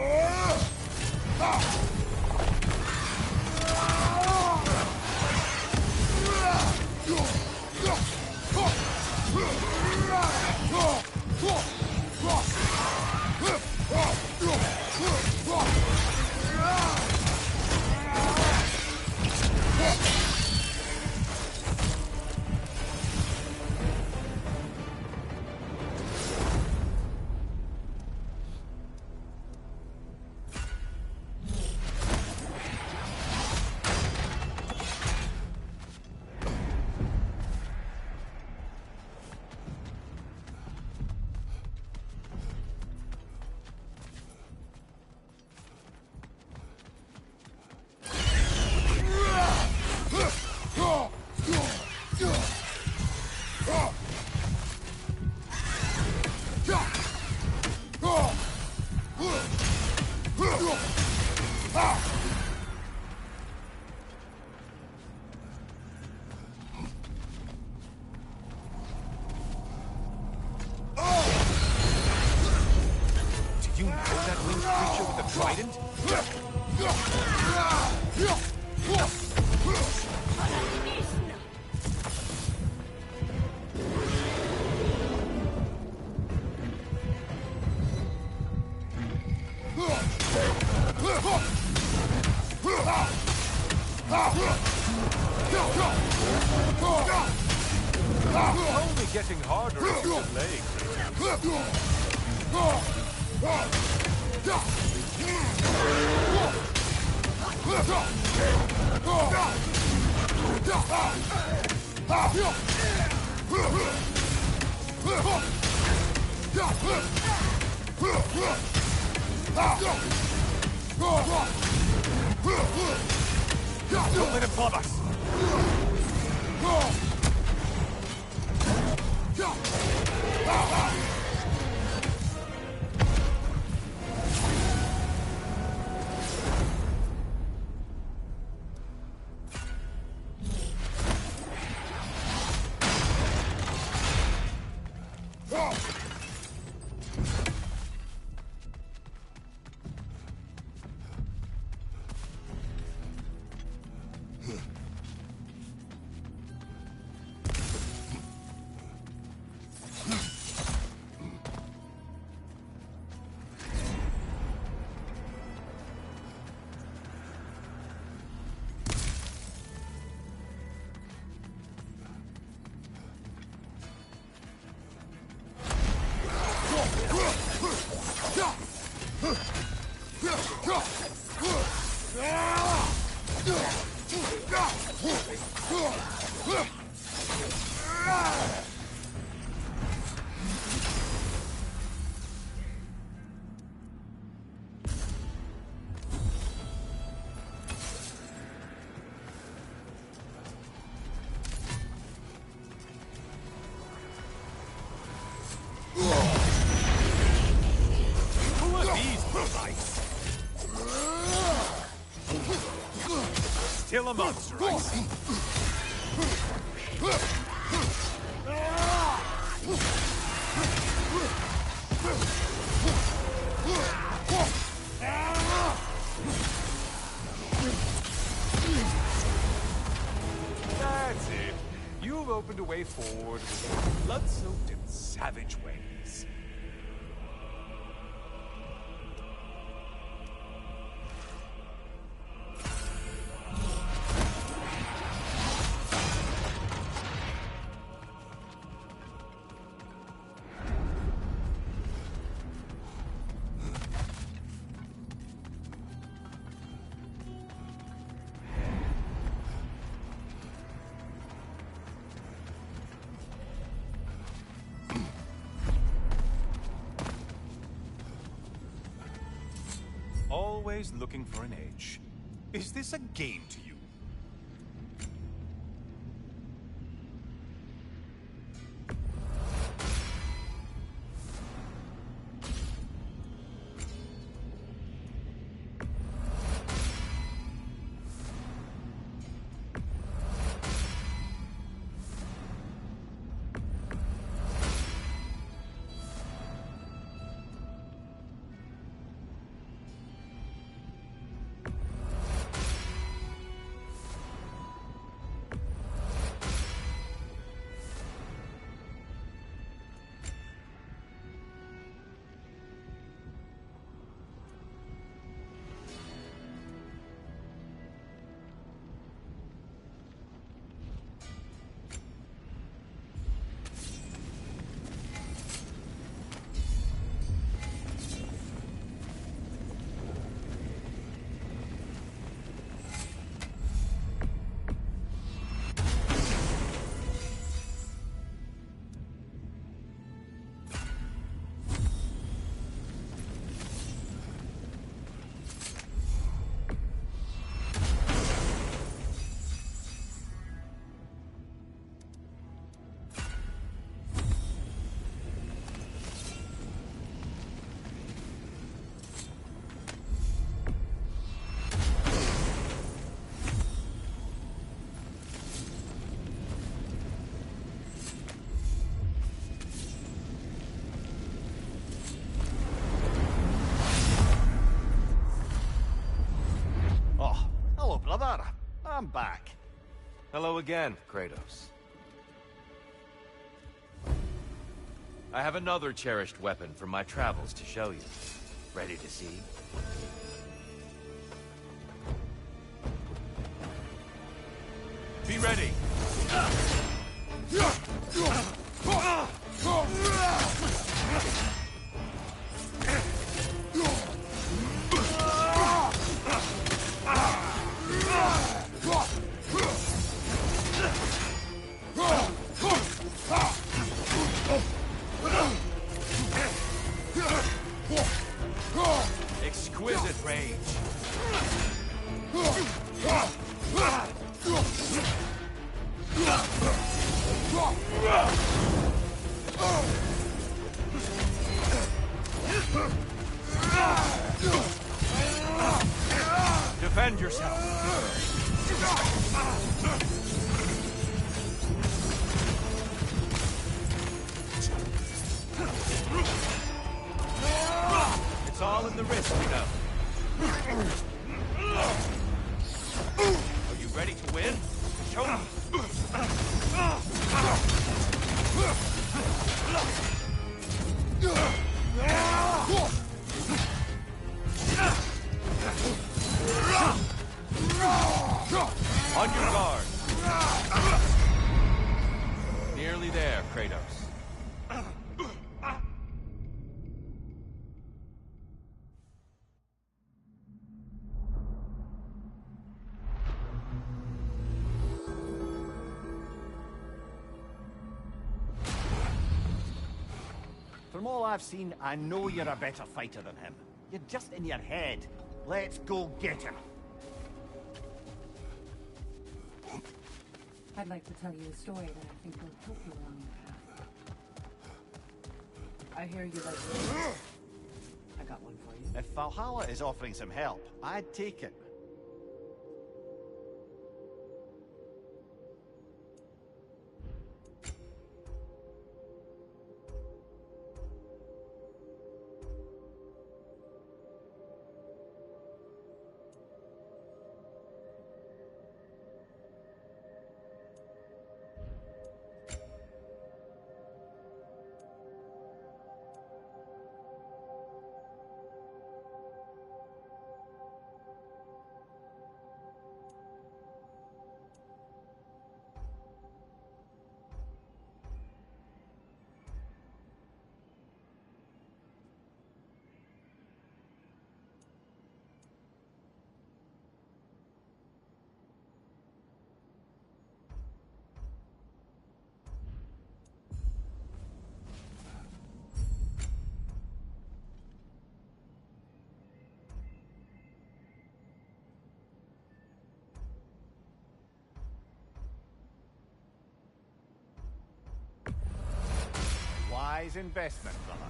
Trident? Only getting harder as you delay. Don't let him club us! Still a monster, I see. That's it. You've opened a way forward with blood-soaked and savage ways. Always looking for an edge. Is this a game to you? Brother, I'm back. Hello again, Kratos. I have another cherished weapon from my travels to show you. Ready to see? Be ready! win? Show me. On your guard. Nearly there, Kratos. From all I've seen, I know you're a better fighter than him. You're just in your head. Let's go get him. I'd like to tell you a story that I think will help you along the path. I hear you like stories. I got one for you. If Valhalla is offering some help, I'd take it. Wise investment, brother.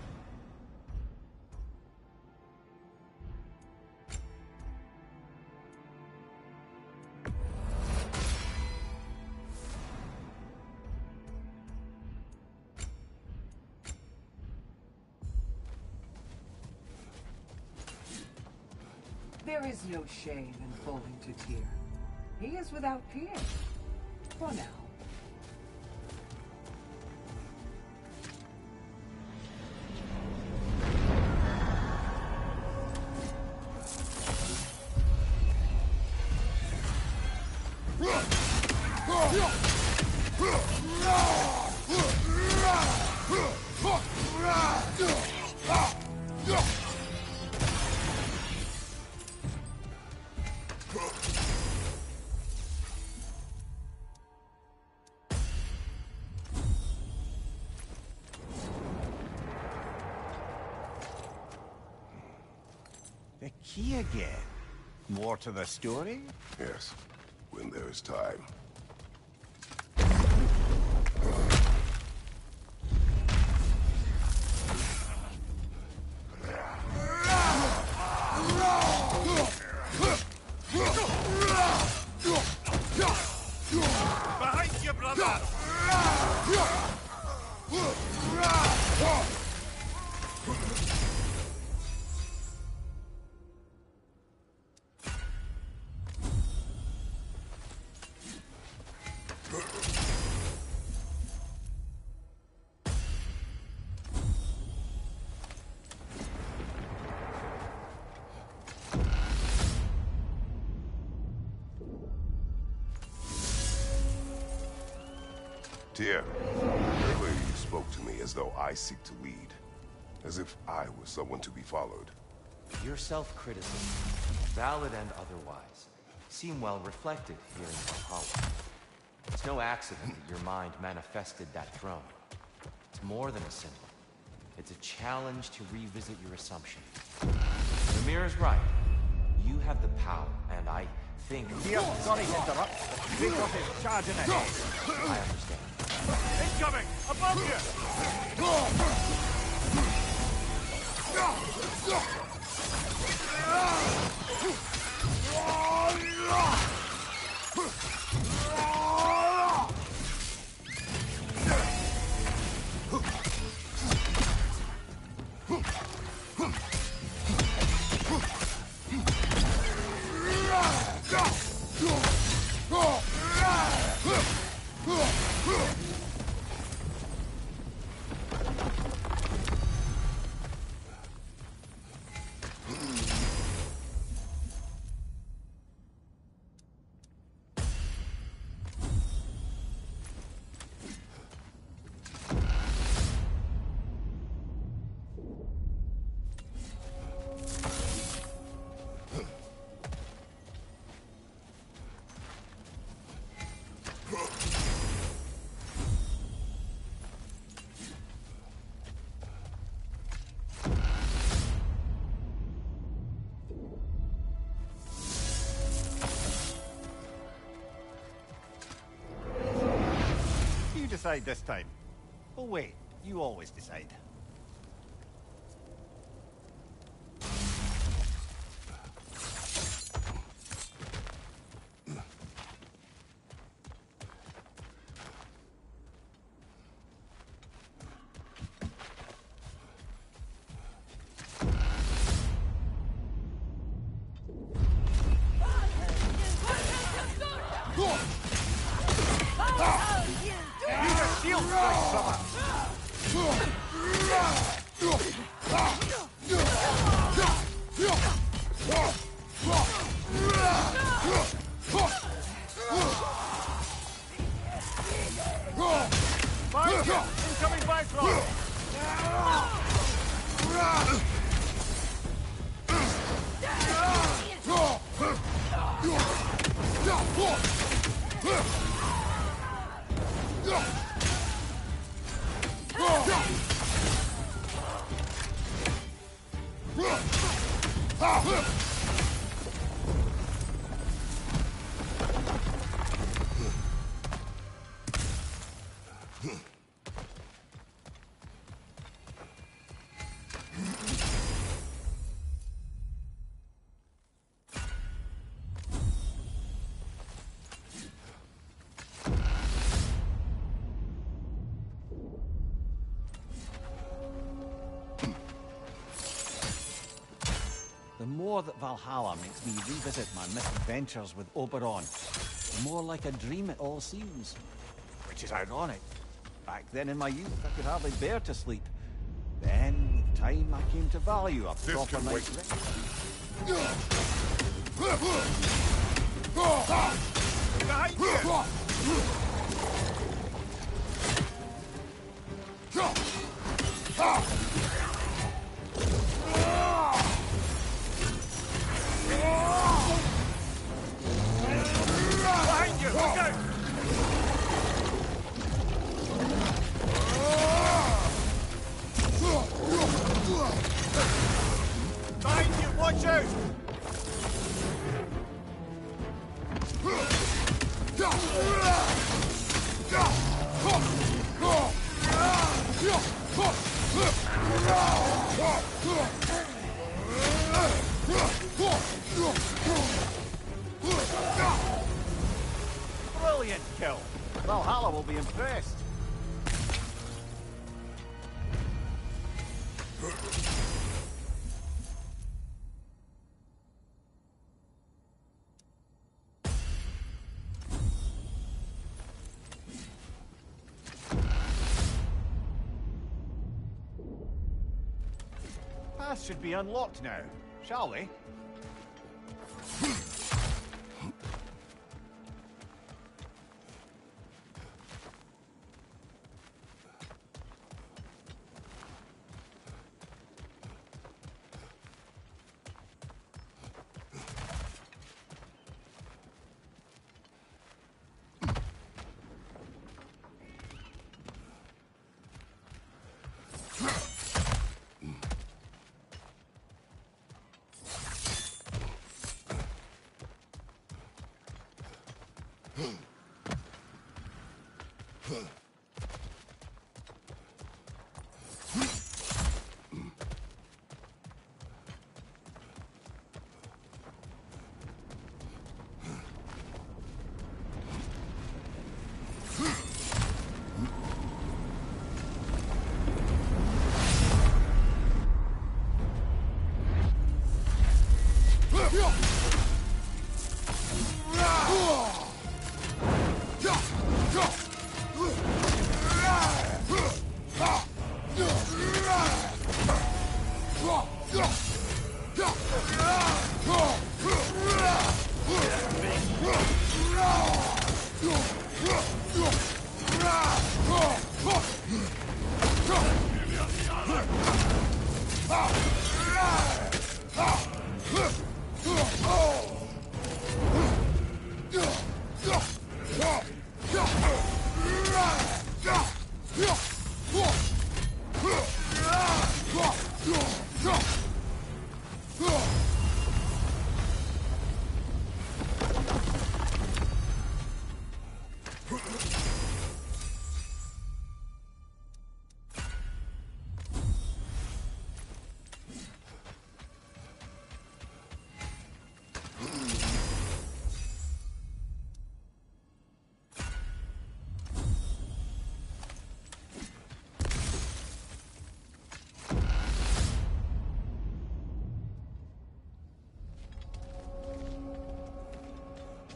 There is no shame in falling to Tyr. He is without peer. For now. The key again. More to the story? Yes, when there is time. Behind you, brother! Tyr, earlier you spoke to me as though I seek to lead. As if I was someone to be followed. Your self-criticism, valid and otherwise, seem well reflected here in Valhalla. It's no accident that your mind manifested that throne. It's more than a symbol. It's a challenge to revisit your assumptions. Ramir's right. You have the power, and I think... Here, sorry to interrupt. Kratos is charging ahead. I understand. Incoming! Above you! decide this time. Oh wait, you always decide. Incoming Bifrost! The more that Valhalla makes me revisit my misadventures with Oberon, the more like a dream it all seems. Which is ironic. Back then in my youth, I could hardly bear to sleep. Then, with time, I came to value a proper night's rest. Behind you! Look out! Behind you! Watch out! Brilliant kill! Valhalla will be impressed. Path should be unlocked now, shall we?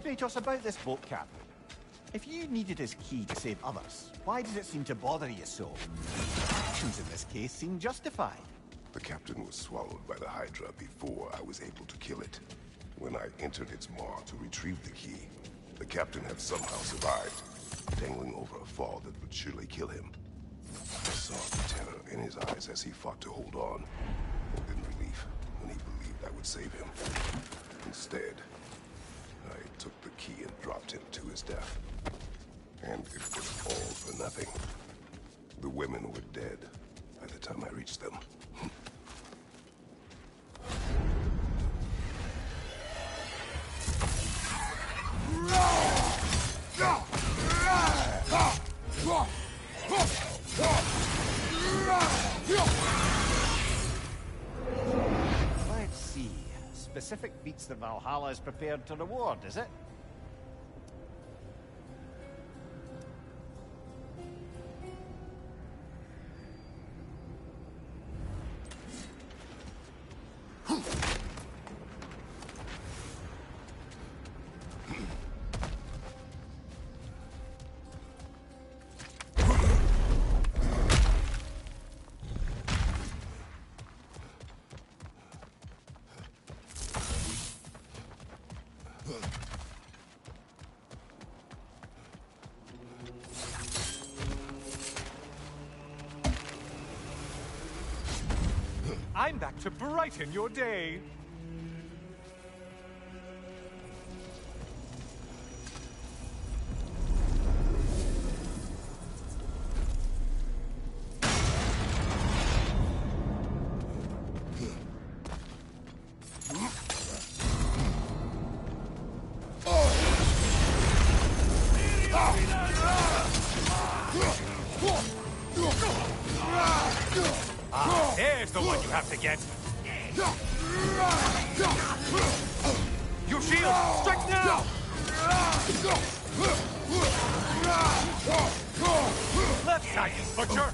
Kratos, about this boat captain. If you needed his key to save others, why did it seem to bother you so? Actions in this case seem justified. The captain was swallowed by the Hydra before I was able to kill it. When I entered its maw to retrieve the key, the captain had somehow survived, dangling over a fall that would surely kill him. I saw the terror in his eyes as he fought to hold on, and in relief when he believed I would save him. Instead, I took the key and dropped him to his death. And it was all for nothing. The women were dead by the time I reached them. Let's see. Specific feats that Valhalla is prepared to reward, is it? I'm back to brighten your day. There's the one you have to get. Your shield! Strike now! Left side, you butcher!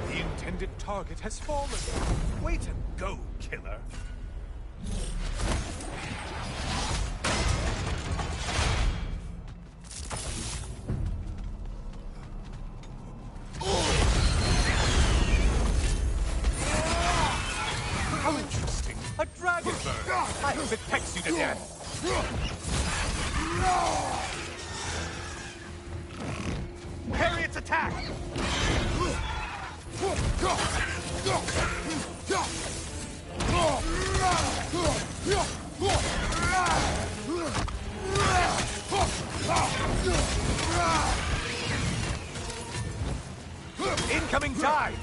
The intended target has fallen. Way to go, killer. How interesting. A dragon bird. I hope it pecks you to death. Parry its attack! Incoming dive!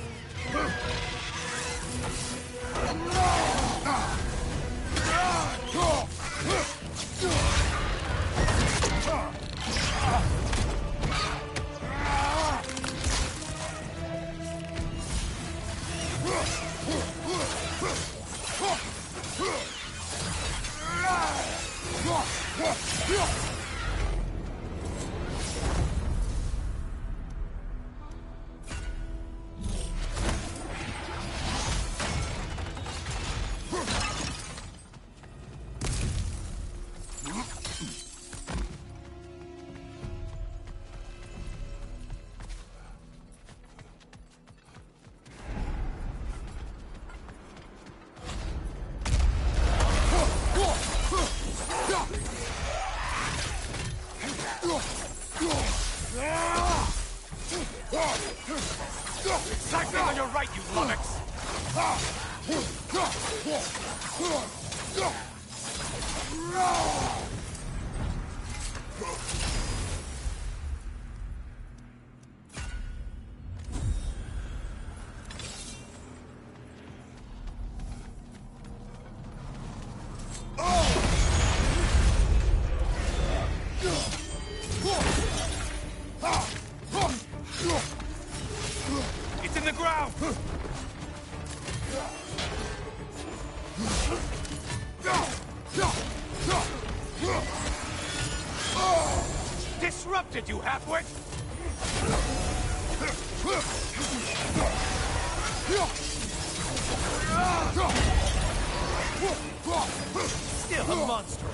Cycling on your right, you lummox! It's in the ground! Disrupted, you halfwit! Still a monster.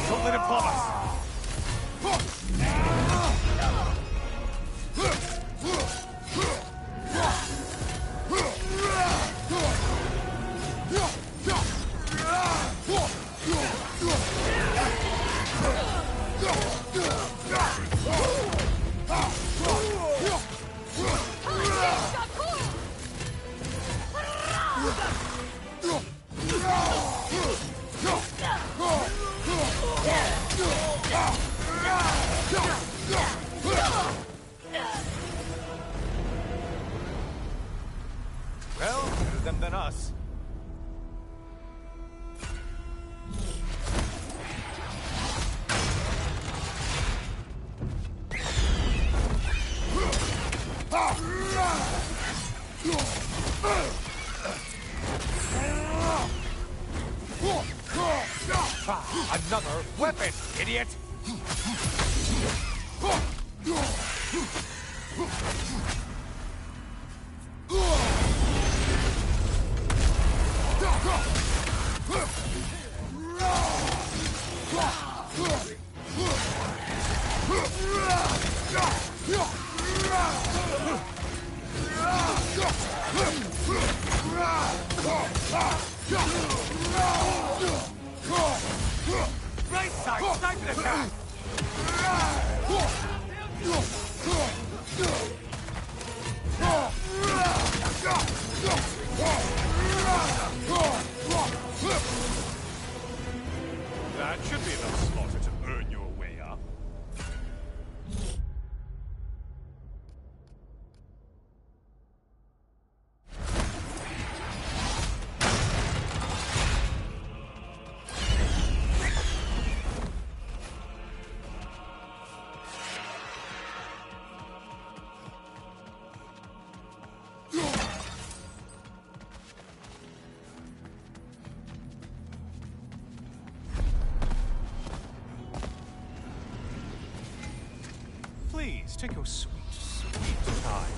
Don't let him pop us! Well, better them than us. Another weapon, idiot! Right side, sniper attack! That should be enough slaughter to earn your way up. Please, take your sweet, sweet time.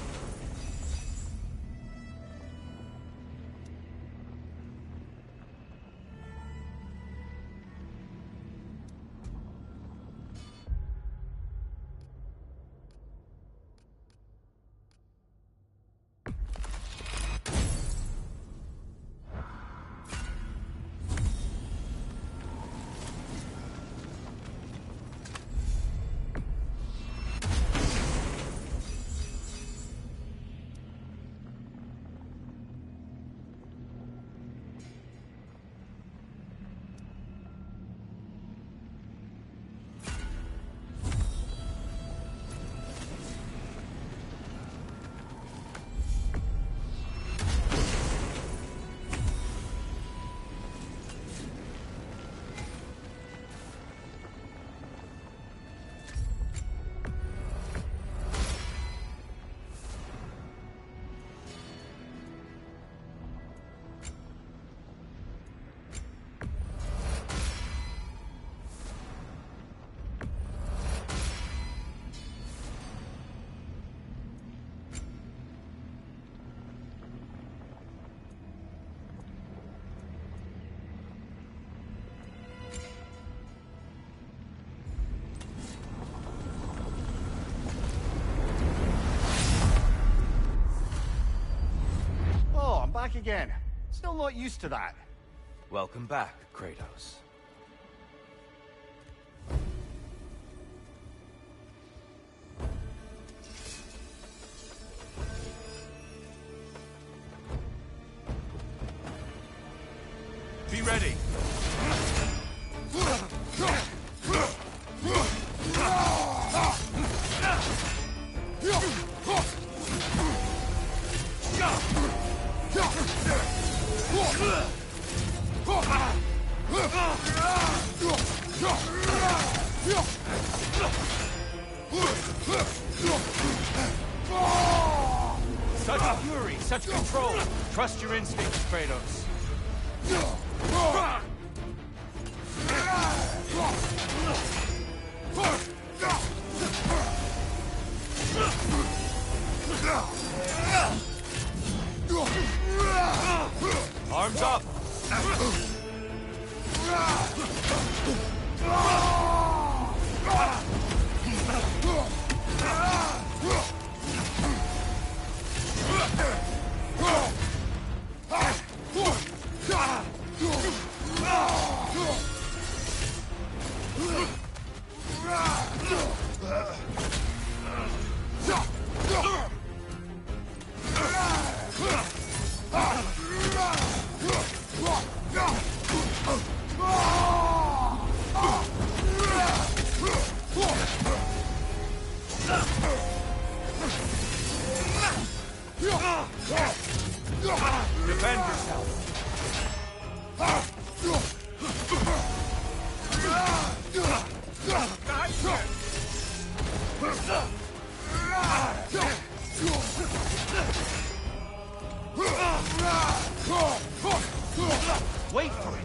again. Still not used to that. Welcome back, Kratos. Be ready. Such fury, such control. Trust your instincts, Kratos. Arms up! Defend yourself. Wait for it.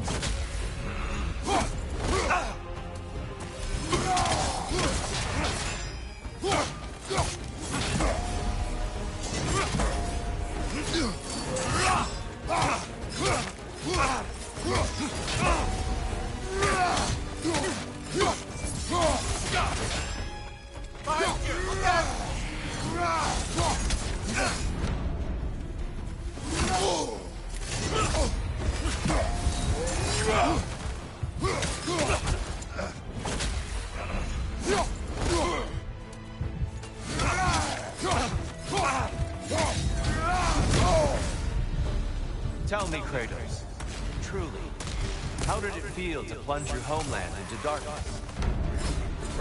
Tell me, Kratos, truly, how did it feel to plunge your homeland into darkness?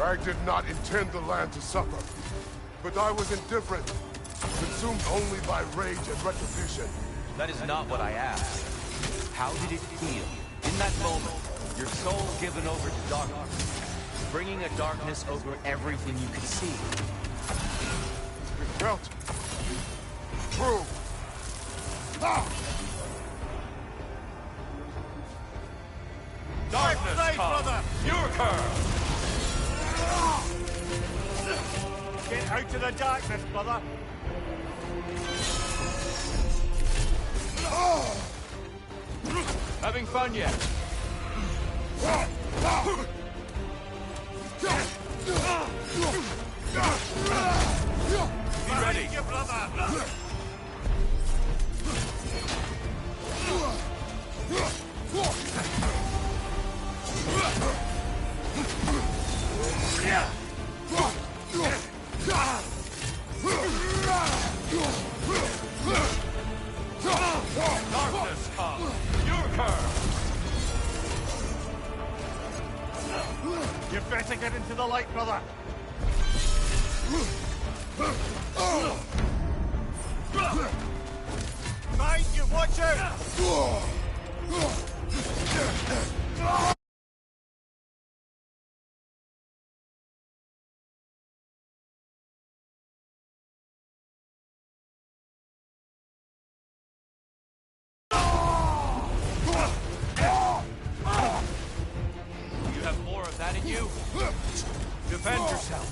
I did not intend the land to suffer, but I was indifferent, consumed only by rage and retribution. That is not what I asked. How did it feel, in that moment, your soul given over to darkness, bringing a darkness over everything you could see? It felt true. Darkness come! Your curse! Get out of the darkness, brother. Having fun yet? Be ready! Your brother. Darkness come! Your curse! You better get into the light, brother. Mind you, watch out! You have more of that in you? Defend yourself!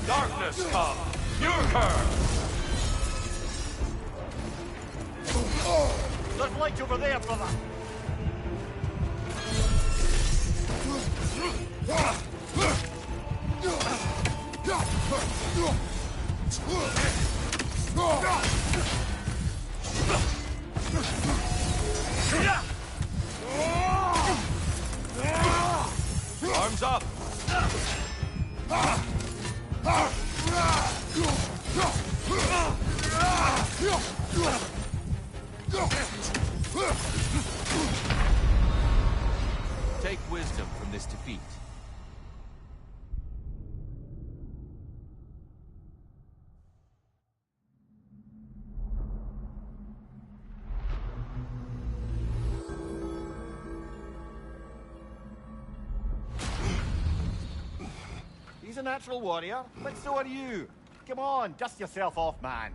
Darkness come! Your curse! There's light over there, brother. Arms up! Take wisdom from this defeat. He's a natural warrior, but so are you. Come on, dust yourself off, man.